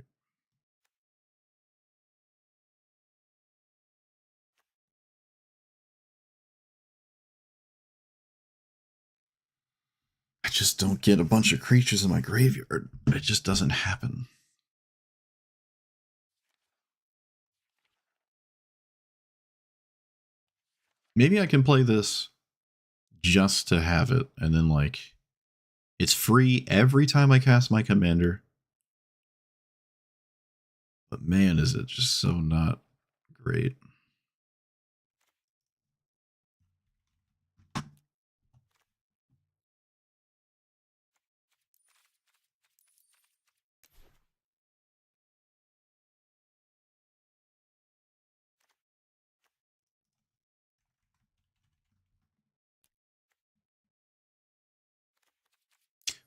[SPEAKER 1] I just don't get a bunch of creatures in my graveyard. It just doesn't happen. Maybe I can play this just to have it, and then like it's free every time I cast my commander. But man, is it just so not great.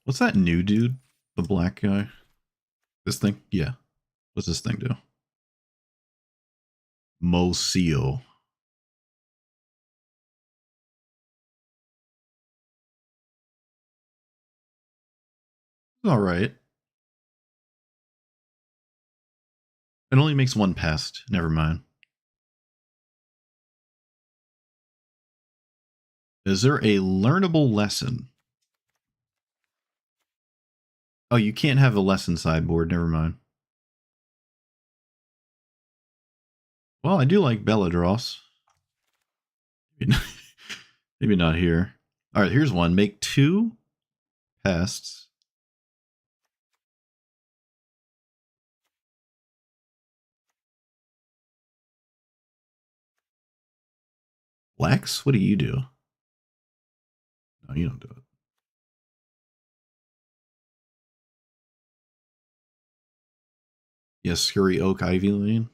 [SPEAKER 1] What's that new dude? The black guy? This thing? Yeah. What's this thing do? Moseo. Alright. It only makes one pest. Never mind. Is there a learnable lesson? Oh, you can't have a lesson sideboard. Never mind. Well, I do like Belladross. Maybe not here. All right, here's one. Make 2 pests. Lex, what do you do? No, you don't do it. Yes, Scurry Oak Ivy Lane.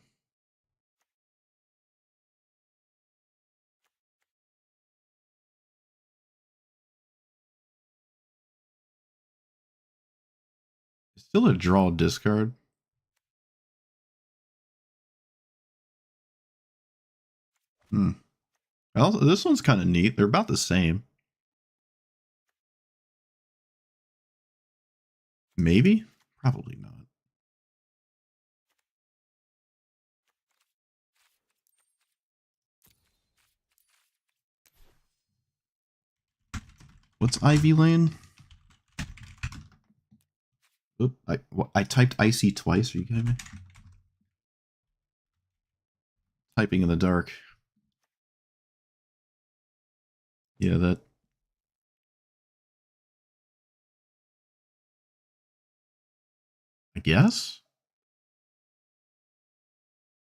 [SPEAKER 1] Still a draw discard. Well, this one's kind of neat. They're about the same. Maybe? Probably not. What's Ivy Lane? Oop, I typed icy twice. Are you kidding me? Typing in the dark. Yeah, that. I guess?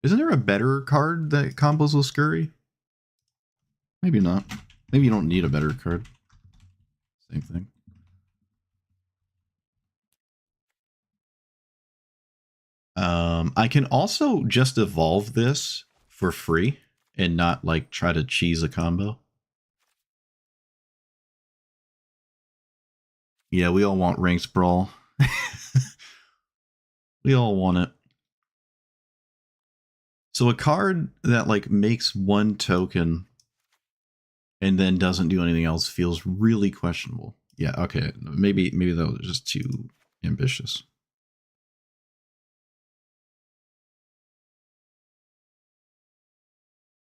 [SPEAKER 1] Isn't there a better card that combos with Scurry? Maybe not. Maybe you don't need a better card. Same thing. I can also just evolve this for free and not like try to cheese a combo. Yeah, we all want ranked brawl. We all want it. So a card that like makes 1 token and then doesn't do anything else feels really questionable. Yeah, okay. Maybe that was just too ambitious.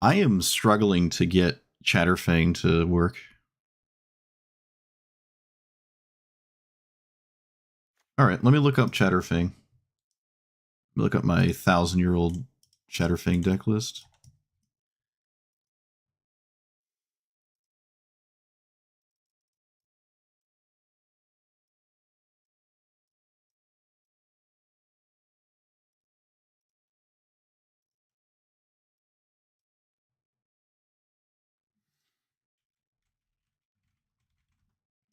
[SPEAKER 1] I am struggling to get Chatterfang to work. All right, let me look up Chatterfang. Look up my 1,000-year-old Chatterfang deck list.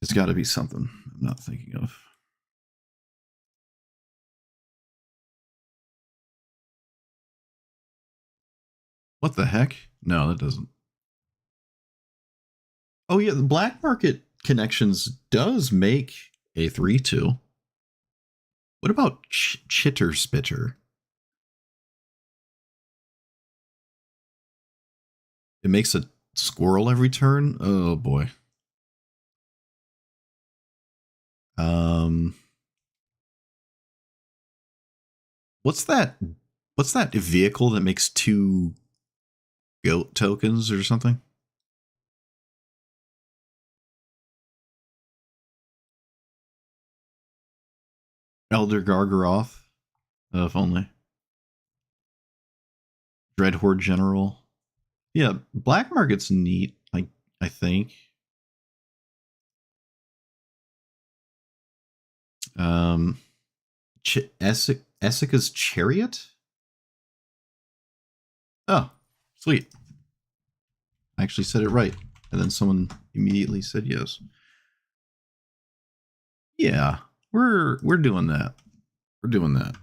[SPEAKER 1] It's got to be something I'm not thinking of. What the heck? No, that doesn't. Oh yeah, the black market connections does make a 3/2. What about Chitter Spitter? It makes a squirrel every turn. Oh boy. Um, what's that? What's that vehicle that makes 2 goat tokens or something? Elder Gargaroth. If only. Dreadhorde General. Yeah, black market's neat. I think. Um, Essica's Chariot. Oh, sweet. I actually said it right, and then someone immediately said yes. Yeah, we're doing that. We're doing that.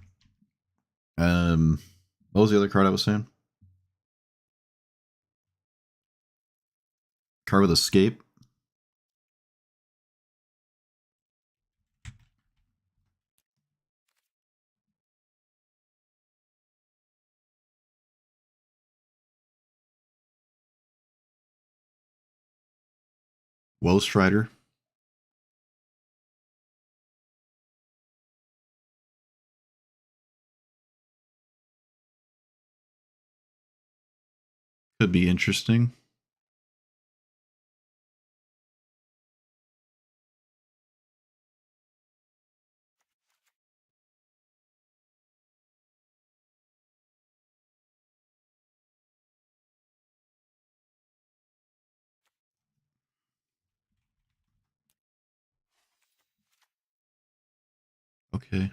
[SPEAKER 1] What was the other card I was saying? Card with Escape. Woe Strider. Could be interesting. Okay.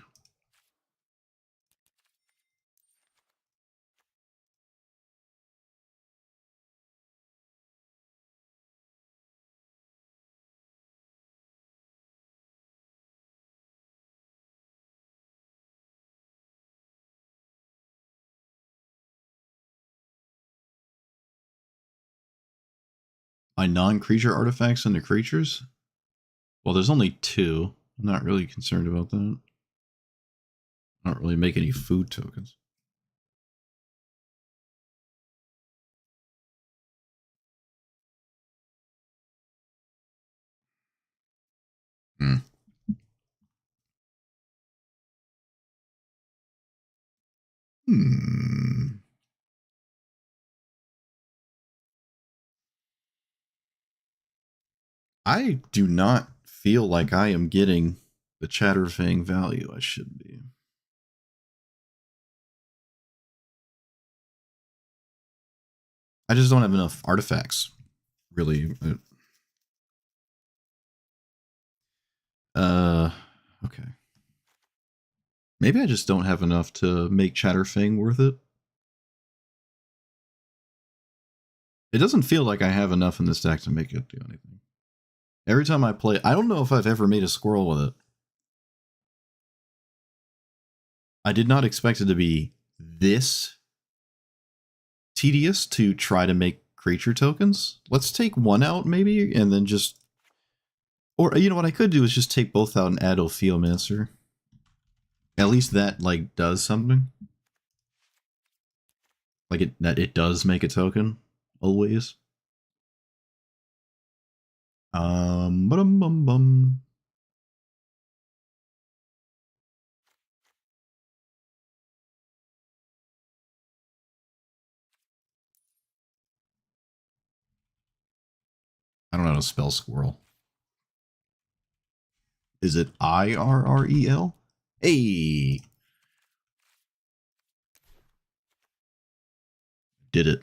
[SPEAKER 1] My non-creature artifacts into creatures? Well, there's only 2. I'm not really concerned about that. I don't really make any food tokens. Hmm. Hmm. I do not feel like I am getting the Chatterfang value I should be. I just don't have enough artifacts, really. Okay. Maybe I just don't have enough to make Chatterfang worth it. It doesn't feel like I have enough in this deck to make it do anything. Every time I play, I don't know if I've ever made a squirrel with it. I did not expect it to be this tedious to try to make creature tokens. Let's take one out maybe, and then just... Or, you know what I could do is just take both out and add Ophiomancer. At least that, like, does something. Like, it does make a token. Always. Bum. I don't know how to spell squirrel. Is it IRREL? Hey! Did it.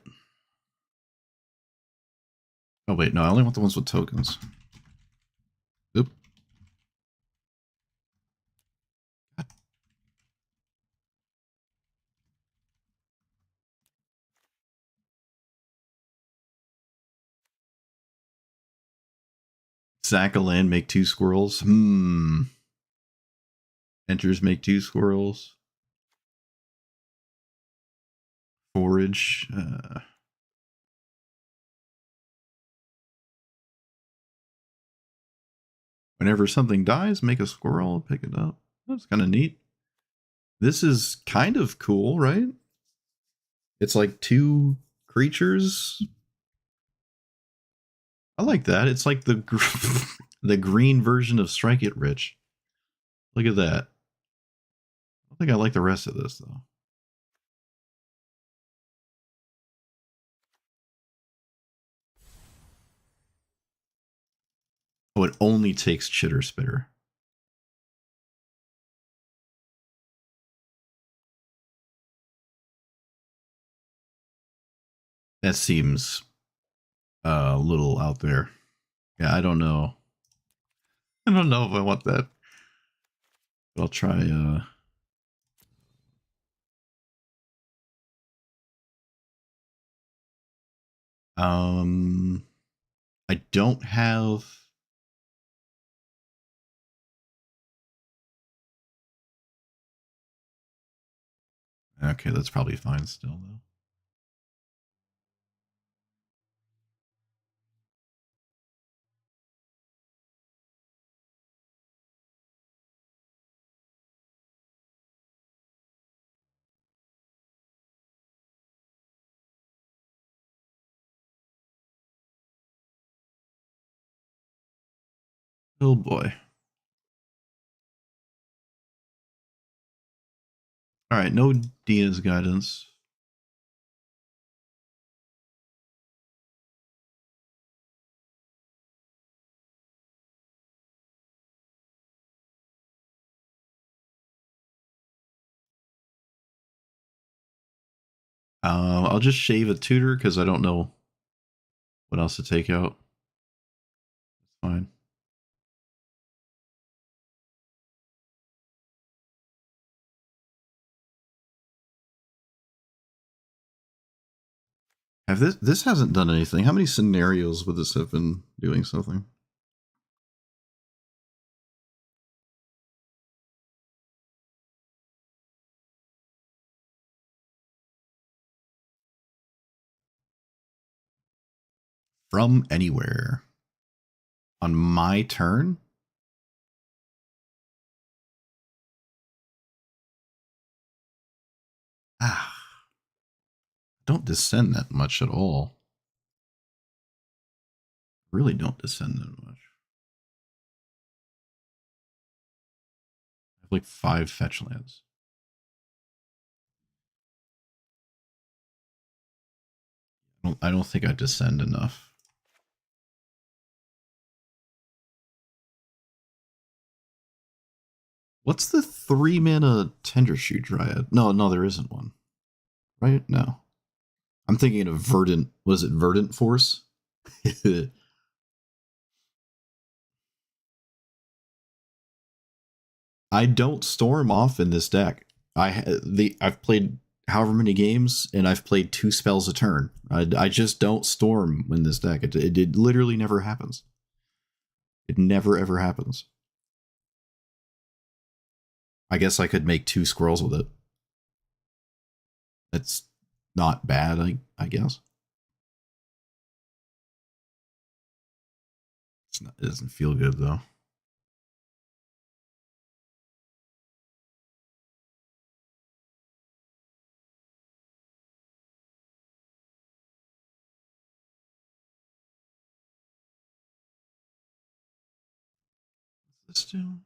[SPEAKER 1] Oh wait, no, I only want the ones with tokens. Oop. Sack a land, make 2 squirrels. Enters, make 2 squirrels. Forage. Whenever something dies, make a squirrel, pick it up. That's kind of neat. This is kind of cool, right? It's like 2 creatures. I like that. It's like the the green version of Strike It Rich. Look at that. I don't think I like the rest of this, though. Oh, it only takes Chitter Spitter. That seems a little out there. Yeah, I don't know. I don't know if I want that. But I'll try, I don't have... Okay, that's probably fine still, though. Oh boy. Alright, no Dina's guidance. I'll just shave a tutor because I don't know what else to take out. It's fine. Have this hasn't done anything. How many scenarios would this have been doing something? From anywhere. On my turn? Ah. Don't descend that much at all. Really don't descend that much. I have like 5 fetch lands. I don't think I descend enough. What's the 3 mana Tendershoot Dryad? No, there isn't one. Right? No. I'm thinking of Verdant. Was it Verdant Force? I don't storm off in this deck. I've played however many games, and I've played 2 spells a turn. I just don't storm in this deck. It literally never happens. It never ever happens. I guess I could make 2 squirrels with it. It's not bad, I guess. It doesn't feel good though. What's this do?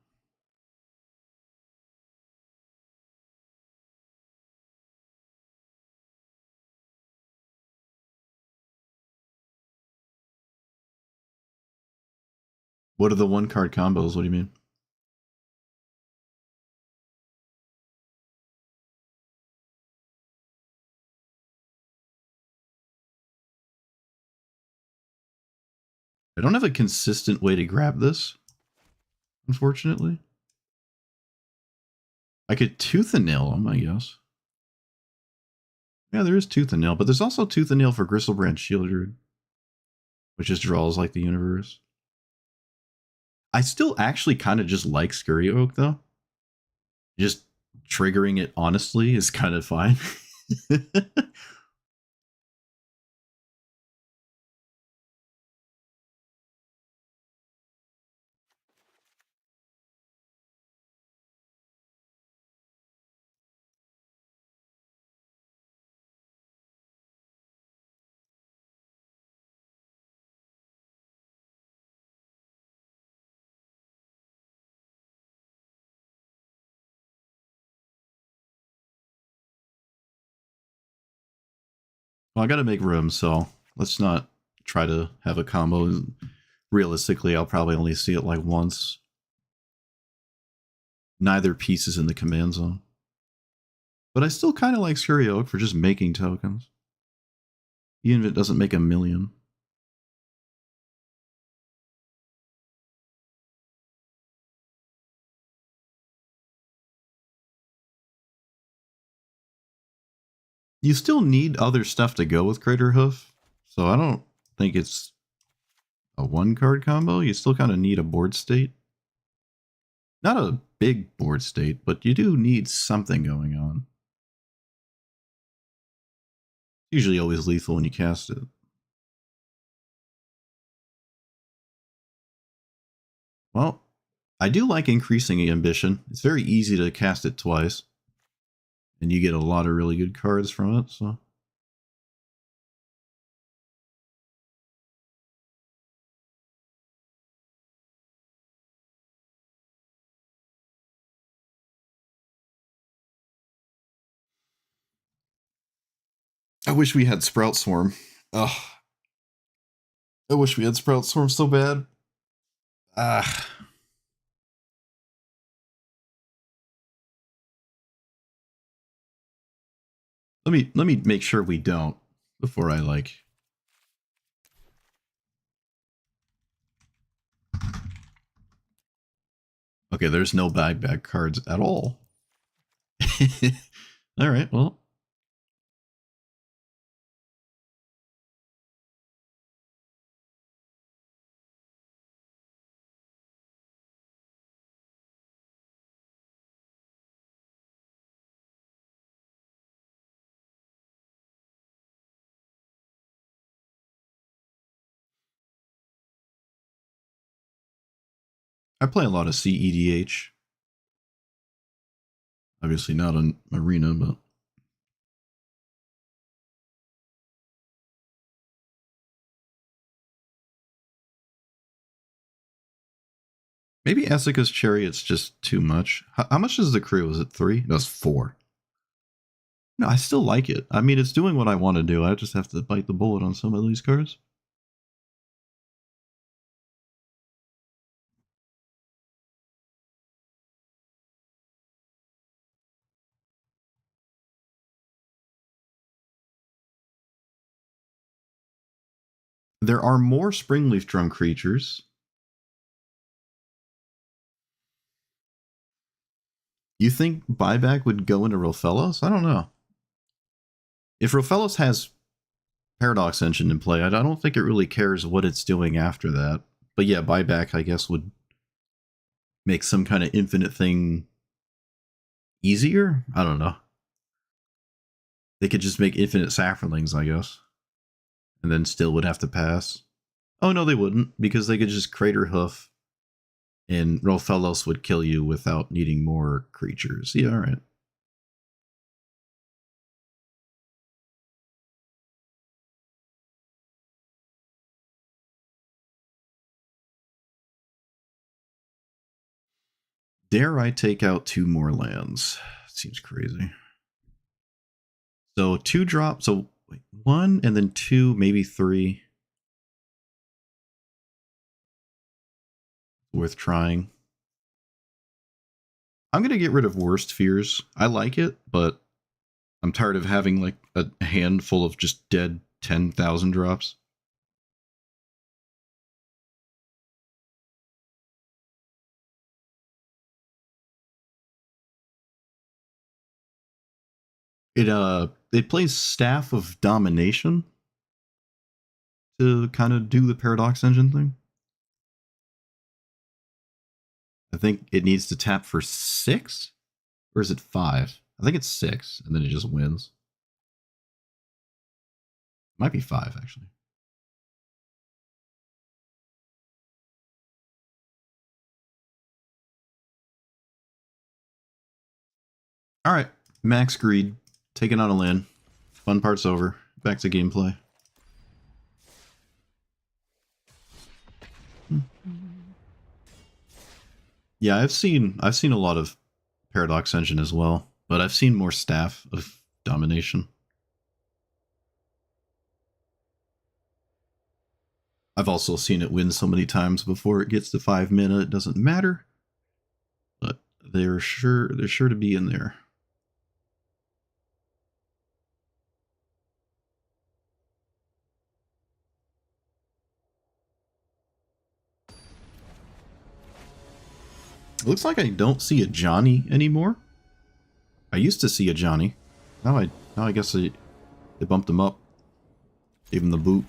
[SPEAKER 1] What are the 1-card combos? What do you mean? I don't have a consistent way to grab this, unfortunately. I could Tooth and Nail them, I guess. Yeah, there is Tooth and Nail, but there's also Tooth and Nail for Gristlebrand Shieldred, which just draws like the universe. I still actually kind of just like Scurry Oak, though. Just triggering it honestly is kind of fine. Well, I got to make room, so let's not try to have a combo. Realistically, I'll probably only see it like once. Neither piece is in the command zone. But I still kind of like Scurry Oak for just making tokens. Even if it doesn't make a million. You still need other stuff to go with Crater Hoof, so I don't think it's a 1-card combo. You still kind of need a board state. Not a big board state, but you do need something going on. Usually always lethal when you cast it. Well, I do like increasing ambition. It's very easy to cast it twice. And you get a lot of really good cards from it, so. I wish we had Sprout Swarm. Ugh. I wish we had Sprout Swarm so bad. Ah. Let me make sure we don't before I like. Okay, there's no bag cards at all. All right, well. I play a lot of CEDH. Obviously not an arena, but maybe Asuka's Chariot's just too much. How much is the crew? Is it 3? No, it's 4. No, I still like it. I mean, it's doing what I want to do. I just have to bite the bullet on some of these cards. There are more Springleaf Drum creatures. You think buyback would go into Rofellos? I don't know. If Rofellos has Paradox Engine in play, I don't think it really cares what it's doing after that. But yeah, buyback, I guess, would make some kind of infinite thing easier? I don't know. They could just make infinite Saffronlings, I guess. And then still would have to pass. Oh, no, they wouldn't, because they could just Crater Hoof, and Rofellos would kill you without needing more creatures. Yeah, alright. Dare I take out 2 more lands? Seems crazy. So 2 drops, so 1 and then 2, maybe 3. Worth trying. I'm going to get rid of Worst Fears. I like it, but I'm tired of having like a handful of just dead 10,000 drops. It plays Staff of Domination to kind of do the Paradox Engine thing. I think it needs to tap for 6, or is it 5? I think it's 6, and then it just wins. Might be 5, actually. All right, Max Greed, taking on a land. Fun part's over. Back to gameplay. Yeah, I've seen a lot of Paradox Engine as well, but I've seen more Staff of Domination. I've also seen it win so many times before it gets to 5 mana, it doesn't matter. But they're sure to be in there. It looks like I don't see a Johnny anymore. I used to see a Johnny. Now I guess they bumped him up. Gave him the boot.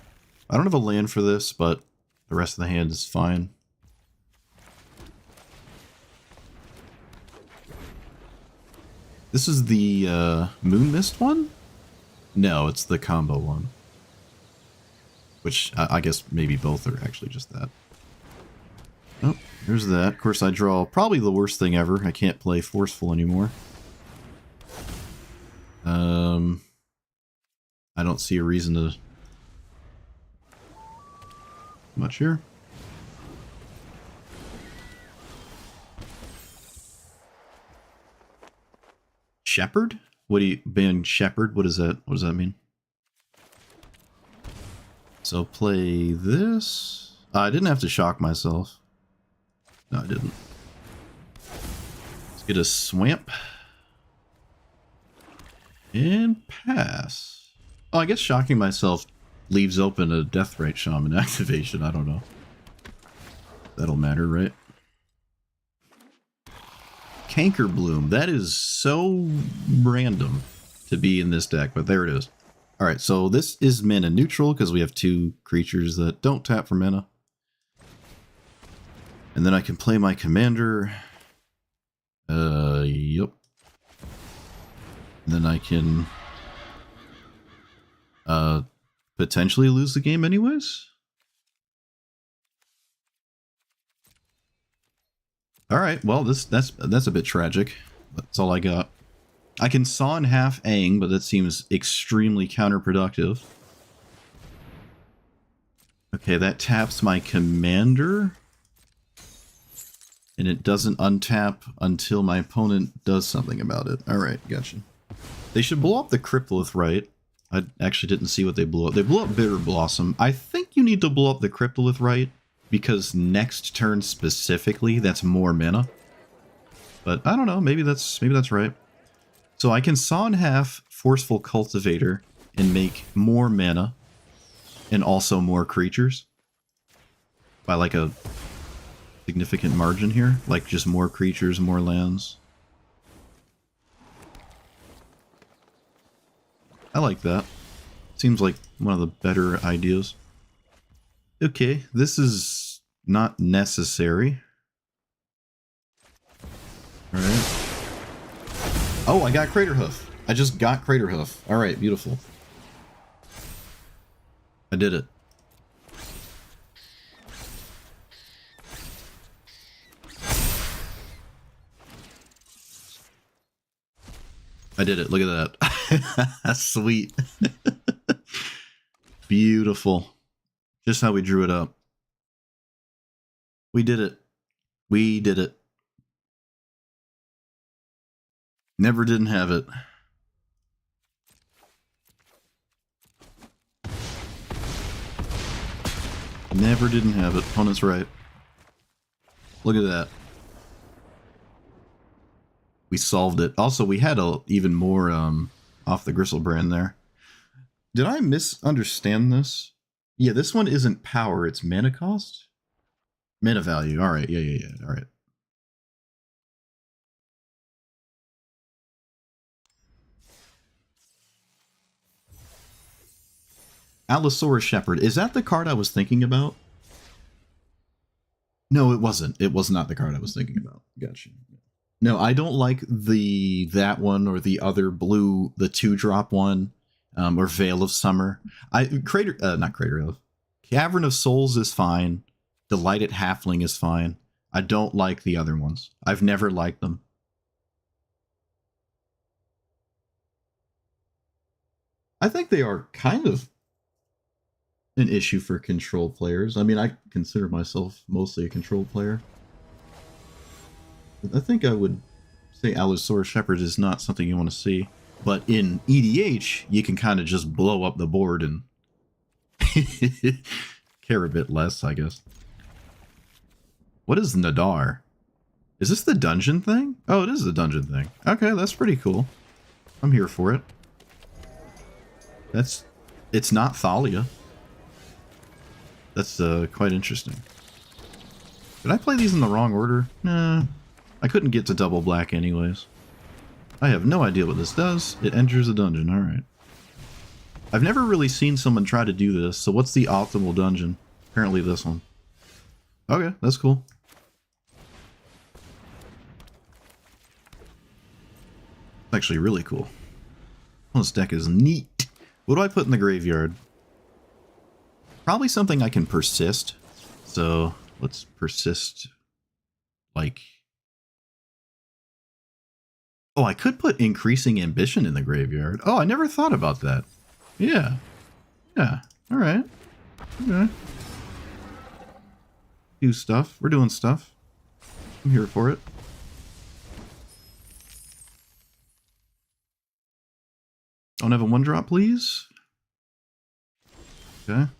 [SPEAKER 1] I don't have a land for this, but the rest of the hand is fine. This is the Moon Mist one? No, it's the combo one. Which I guess maybe both are actually just that. Oh, there's that. Of course, I draw probably the worst thing ever. I can't play Forceful anymore. I don't see a reason to much here. Shepherd? What do you ban Shepherd? What is that? What does that mean? So play this. I didn't have to shock myself. No, I didn't. Let's get a Swamp. And pass. Oh, I guess shocking myself leaves open a Deathrite Shaman activation. I don't know. That'll matter, right? Witherbloom. That is so random to be in this deck, but there it is. Alright, so this is mana neutral because we have 2 creatures that don't tap for mana. And then I can play my commander. Yep. And then I can potentially lose the game anyways. All right, well, that's a bit tragic. That's all I got. I can saw in half Aang, but that seems extremely counterproductive. Okay, that taps my commander. And it doesn't untap until my opponent does something about it. Alright, gotcha. They should blow up the Cryptolith, right? I actually didn't see what they blew up. They blew up Bitter Blossom. I think you need to blow up the Cryptolith, right? Because next turn specifically, that's more mana. But I don't know, maybe that's right. So I can saw in half Forceful Cultivator and make more mana and also more creatures by like a significant margin here, like just more creatures, more lands. I like that. Seems like one of the better ideas. Okay, this is not necessary. Alright. Oh, I got Craterhoof. I just got Craterhoof. Alright, beautiful. I did it. I did it. Look at that. That's sweet. Beautiful. Just how we drew it up. We did it. We did it. Never didn't have it. Never didn't have it. Opponent's right. Look at that. We solved it. Also, we had even more off the Gristlebrand there. Did I misunderstand this? Yeah, this one isn't power, it's mana cost? Mana value. Alright, yeah. Alright. Allosaurus Shepherd. Is that the card I was thinking about? No, it wasn't. It was not the card I was thinking about. Gotcha. No, I don't like that one or the other blue, the 2-drop one, or Veil of Summer. Not Crater of. Cavern of Souls is fine. Delighted Halfling is fine. I don't like the other ones. I've never liked them. I think they are kind of an issue for control players. I mean, I consider myself mostly a control player. I think I would say Allosaurus Shepherd is not something you want to see. But in EDH, you can kind of just blow up the board and care a bit less, I guess. What is Nadar? Is this the dungeon thing? Oh, it is the dungeon thing. Okay, that's pretty cool. I'm here for it. It's not Thalia. That's quite interesting. Did I play these in the wrong order? Nah. I couldn't get to double black anyways. I have no idea what this does. It enters a dungeon, alright. I've never really seen someone try to do this, so what's the optimal dungeon? Apparently this one. Okay, that's cool. It's actually really cool. This deck is neat. What do I put in the graveyard? Probably something I can persist. So let's persist like... Oh, I could put Increasing Ambition in the graveyard. Oh, I never thought about that. Yeah. Yeah. Alright. Okay. Do stuff. We're doing stuff. I'm here for it. Don't have a 1-drop, please. Okay.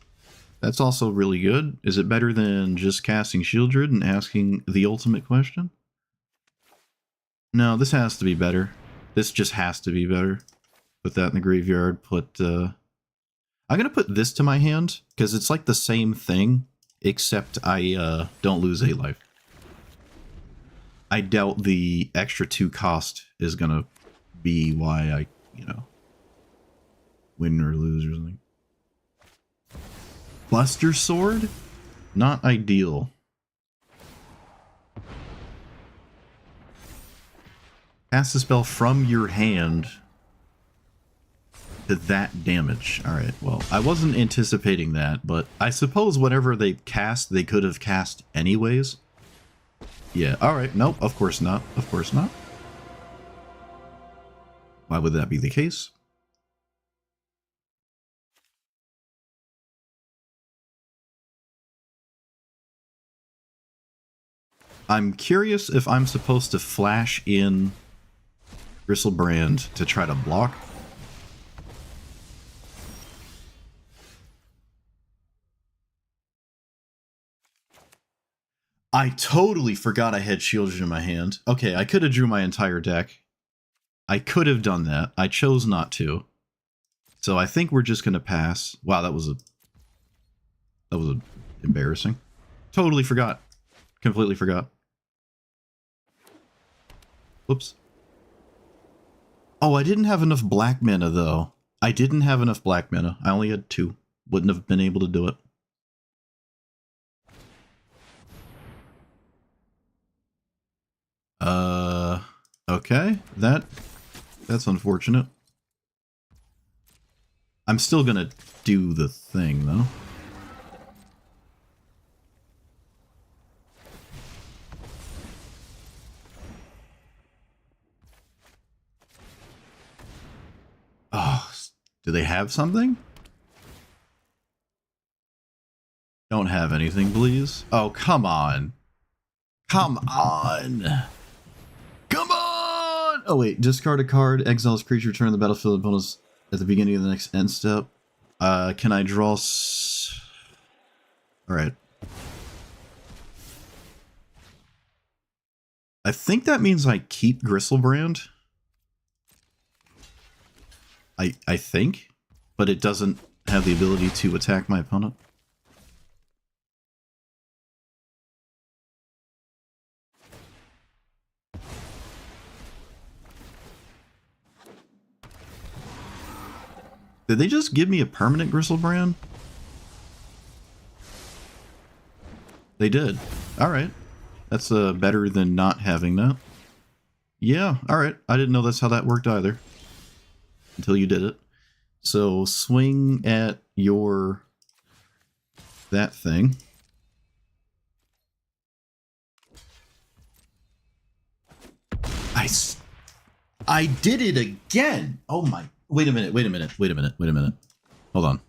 [SPEAKER 1] That's also really good. Is it better than just casting Shieldred and asking the ultimate question? No, this has to be better. This just has to be better. Put that in the graveyard. I'm gonna put this to my hand, because it's like the same thing, except I don't lose a life. I doubt the extra 2 cost is gonna be why I, win or lose or something. Buster Sword? Not ideal. Cast a spell from your hand to that damage. Alright, well, I wasn't anticipating that, but I suppose whatever they cast, they could have cast anyways. Yeah, alright. Nope, of course not. Of course not. Why would that be the case? I'm curious if I'm supposed to flash in Bristlebrand to try to block. I totally forgot I had Shieldred in my hand. Okay, I could have drew my entire deck. I could have done that. I chose not to. So I think we're just going to pass. Wow, that was embarrassing. Totally forgot. Completely forgot. Whoops. Oh, I didn't have enough black mana, though. I didn't have enough black mana. I only had 2. Wouldn't have been able to do it. Okay. That's unfortunate. I'm still gonna do the thing, though. Oh, do they have something? Don't have anything, please. Oh, come on. Come on. Come on! Oh, wait. Discard a card. Exiles creature. Return to the battlefield. Bonus at the beginning of the next end step. Can I draw... Alright. I think that means I keep Gristlebrand. I think. But it doesn't have the ability to attack my opponent. Did they just give me a permanent Gristlebrand? They did. Alright. That's better than not having that. Yeah, alright. I didn't know that's how that worked either. Until you did it. So, swing at your... that thing. I did it again! Oh my... Wait a minute. Hold on.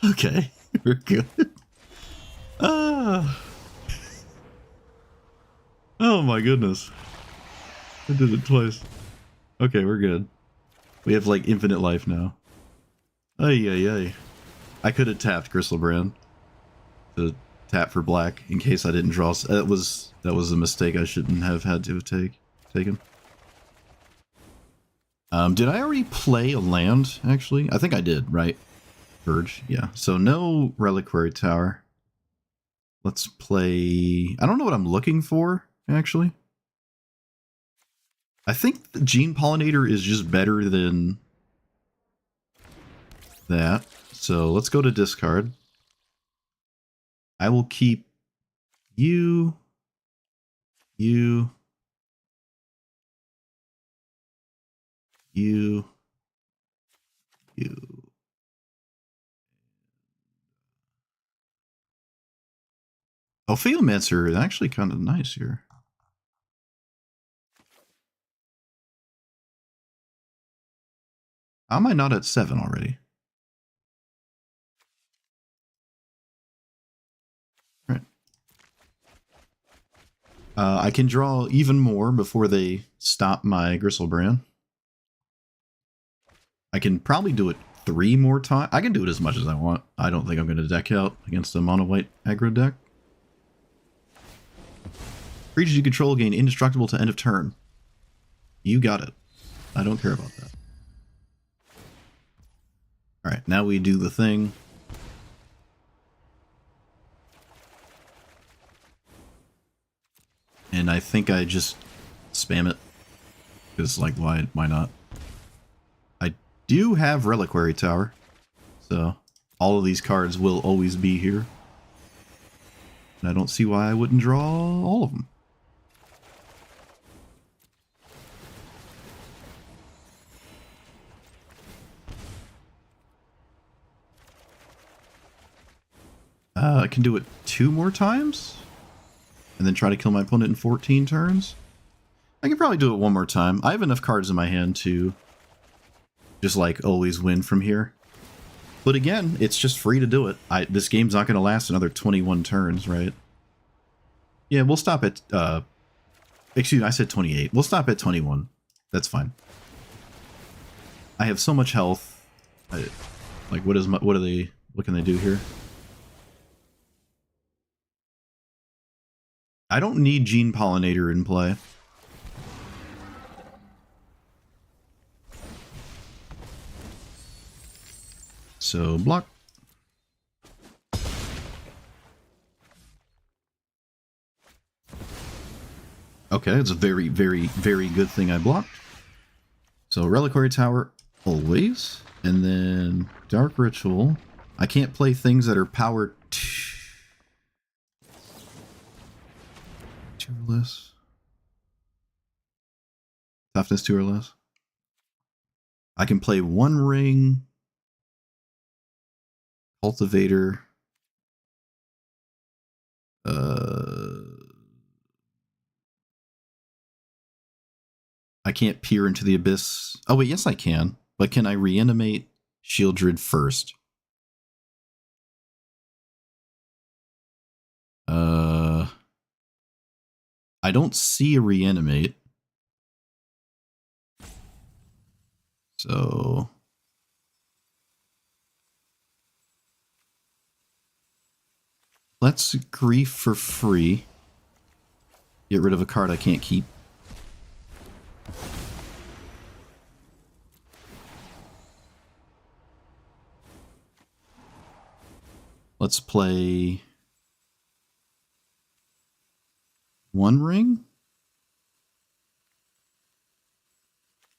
[SPEAKER 1] Okay. We're good. Oh my goodness. I did it twice. Okay, we're good. We have like infinite life now. Ay. I could have tapped Gristlebrand to tap for black in case I didn't draw. That was a mistake I shouldn't have had to have taken. Did I already play a land, actually? I think I did, right? Verge, yeah. So no Reliquary Tower. Let's play... I don't know what I'm looking for, actually. I think the Gene Pollinator is just better than that. So let's go to discard. I will keep you. Opheomancer is actually kind of nice here. How am I not at 7 already? Right. I can draw even more before they stop my Gristlebrand. I can probably do it 3 more times. I can do it as much as I want. I don't think I'm going to deck out against a mono-white aggro deck. Creatures you control gain indestructible to end of turn. You got it. I don't care about that. Alright, now we do the thing. And I think I just spam it. Because, like, why not? I do have Reliquary Tower. So, all of these cards will always be here. And I don't see why I wouldn't draw all of them. I can do it 2 more times, and then try to kill my opponent in 14 turns. I can probably do it 1 more time. I have enough cards in my hand to just, like, always win from here. But again, it's just free to do it. This game's not going to last another 21 turns, right? Yeah, we'll stop at... excuse me, I said 28. We'll stop at 21. That's fine. I have so much health. Like, what can they do here? I don't need Gene Pollinator in play. So, block. Okay, it's a very, very, very good thing I blocked. So, Reliquary Tower, always. And then, Dark Ritual. I can't play things that are power 2 or less. Toughness 2 or less. I can play One Ring. Cultivator. I can't peer into the abyss. Oh wait, yes I can. But can I reanimate Shieldred first? I don't see a reanimate. So let's grief for free. Get rid of a card I can't keep. Let's play One Ring.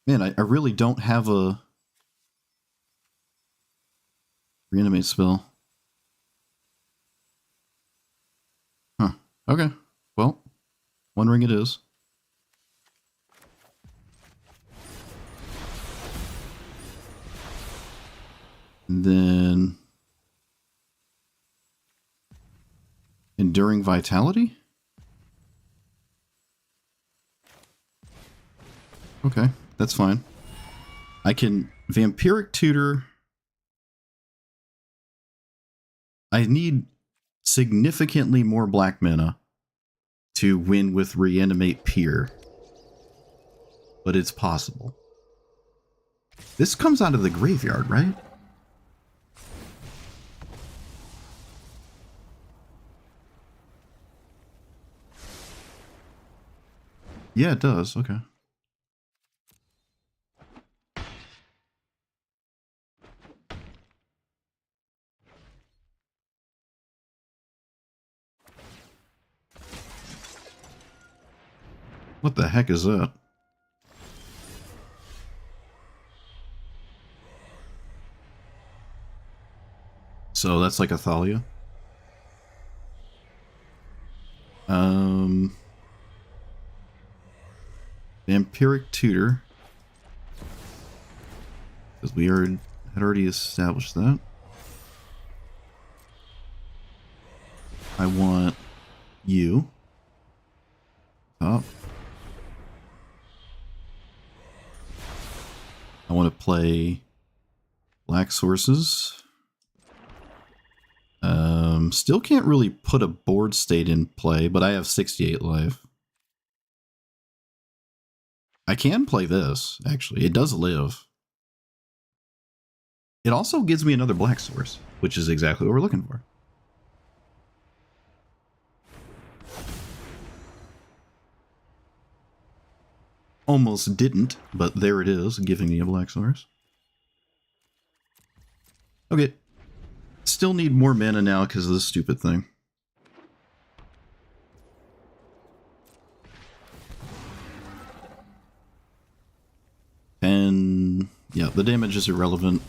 [SPEAKER 1] Man, I really don't have a reanimate spell. Huh. Okay. Well, One Ring it is. And then Enduring Vitality? Okay, that's fine. I can Vampiric Tutor. I need significantly more black mana to win with Reanimate Peer. But it's possible. This comes out of the graveyard, right? Yeah, it does. Okay. What the heck is that? So that's like a Thalia. Vampiric Tutor. Because we had already established that. I want you. Top. I want to play Black Sources. Still can't really put a board state in play, but I have 68 life. I can play this, actually. It does live. It also gives me another Black Source, which is exactly what we're looking for. Almost didn't, but there it is, giving me a Black Source. Okay. Still need more mana now because of this stupid thing. And yeah, the damage is irrelevant.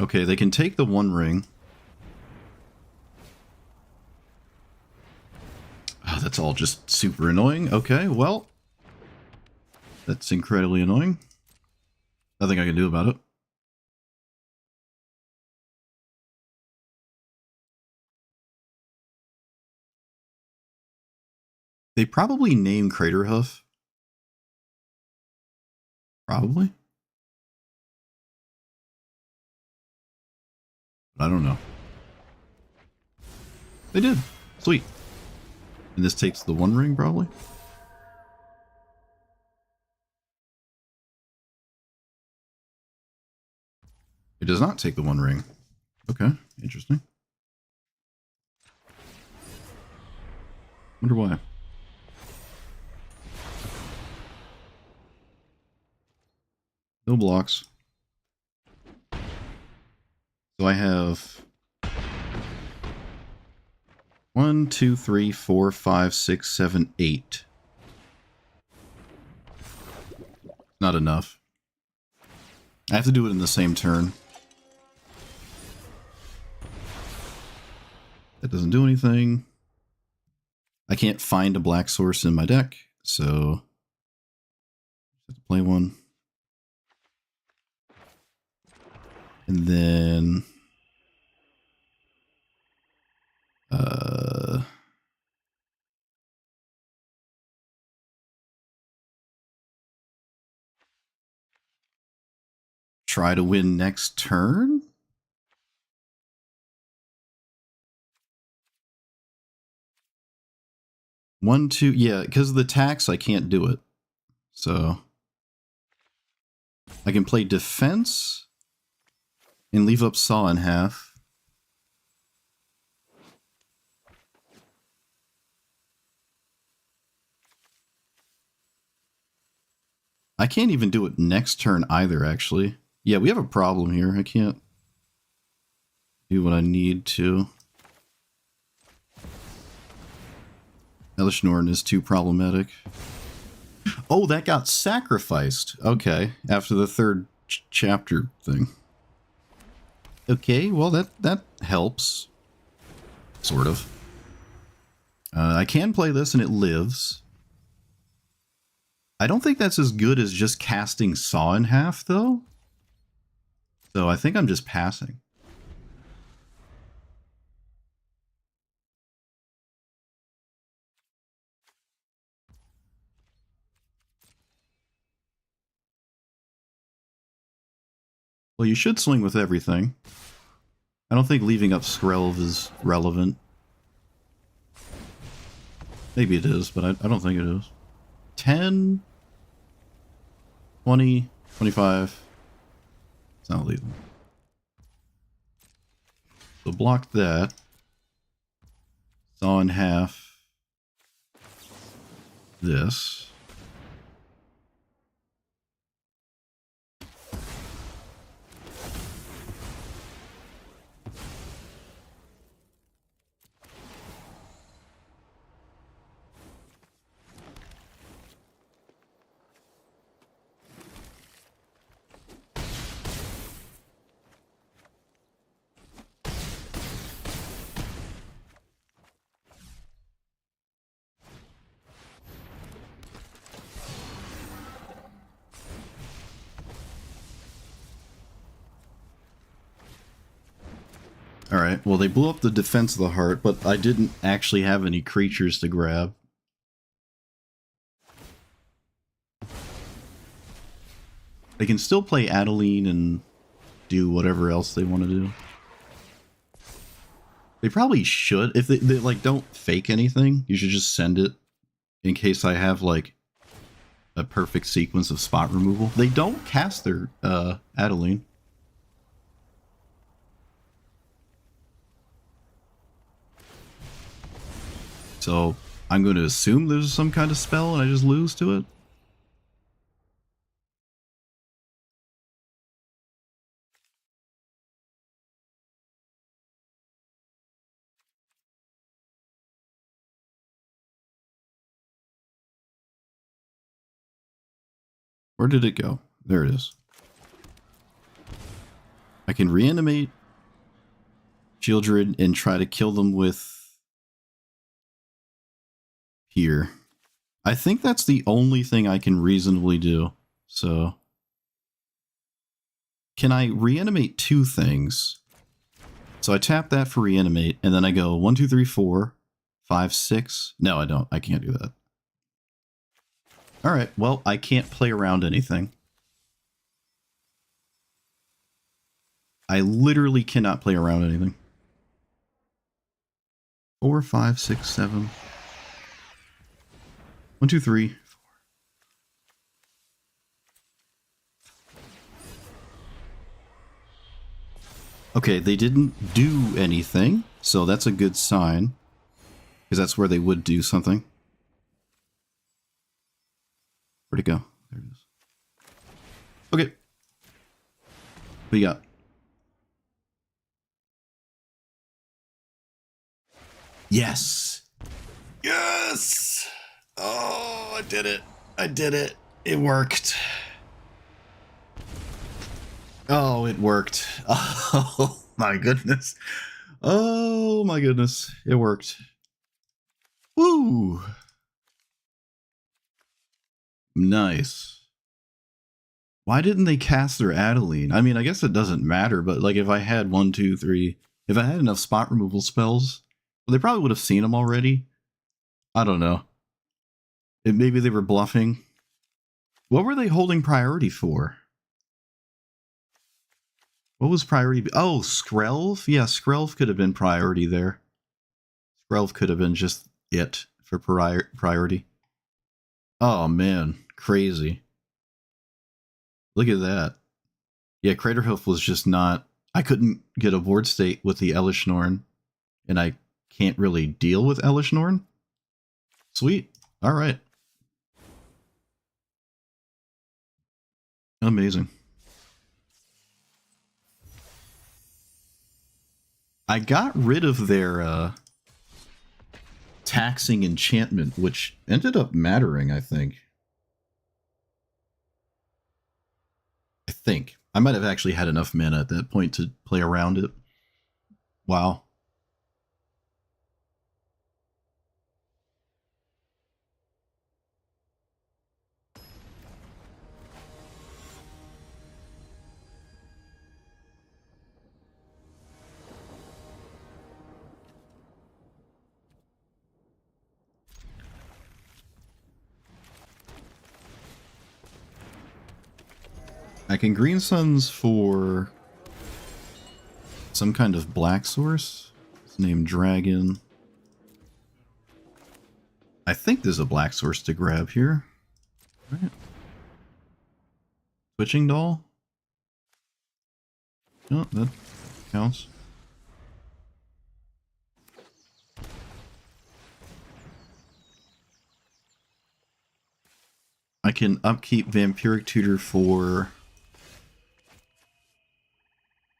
[SPEAKER 1] Okay, they can take the One Ring. Oh, that's all just super annoying. Okay, well, that's incredibly annoying. Nothing I can do about it. They probably name Craterhoof. Probably. But I don't know. They did. Sweet. And this takes the one ring, probably? It does not take the one ring. Okay, interesting. Wonder why. No blocks. So I have 1, 2, 3, 4, 5, 6, 7, 8. Not enough. I have to do it in the same turn. That doesn't do anything. I can't find a black source in my deck, so I have to play one. And then try to win next turn? One, two, yeah, because of the tax, I can't do it. So I can play defense and leave up Saw in half. I can't even do it next turn either, actually. Yeah, we have a problem here. I can't do what I need to. Elish Norton is too problematic. Oh, that got sacrificed. Okay, after the third chapter thing. Okay, well, that helps. Sort of. I can play this and it lives. I don't think that's as good as just casting Saw in half, though. So I think I'm just passing. Well, you should swing with everything. I don't think leaving up Skrelv is relevant. Maybe it is, but I don't think it is. 10, 20, 25. It's not lethal. So block that. Saw in half. This. Alright, well they blew up the Defense of the Heart, but I didn't actually have any creatures to grab. They can still play Adeline and do whatever else they want to do. They probably should. If they like don't fake anything, you should just send it in case I have like a perfect sequence of spot removal. They don't cast their Adeline. So I'm going to assume there's some kind of spell and I just lose to it. Where did it go? There it is. I can reanimate children and try to kill them with here. I think that's the only thing I can reasonably do. So can I reanimate two things? So I tap that for reanimate, and then I go 1, 2, 3, 4, 5, 6. No, I don't. I can't do that. Alright, well, I can't play around anything. I literally cannot play around anything. 4, 5, 6, 7. 1, 2, 3, 4. Okay, they didn't do anything, so that's a good sign. Because that's where they would do something. Where'd it go? There it is. Okay. What you got? Yes! Yes! Oh, I did it. I did it. It worked. Oh, it worked. Oh, my goodness. Oh, my goodness. It worked. Woo! Nice. Why didn't they cast their Adeline? I mean, I guess it doesn't matter, but like if I had 1, 2, 3, if I had enough spot removal spells, well, they probably would have seen them already. I don't know. Maybe they were bluffing. What were they holding priority for? What was priority? Oh, Skrelv? Yeah, Skrelv could have been priority there. Skrelv could have been just it for priority. Oh, man. Crazy. Look at that. Yeah, Craterhoof was just not... I couldn't get a board state with the Elishnorn, and I can't really deal with Elishnorn. Sweet. All right. Amazing. I got rid of their taxing enchantment, which ended up mattering, I think. I might have actually had enough mana at that point to play around it. Wow. I can Green Suns for some kind of black source. It's named Dragon. I think there's a black source to grab here. Right. Switching Doll? Oh, that counts. I can upkeep Vampiric Tutor for...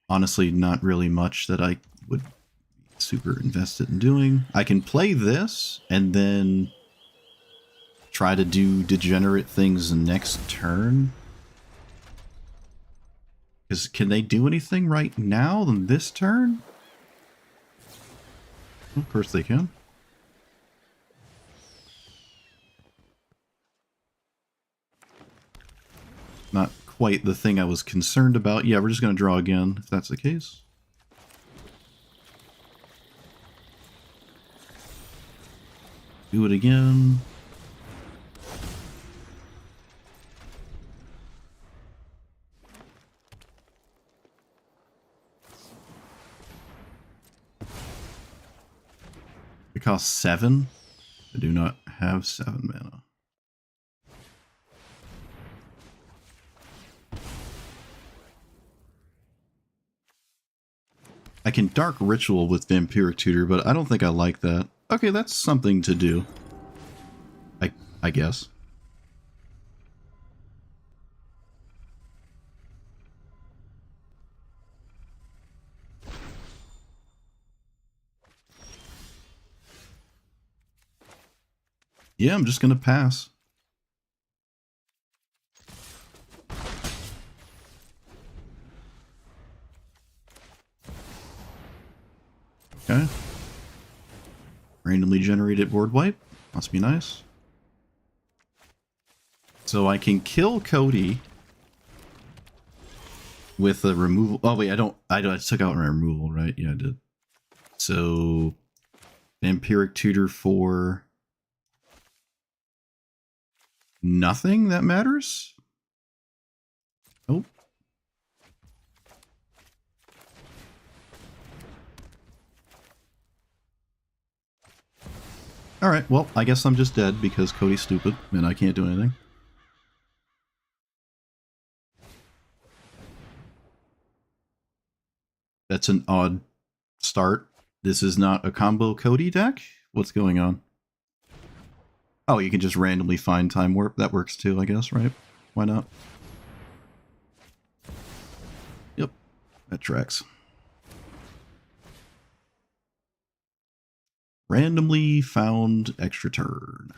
[SPEAKER 1] honestly, not really much that I would be super invested in doing. I can play this and then try to do degenerate things next turn. Because can they do anything right now than this turn? Of course they can. Not quite the thing I was concerned about. Yeah, we're just going to draw again, if that's the case. Do it again. It costs 7. I do not have 7 mana. I can Dark Ritual with Vampiric Tutor, but I don't think I like that. Okay, that's something to do. I guess. Yeah, I'm just gonna pass. Okay. Randomly generated board wipe. Must be nice. So I can kill Cody with a removal. Oh wait, I took out my removal, right? Yeah, I did. So Vampiric Tutor for Nothing that matters? Nope. Alright, well, I guess I'm just dead because Cody's stupid and I can't do anything. That's an odd start. This is not a combo Cody deck? What's going on? Oh, you can just randomly find Time Warp. That works too, I guess, right? Why not? Yep, that tracks. Randomly found extra turn.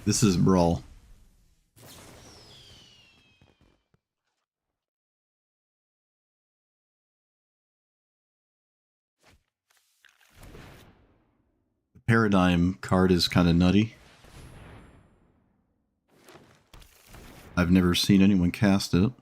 [SPEAKER 1] This is Brawl. The Paradigm card is kind of nutty. I've never seen anyone cast it.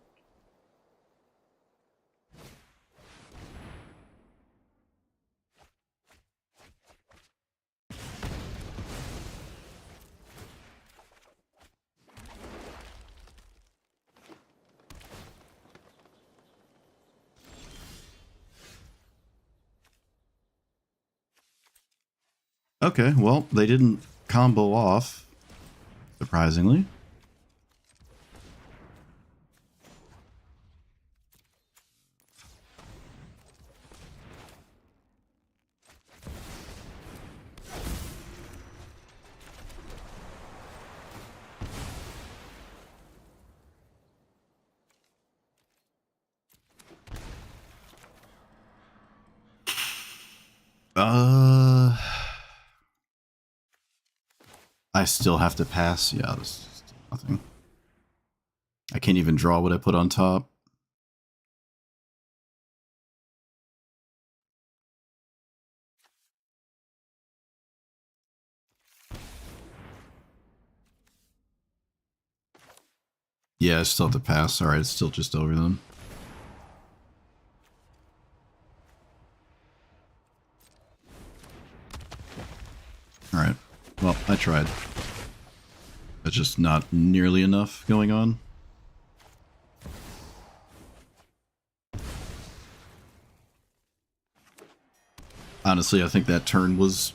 [SPEAKER 1] Okay, well, they didn't combo off, surprisingly. I still have to pass. Yeah, this is nothing. I can't even draw what I put on top. Yeah, I still have to pass. Alright, it's still just over then. Alright. Well, I tried. That's just not nearly enough going on. Honestly, I think that turn was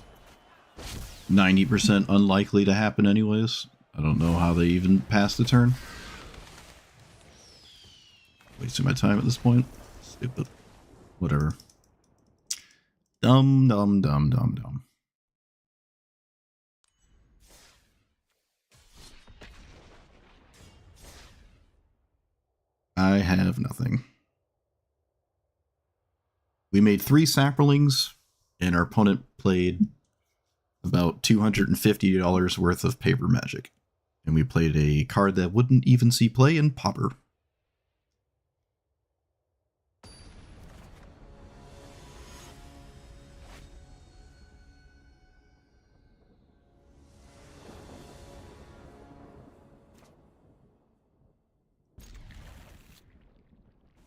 [SPEAKER 1] 90% unlikely to happen anyways. I don't know how they even passed the turn. Wasting my time at this point. Stupid. Whatever. Dumb, dumb, dumb, dumb, dumb. I have nothing. We made 3 saplings, and our opponent played about $250 worth of paper magic. And we played a card that wouldn't even see play in Pauper.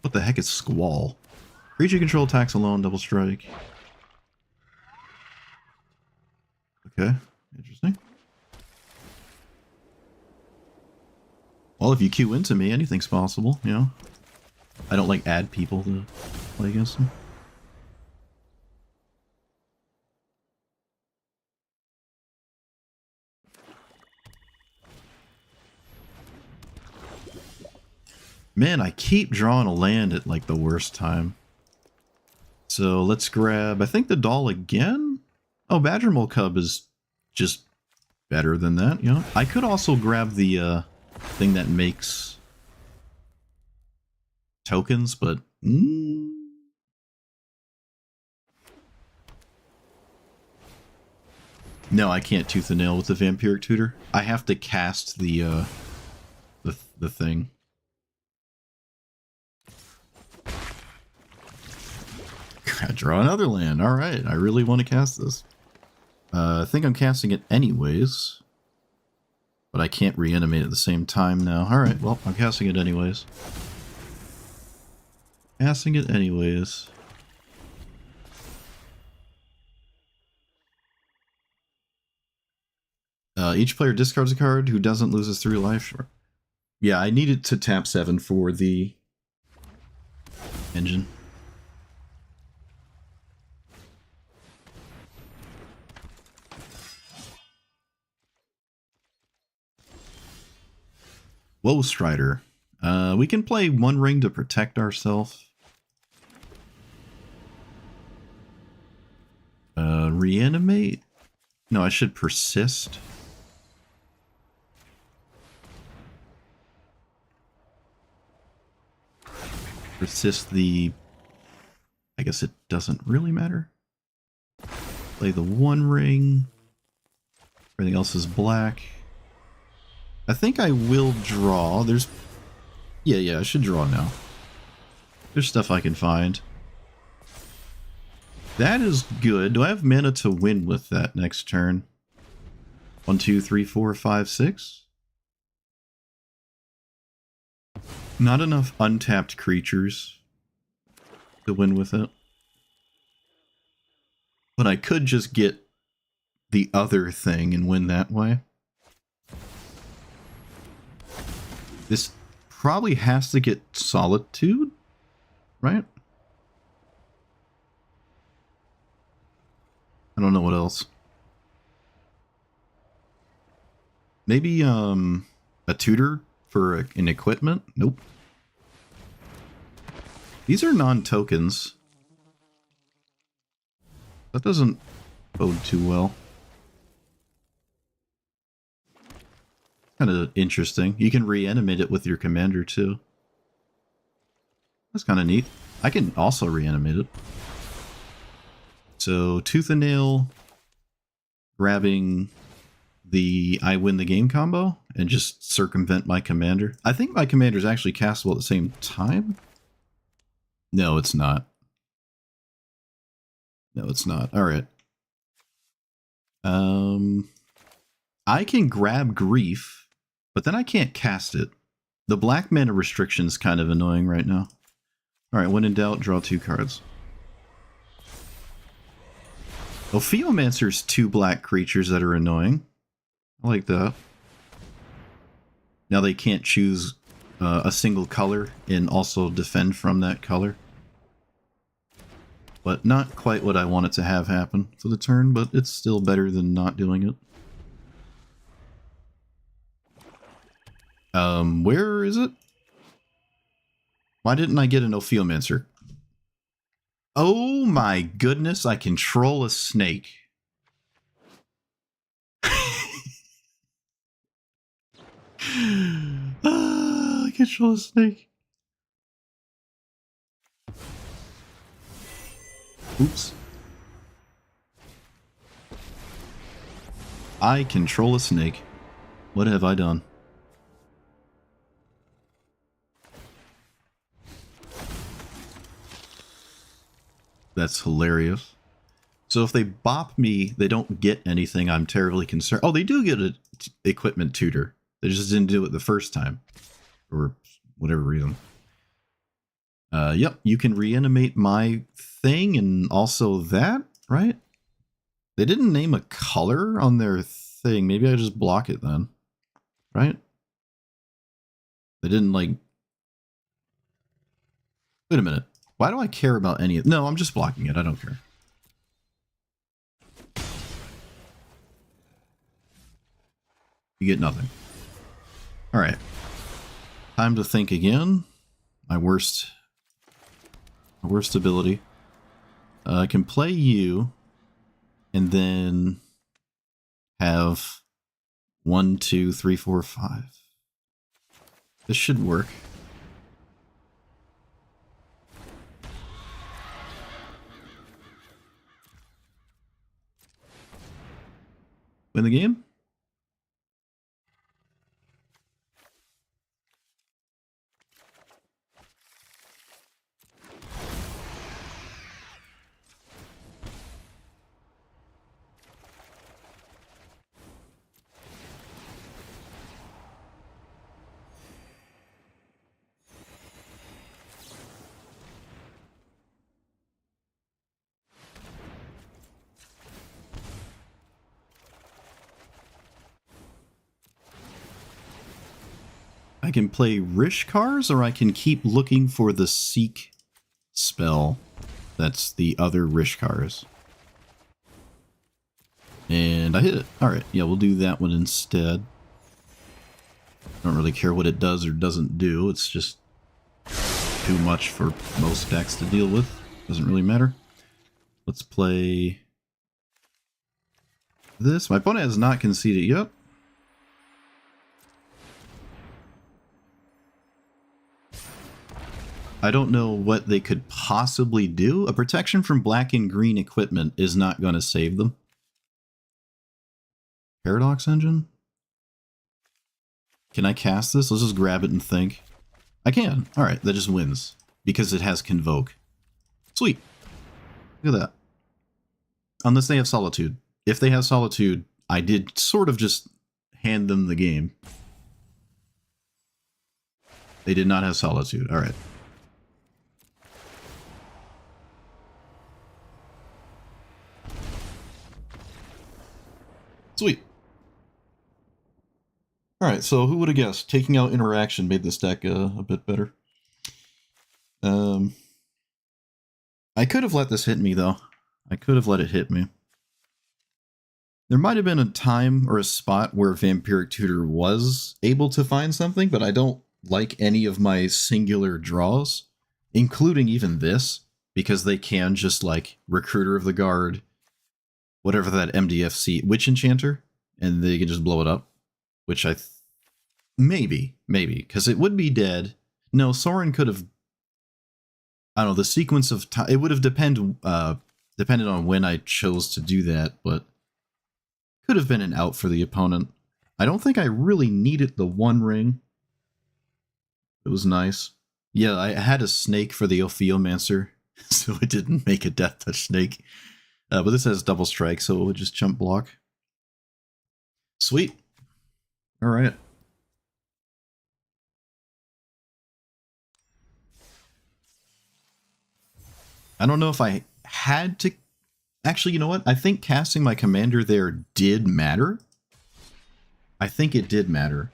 [SPEAKER 1] What the heck is Squall? Creature control attacks alone, double strike. Okay, interesting. Well, if you queue into me, anything's possible, you know? I don't like add people to play against them. Man, I keep drawing a land at like the worst time. So let's grab, I think, the doll again? Oh, Badger Mole Cub is just better than that, you know? I could also grab the thing that makes tokens, but... No, I can't tooth and nail with the vampiric tutor. I have to cast the thing. I draw another land. All right, I really want to cast this. I think I'm casting it anyways, but I can't reanimate at the same time now. All right, well, I'm casting it anyways. Casting it anyways. Each player discards a card who doesn't loses 3 life. Sure. Yeah, I needed to tap 7 for the engine. Woe Strider. We can play 1 ring to protect ourselves. Reanimate? No, I should persist. Persist the... I guess it doesn't really matter. Play the 1 ring. Everything else is black. I think I will draw. There's... Yeah, I should draw now. There's stuff I can find. That is good. Do I have mana to win with that next turn? 1, 2, 3, 4, 5, 6? Not enough untapped creatures to win with it. But I could just get the other thing and win that way. This probably has to get Solitude, right? I don't know what else. Maybe a tutor for an equipment? Nope. These are non-tokens. That doesn't bode too well. Kind of interesting. You can reanimate it with your commander too. That's kind of neat. I can also reanimate it. So Tooth and Nail, grabbing the I win the game combo and just circumvent my commander. I think my commander is actually castable at the same time. No, it's not. No, it's not. All right. I can grab Grief, but then I can't cast it. The black mana restriction is kind of annoying right now. All right, when in doubt, draw 2 cards. Ophiomancer's 2 black creatures that are annoying. I like that. Now they can't choose a single color and also defend from that color. But not quite what I wanted to have happen for the turn, but it's still better than not doing it. Where is it? Why didn't I get an Ophiomancer? Oh my goodness, I control a snake. I control a snake. Oops. I control a snake. What have I done? That's hilarious. So if they bop me, they don't get anything. I'm terribly concerned. Oh, they do get an equipment tutor. They just didn't do it the first time. For whatever reason. Yep, you can reanimate my thing and also that, right? They didn't name a color on their thing. Maybe I just block it then. Right? They didn't like... Wait a minute. Why do I care about any of... No, I'm just blocking it. I don't care. You get nothing. Alright. Time to think again. My worst ability. I can play you and then have 1, 2, 3, 4, 5. This should work. win the game. I can play Rishkars, or I can keep looking for the Seek spell. That's the other Rishkars. And I hit it. Alright, yeah, we'll do that one instead. I don't really care what it does or doesn't do. It's just too much for most decks to deal with. Doesn't really matter. Let's play this. My opponent has not conceded yet. I don't know what they could possibly do. A protection from black and green equipment is not going to save them. Paradox Engine? Can I cast this? Let's just grab it and think. I can. Alright, that just wins. Because it has Convoke. Sweet. Look at that. Unless they have Solitude. If they have Solitude, I did sort of just hand them the game. They did not have Solitude. Alright. Sweet. Alright, so who would have guessed? Taking out Interaction made this deck a bit better. I could have let this hit me, though. I could have let it hit me. There might have been a time or a spot where Vampiric Tutor was able to find something, but I don't like any of my singular draws, including even this, because they can just, like, Recruiter of the Guard, whatever that MDFC, Witch Enchanter, and they can just blow it up, which maybe, because it would be dead. No, Soren could have, I don't know, the sequence of time, it would have depended on when I chose to do that, but could have been an out for the opponent. I don't think I really needed the One Ring. It was nice. Yeah, I had a snake for the Ophiomancer, so it didn't make a Death Touch snake. But this has double strike, so it would just jump block. Sweet. Alright. I don't know if I had to... Actually, you know what? I think casting my commander there did matter. I think it did matter.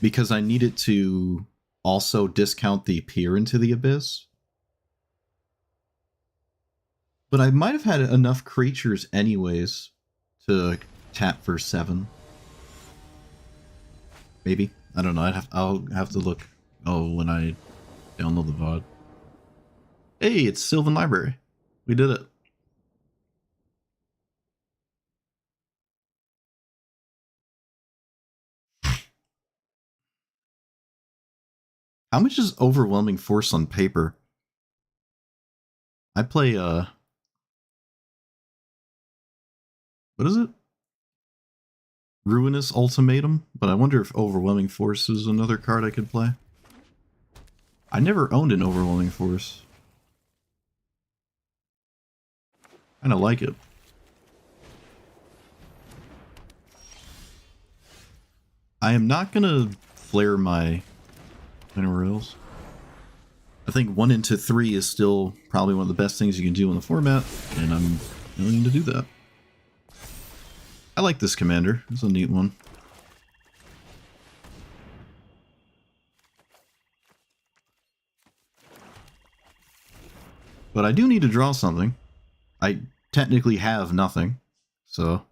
[SPEAKER 1] Because I needed to also discount the Peer into the Abyss. But I might have had enough creatures anyways to tap for 7. Maybe. I don't know. I'll have to look. Oh, when I download the VOD. Hey, it's Sylvan Library. We did it. How much is Overwhelming Force on paper? I play, what is it? Ruinous Ultimatum? But I wonder if Overwhelming Force is another card I could play. I never owned an Overwhelming Force. Kinda like it. I am not gonna flare my minerals. I think 1 into 3 is still probably one of the best things you can do in the format, and I'm willing to do that. I like this commander. It's a neat one. But I do need to draw something. I technically have nothing, so...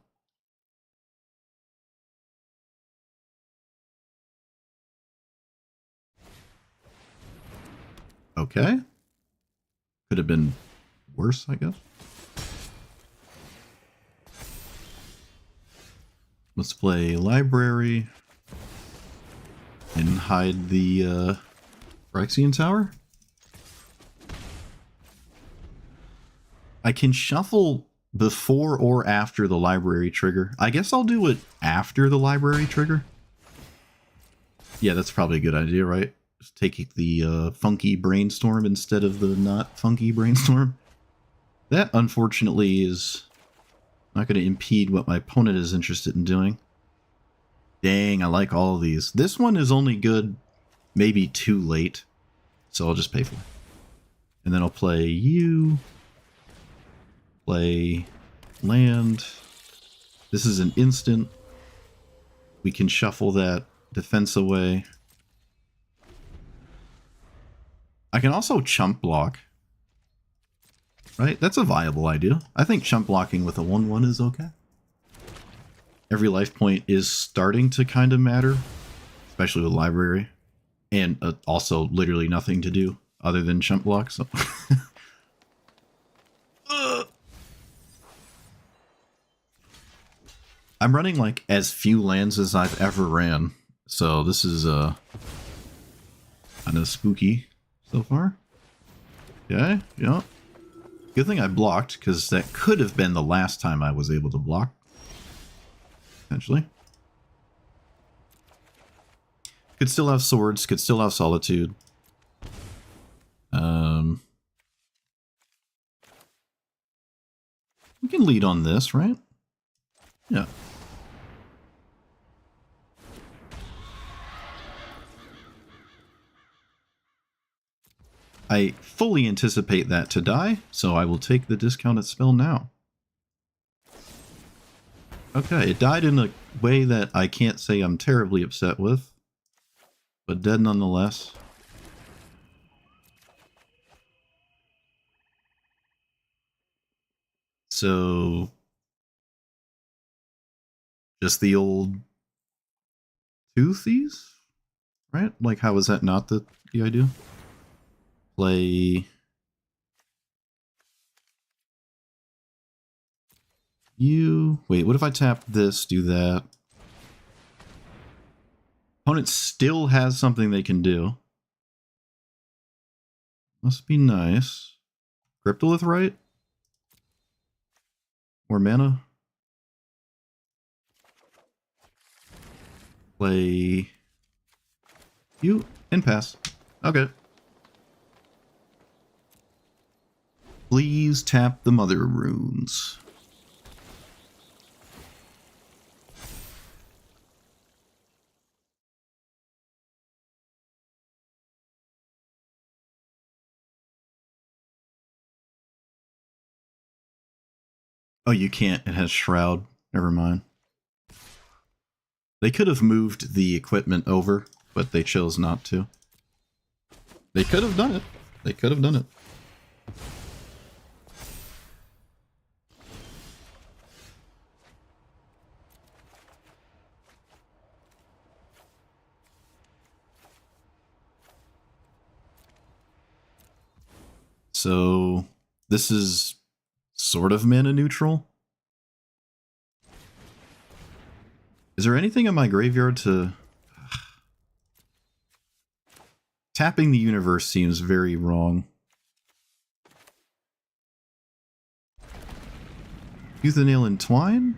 [SPEAKER 1] Okay. Could have been worse, I guess. Let's play Library and hide the Phyrexian Tower. I can shuffle before or after the library trigger. I guess I'll do it after the library trigger. Yeah, that's probably a good idea, right? Just take the funky brainstorm instead of the not funky brainstorm. That, unfortunately, is not going to impede what my opponent is interested in doing. Dang, I like all of these. This one is only good maybe too late, so I'll just pay for it. And then I'll play you, play land. This is an instant. We can shuffle that defense away. I can also chump block. Right? That's a viable idea. I think chump blocking with a 1/1 is okay. Every life point is starting to kind of matter, especially with library. And also literally nothing to do other than chump block. So. I'm running like as few lands as I've ever ran. So this is kind of spooky so far. Okay, yeah. Good thing I blocked, because that could have been the last time I was able to block. Potentially. Could still have swords, could still have solitude. We can lead on this, right? Yeah. I fully anticipate that to die, so I will take the discounted spell now. Okay, it died in a way that I can't say I'm terribly upset with, but dead nonetheless. So, just the old toothies, right? Like, how is that not the idea? Play you. Wait, what if I tap this, do that? Opponent still has something they can do. Must be nice. Cryptolith, right? More mana. Play you and pass. Okay. Please tap the mother runes. Oh, you can't. It has Shroud. Never mind. They could have moved the equipment over, but they chose not to. They could have done it. They could have done it. So, this is sort of mana neutral. Is there anything in my graveyard to... Tapping the universe seems very wrong. Tooth and nail and twine?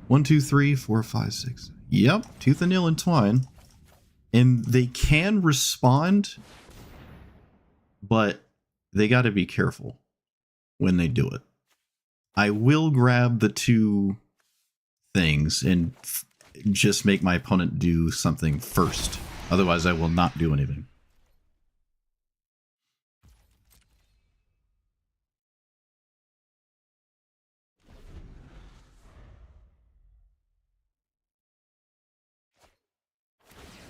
[SPEAKER 1] 1, 2, 3, 4, 5, 6. Yep, tooth and nail and twine. And they can respond, but they gotta be careful when they do it. I will grab the two things and just make my opponent do something first. Otherwise, I will not do anything.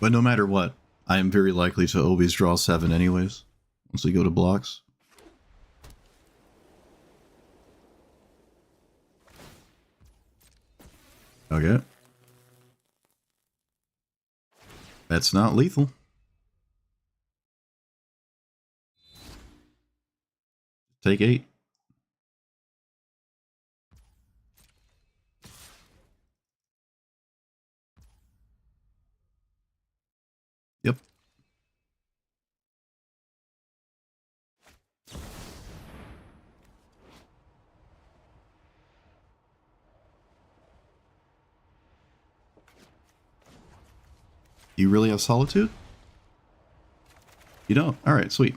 [SPEAKER 1] But no matter what, I am very likely to always draw 7 anyways, once we go to blocks. Okay. That's not lethal. Take 8. Yep. Do you really have Solitude? You don't? Alright, sweet.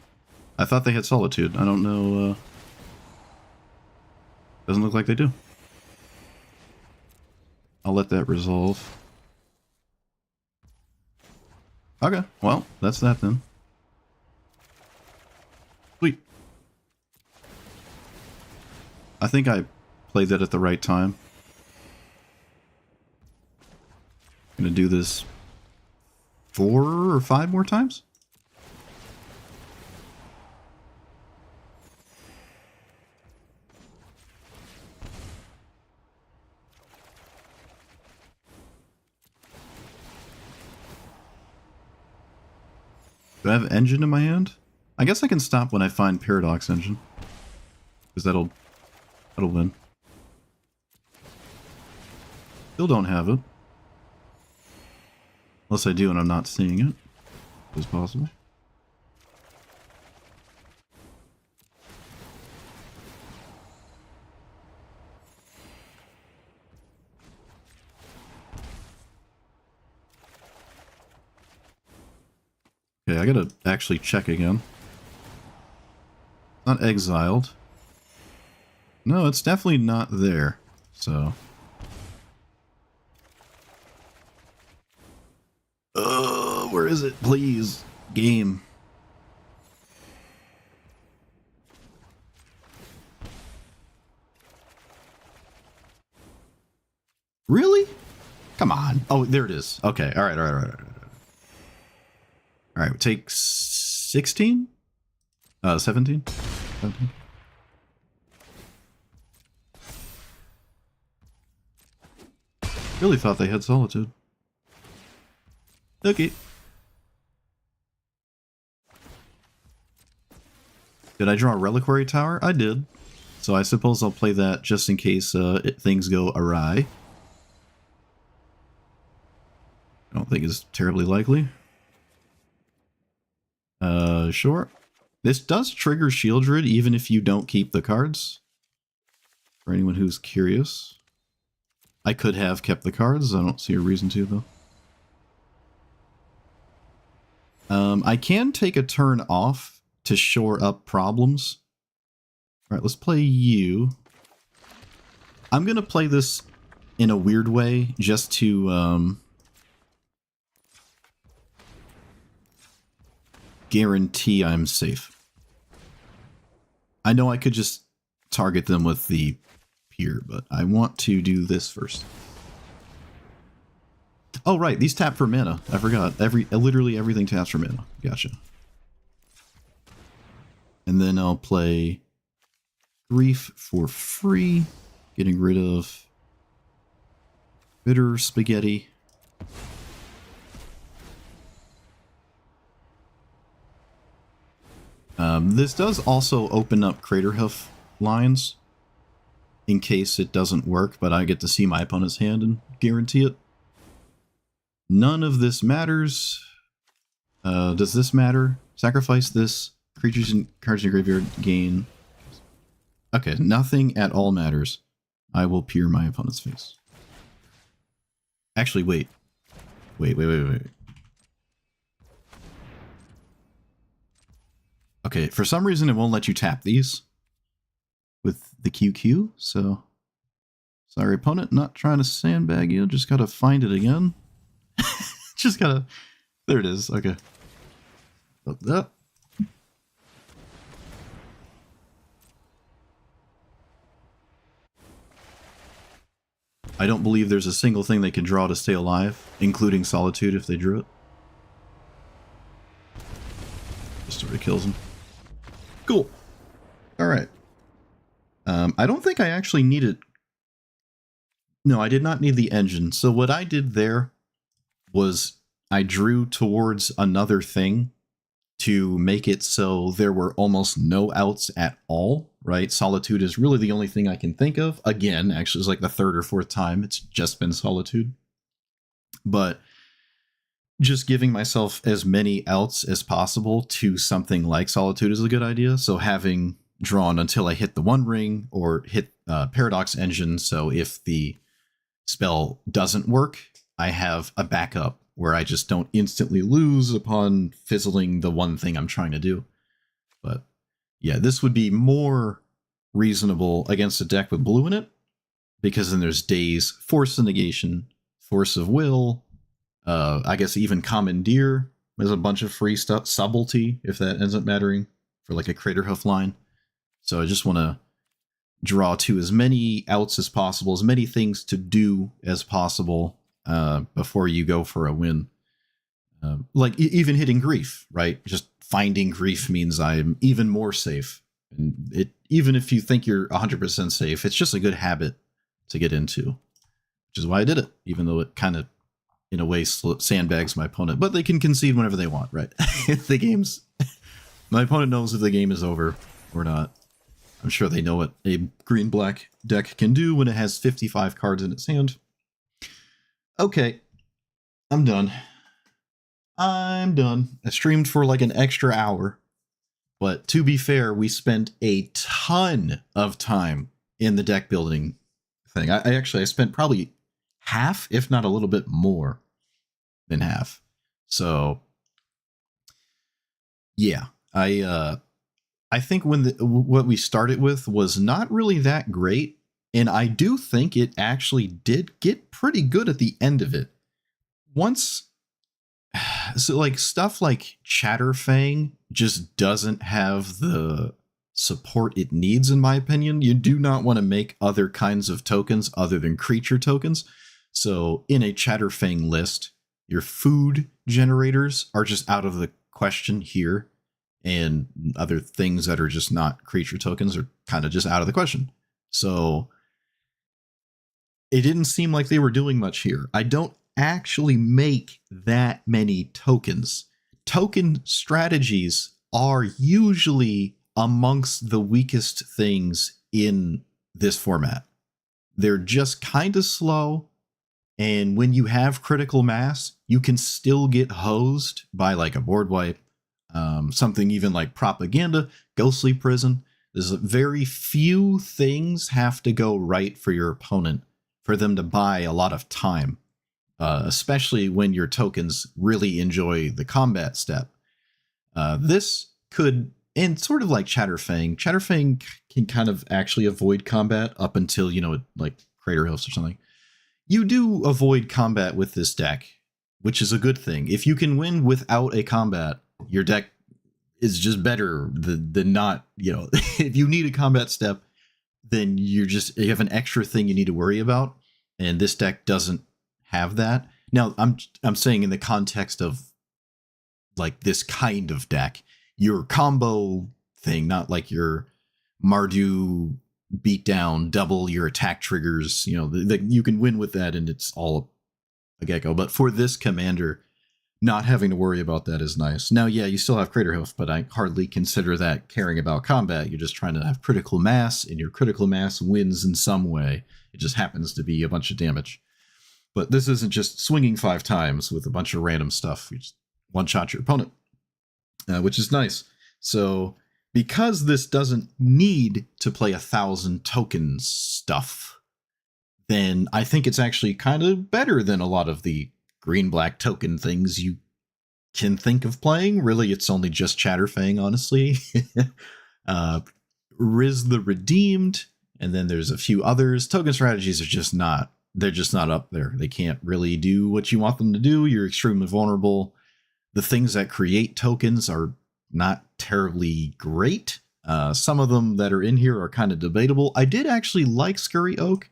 [SPEAKER 1] I thought they had Solitude. I don't know. Doesn't look like they do. I'll let that resolve. Okay, well, that's that then. Sweet. I think I played that at the right time. I'm gonna do this 4 or 5 more times. Do I have engine in my hand? I guess I can stop when I find Paradox Engine. Because that'll win. Still don't have it. Unless I do and I'm not seeing it. It's possible. Okay, I gotta actually check again. Not exiled. No, it's definitely not there. So. Where is it? Please. Game. Really? Come on. Oh, there it is. Okay. All right. All right, take 16? 17? 17? Really thought they had Solitude. Okay. Did I draw a Reliquary Tower? I did. So I suppose I'll play that just in case things go awry. I don't think it's terribly likely. Sure. This does trigger Shieldred even if you don't keep the cards. For anyone who's curious. I could have kept the cards. I don't see a reason to, though. I can take a turn off to shore up problems. Alright, let's play you. I'm gonna play this in a weird way, just to, guarantee I'm safe. I know I could just target them with the pier, but I want to do this first. Oh, right, these tap for mana. I forgot. Literally everything taps for mana. Gotcha. And then I'll play Grief for free, getting rid of Bitter Spaghetti. This does also open up Craterhoof lines in case it doesn't work, but I get to see my opponent's hand and guarantee it. None of this matters. Does this matter? Sacrifice this. Creatures and cards in your graveyard gain. Okay, nothing at all matters. I will peer my opponent's face. Actually, wait. Wait. Okay, for some reason it won't let you tap these with the QQ, so sorry opponent, not trying to sandbag you, just gotta find it again. Just gotta, there it is, okay. Look that. I don't believe there's a single thing they can draw to stay alive, including Solitude if they drew it. Just sort of kills them. Cool. Alright. I don't think I actually needed... No, I did not need the engine. So what I did there was I drew towards another thing to make it so there were almost no outs at all, right? Solitude is really the only thing I can think of. Again, actually, it's like the third or fourth time it's just been Solitude. But just giving myself as many outs as possible to something like Solitude is a good idea. So having drawn until I hit the One Ring or hit Paradox Engine, so if the spell doesn't work, I have a backup where I just don't instantly lose upon fizzling the one thing I'm trying to do. But yeah, this would be more reasonable against a deck with blue in it, because then there's Daze, Force of Negation, Force of Will, I guess even Commandeer. There's a bunch of free stuff, Subtlety, if that ends up mattering, for like a Craterhoof line. So I just want to draw to as many outs as possible, as many things to do as possible before you go for a win. Like even hitting Grief, right? Just finding Grief means I'm even more safe. And even if you think you're 100% safe, it's just a good habit to get into, which is why I did it, even though it kind of, in a way, sandbags my opponent. But they can concede whenever they want, right? The game's... My opponent knows if the game is over or not. I'm sure they know what a green-black deck can do when it has 55 cards in its hand. Okay. I'm done. I streamed for like an extra hour. But to be fair, we spent a ton of time in the deck building thing. I spent probably half, if not a little bit more than half. So yeah, I think what we started with was not really that great, and I do think it actually did get pretty good at the end of it. So like stuff like Chatterfang just doesn't have the support it needs, in my opinion. You do not want to make other kinds of tokens other than creature tokens. So in a Chatterfang list, your food generators are just out of the question here, and other things that are just not creature tokens are kind of just out of the question. So it didn't seem like they were doing much here. I don't actually make that many tokens. Token strategies are usually amongst the weakest things in this format. They're just kind of slow, and when you have critical mass, you can still get hosed by like a board wipe, something even like Propaganda, Ghostly Prison. There's very few things have to go right for your opponent for them to buy a lot of time. Especially when your tokens really enjoy the combat step. This could, and sort of like Chatterfang can kind of actually avoid combat up until, like Craterhoofs or something. You do avoid combat with this deck, which is a good thing. If you can win without a combat, your deck is just better than not, if you need a combat step, then you have an extra thing you need to worry about. And this deck doesn't have that. Now I'm saying in the context of like this kind of deck, your combo thing, not like your Mardu beat down, double your attack triggers, you can win with that and it's all a gecko. But for this commander, not having to worry about that is nice. Now, yeah, you still have Craterhoof, but I hardly consider that caring about combat. You're just trying to have critical mass, and your critical mass wins in some way. It just happens to be a bunch of damage. But this isn't just swinging 5 times with a bunch of random stuff. You just one-shot your opponent, which is nice. So because this doesn't need to play 1,000 tokens stuff, then I think it's actually kind of better than a lot of the green-black token things you can think of playing. Really, it's only just Chatterfang, honestly. Riz the Redeemed, and then there's a few others. Token strategies are just not... They're just not up there. They can't really do what you want them to do. You're extremely vulnerable. The things that create tokens are not terribly great. Some of them that are in here are kind of debatable. I did actually like Scurry Oak.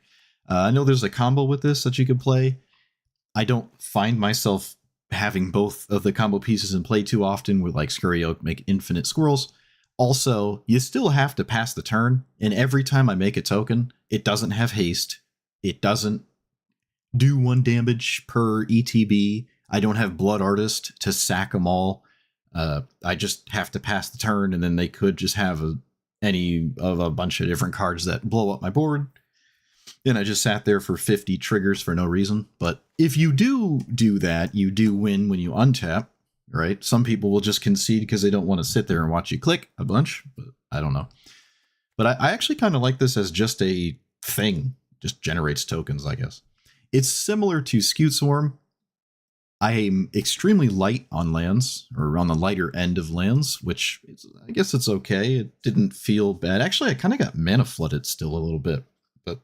[SPEAKER 1] I know there's a combo with this that you could play. I don't find myself having both of the combo pieces in play too often, with like Scurry Oak make infinite squirrels. Also, you still have to pass the turn, and every time I make a token, it doesn't have haste. It doesn't do 1 damage per ETB. I don't have Blood Artist to sack them all. I just have to pass the turn, and then they could just have any of a bunch of different cards that blow up my board. And I just sat there for 50 triggers for no reason. But if you do that, you do win when you untap, right? Some people will just concede because they don't want to sit there and watch you click a bunch, but I don't know. But I actually kind of like this as just a thing. Just generates tokens, I guess. It's similar to Scute Swarm, I'm extremely light on lands, or on the lighter end of lands, which is, I guess it's okay. It didn't feel bad. Actually, I kind of got mana flooded still a little bit, but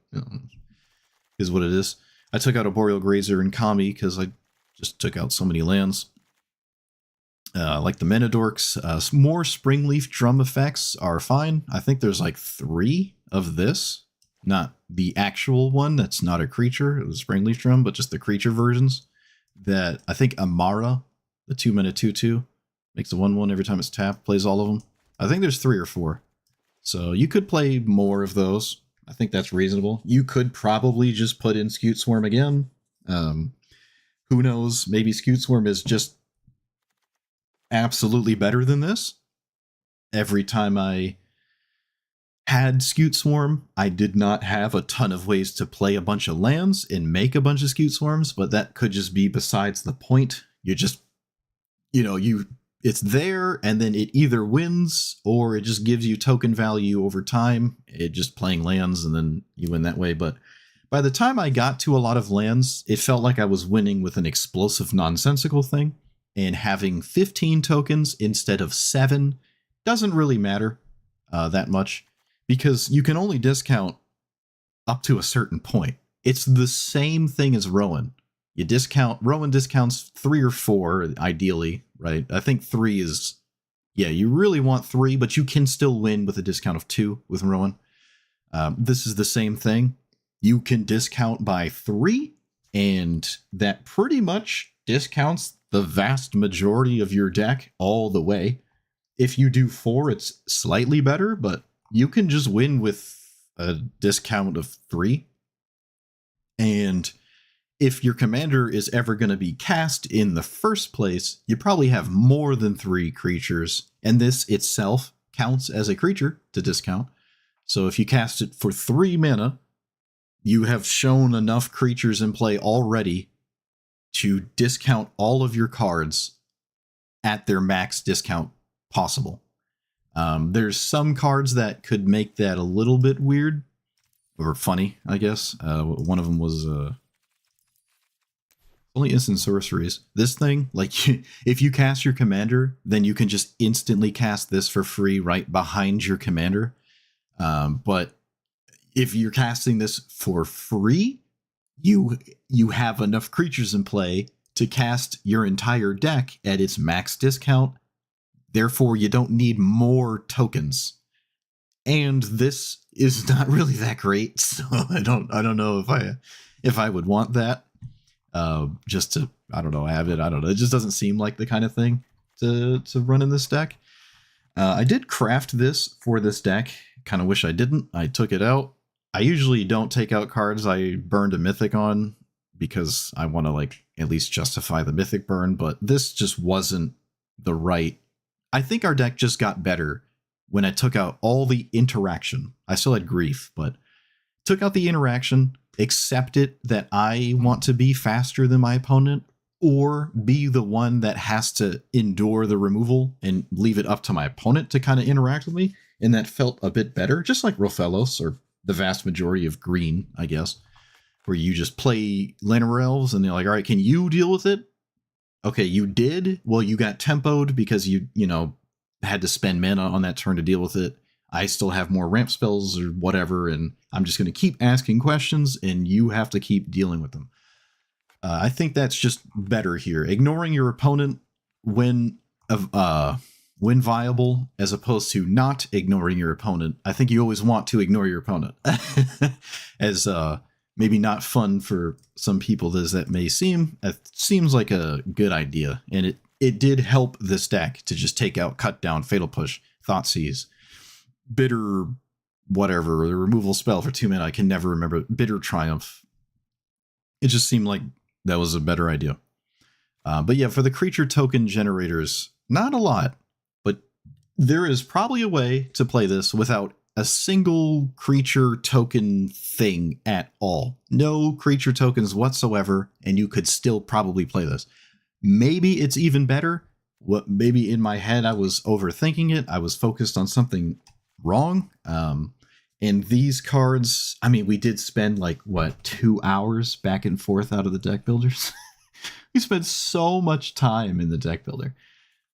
[SPEAKER 1] is what it is. I took out a Boreal Grazer and Kami because I just took out so many lands. Like the Mana Dorks, more Springleaf Drum effects are fine. I think there's like 3 of this. Not the actual one that's not a creature, the Springleaf Drum, but just the creature versions. That I think Amara, the 2-mana 2/2, makes a 1/1 every time it's tapped, plays all of them. I think there's 3 or 4. So you could play more of those. I think that's reasonable. You could probably just put in Scute Swarm again. Who knows? Maybe Scute Swarm is just absolutely better than this. Every time I had Scute Swarm, I did not have a ton of ways to play a bunch of lands and make a bunch of Scute Swarms, but that could just be besides the point. You just, it's there, and then it either wins or it just gives you token value over time. It just playing lands, and then you win that way. But by the time I got to a lot of lands, it felt like I was winning with an explosive, nonsensical thing. And having 15 tokens instead of 7 doesn't really matter that much, because you can only discount up to a certain point. It's the same thing as Rowan. Rowan discounts 3 or 4, ideally, right? I think 3 is, you really want 3, but you can still win with a discount of 2 with Rowan. This is the same thing. You can discount by 3, and that pretty much discounts the vast majority of your deck all the way. If you do 4, it's slightly better, but you can just win with a discount of 3. And if your commander is ever going to be cast in the first place, you probably have more than 3 creatures, and this itself counts as a creature to discount. So if you cast it for 3 mana, you have shown enough creatures in play already to discount all of your cards at their max discount possible. There's some cards that could make that a little bit weird or funny, I guess. One of them was only instant sorceries. This thing, like, if you cast your commander, then you can just instantly cast this for free right behind your commander. But if you're casting this for free, you have enough creatures in play to cast your entire deck at its max discount. Therefore, you don't need more tokens. And this is not really that great, so I don't know if I would want that. Just to, have it. I don't know. It just doesn't seem like the kind of thing to run in this deck. I did craft this for this deck. Kind of wish I didn't. I took it out. I usually don't take out cards I burned a mythic on because I want to at least justify the mythic burn, but this just wasn't the right. I think our deck just got better when I took out all the interaction. I still had grief, but took out the interaction, accepted that I want to be faster than my opponent or be the one that has to endure the removal and leave it up to my opponent to kind of interact with me. And that felt a bit better, just like Rofellos or the vast majority of green, I guess, where you just play Lannister Elves and they're like, all right, can you deal with it? Okay, you did. Well, you got tempoed because you had to spend mana on that turn to deal with it. I still have more ramp spells or whatever, and I'm just going to keep asking questions and you have to keep dealing with them. I think that's just better here. Ignoring your opponent when viable, as opposed to not ignoring your opponent. I think you always want to ignore your opponent. As maybe not fun for some people as that may seem, it seems like a good idea. And it did help this deck to just take out Cut Down, Fatal Push, Thoughtseize, Bitter whatever, the removal spell for 2 mana. I can never remember. Bitter Triumph. It just seemed like that was a better idea. But yeah, for the creature token generators, not a lot. There is probably a way to play this without a single creature token thing at all. No creature tokens whatsoever, and you could still probably play this. Maybe it's even better. Maybe in my head I was overthinking it. I was focused on something wrong. And these cards, we did spend 2 hours back and forth out of the deck builders. we spent so much time in the deck builder.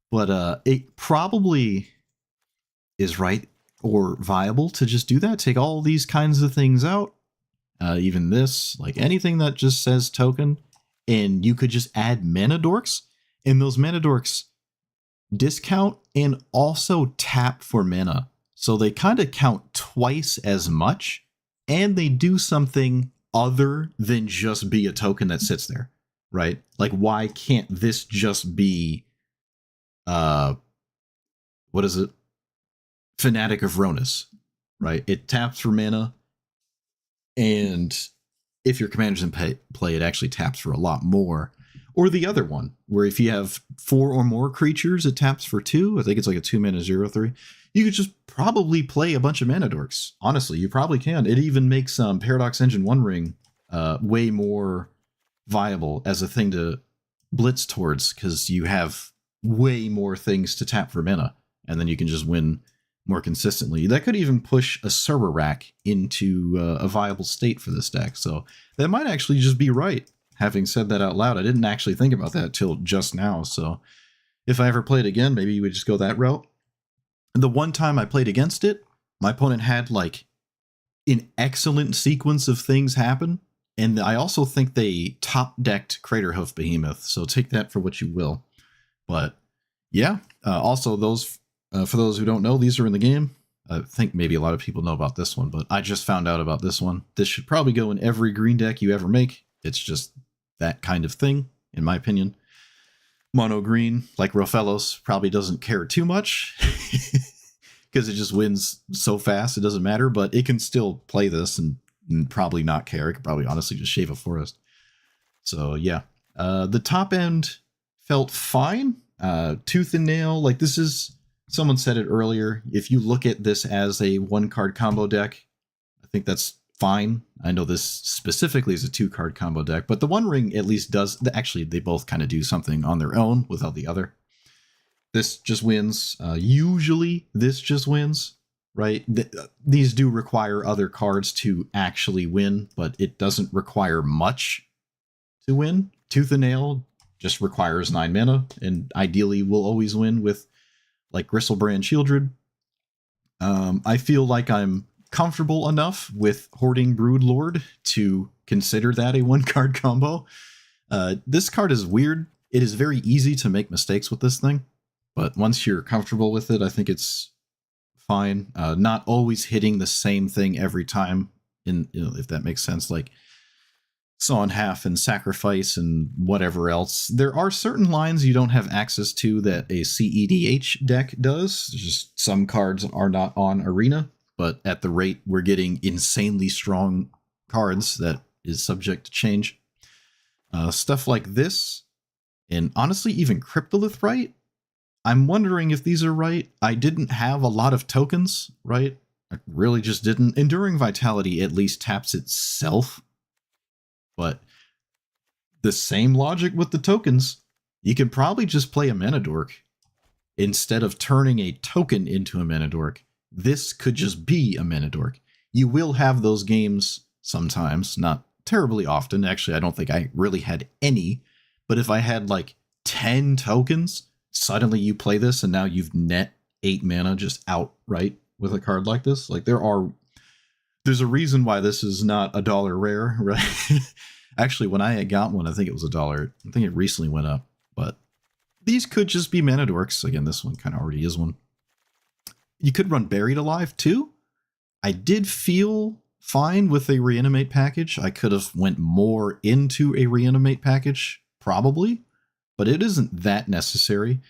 [SPEAKER 1] But it probably is right or viable to just do that. Take all these kinds of things out. Even this, like anything that just says token, and you could just add mana dorks, and those mana dorks discount and also tap for mana. So they kind of count twice as much, and they do something other than just be a token that sits there, right? Like, why can't this just be, what is it? Fanatic of Ronus, right? It taps for mana, and if your commander's in play, it actually taps for a lot more. Or the other one, where if you have 4 or more creatures, it taps for 2. I think it's like a 2 mana 0/3. You could just probably play a bunch of mana dorks. Honestly, you probably can. It even makes Paradox Engine One Ring way more viable as a thing to blitz towards, because you have way more things to tap for mana, and then you can just win more consistently. That could even push a server rack into a viable state for this deck. So that might actually just be right. Having said that out loud, I didn't actually think about that till just now. So if I ever play it again, maybe we would just go that route. The one time I played against it, my opponent had like an excellent sequence of things happen. And I also think they top decked Craterhoof Behemoth. So take that for what you will. But yeah, also those, for those who don't know, these are in the game. I think maybe a lot of people know about this one, but I just found out about this one. This should probably go in every green deck you ever make. It's just that kind of thing, in my opinion. Mono green, like Rofellos, probably doesn't care too much because it just wins so fast, it doesn't matter, but it can still play this and probably not care. It could probably honestly just shave a forest. So yeah, the top end felt fine. Tooth and nail, like this is, someone said it earlier, if you look at this as a 1-card combo deck, I think that's fine. I know this specifically is a 2-card combo deck, but the One Ring at least does, actually they both kind of do something on their own without the other. This just wins. Usually this just wins, right? These do require other cards to actually win, but it doesn't require much to win. Tooth and Nail just requires 9 mana, and ideally will always win with like Gristlebrand Shieldred. I feel like I'm comfortable enough with Hoarding Broodlord to consider that a 1-card combo. This card is weird. It is very easy to make mistakes with this thing, but once you're comfortable with it, I think it's fine. Not always hitting the same thing every time, if that makes sense, like Saw in Half and Sacrifice and whatever else. There are certain lines you don't have access to that a CEDH deck does. Just some cards are not on Arena, but at the rate we're getting insanely strong cards, that is subject to change. Stuff like this, and honestly even Cryptolith, right? I'm wondering if these are right. I didn't have a lot of tokens, right? I really just didn't. Enduring Vitality at least taps itself, but the same logic with the tokens. You can probably just play a mana dork instead of turning a token into a mana dork. This could just be a mana dork. You will have those games sometimes, not terribly often. Actually, I don't think I really had any, but if I had like 10 tokens, suddenly you play this and now you've net 8 mana just outright with a card like this. Like there's a reason why this is not $1 rare, right? Actually, when I got one, I think it was $1. I think it recently went up, but these could just be mana dorks. Again, this one kind of already is one. You could run Buried Alive too. I did feel fine with a Reanimate package. I could have went more into a Reanimate package, probably, but it isn't that necessary.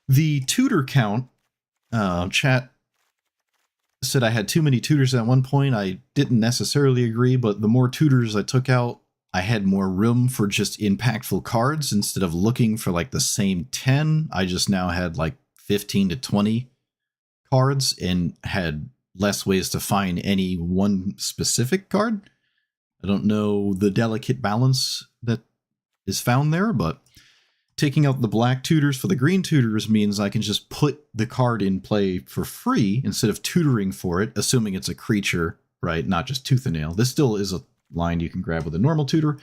[SPEAKER 1] The tutor count, chat said I had too many tutors at one point. I didn't necessarily agree, but the more tutors I took out, I had more room for just impactful cards. Instead of looking for like the same 10, I just now had like 15 to 20 cards and had less ways to find any one specific card. I don't know the delicate balance that is found there, but taking out the black tutors for the green tutors means I can just put the card in play for free instead of tutoring for it, assuming it's a creature, right? Not just Tooth and Nail. This still is a line you can grab with a normal tutor,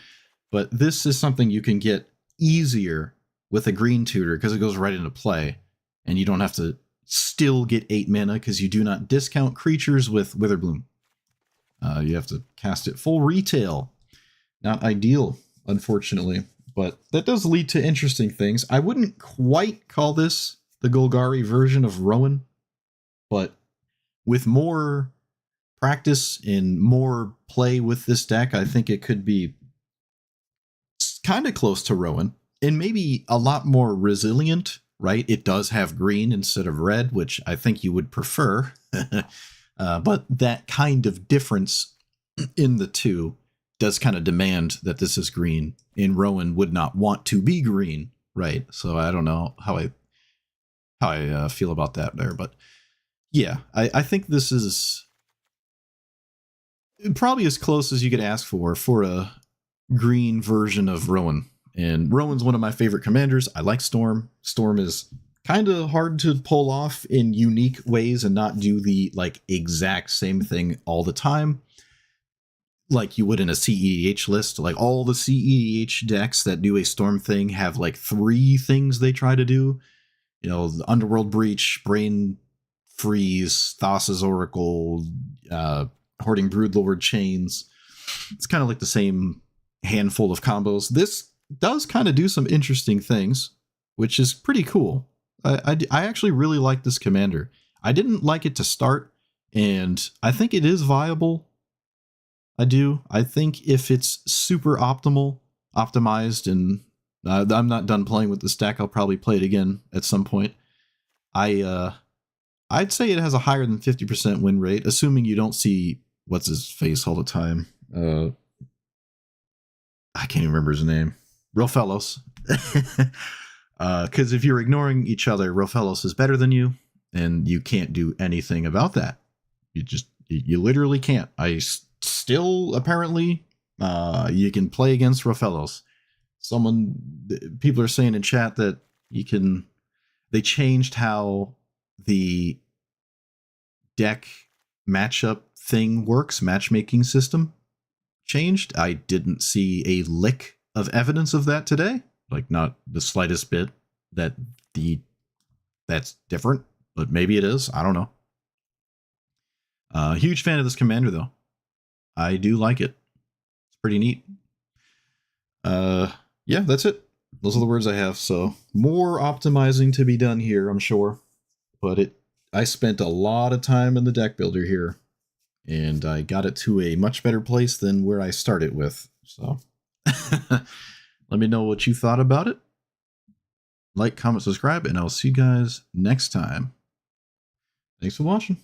[SPEAKER 1] but this is something you can get easier with a green tutor because it goes right into play, and you don't have to still get 8 mana because you do not discount creatures with Witherbloom. You have to cast it full retail. Not ideal, unfortunately, but that does lead to interesting things. I wouldn't quite call this the Golgari version of Rowan, but with more practice and more play with this deck, I think it could be kind of close to Rowan and maybe a lot more resilient, right? It does have green instead of red, which I think you would prefer. But that kind of difference in the two does kind of demand that this is green, and Rowan would not want to be green, right? So I don't know how I feel about that there, but yeah, I think this is probably as close as you could ask for a green version of Rowan. And Rowan's one of my favorite commanders. I like Storm. Storm is kind of hard to pull off in unique ways and not do the like exact same thing all the time, like you would in a CEDH list. Like all the CEDH decks that do a Storm thing have like 3 things they try to do. You know, the Underworld Breach, Brain Freeze, Thassa's Oracle, Hoarding Broodlord Chains. It's kind of like the same handful of combos. This does kind of do some interesting things, which is pretty cool. I actually really like this commander. I didn't like it to start, and I think it is viable. I do. I think if it's super optimized, and I'm not done playing with this deck, I'll probably play it again at some point. I'd say it has a higher than 50% win rate, assuming you don't see what's his face all the time. I can't even remember his name. Rofellos. Because if you're ignoring each other, Rofellos is better than you, and you can't do anything about that. You literally can't. Still apparently you can play against Rofellos. People are saying in chat that they changed how the deck matchup thing works, matchmaking system changed. I didn't see a lick of evidence of that today. Like, not the slightest bit that's different, but maybe it is. I don't know. Huge fan of this commander, though. I do like it. It's pretty neat. Yeah, that's it. Those are the words I have. So more optimizing to be done here, I'm sure. But I spent a lot of time in the deck builder here, and I got it to a much better place than where I started with. So let me know what you thought about it. Like, comment, subscribe, and I'll see you guys next time. Thanks for watching.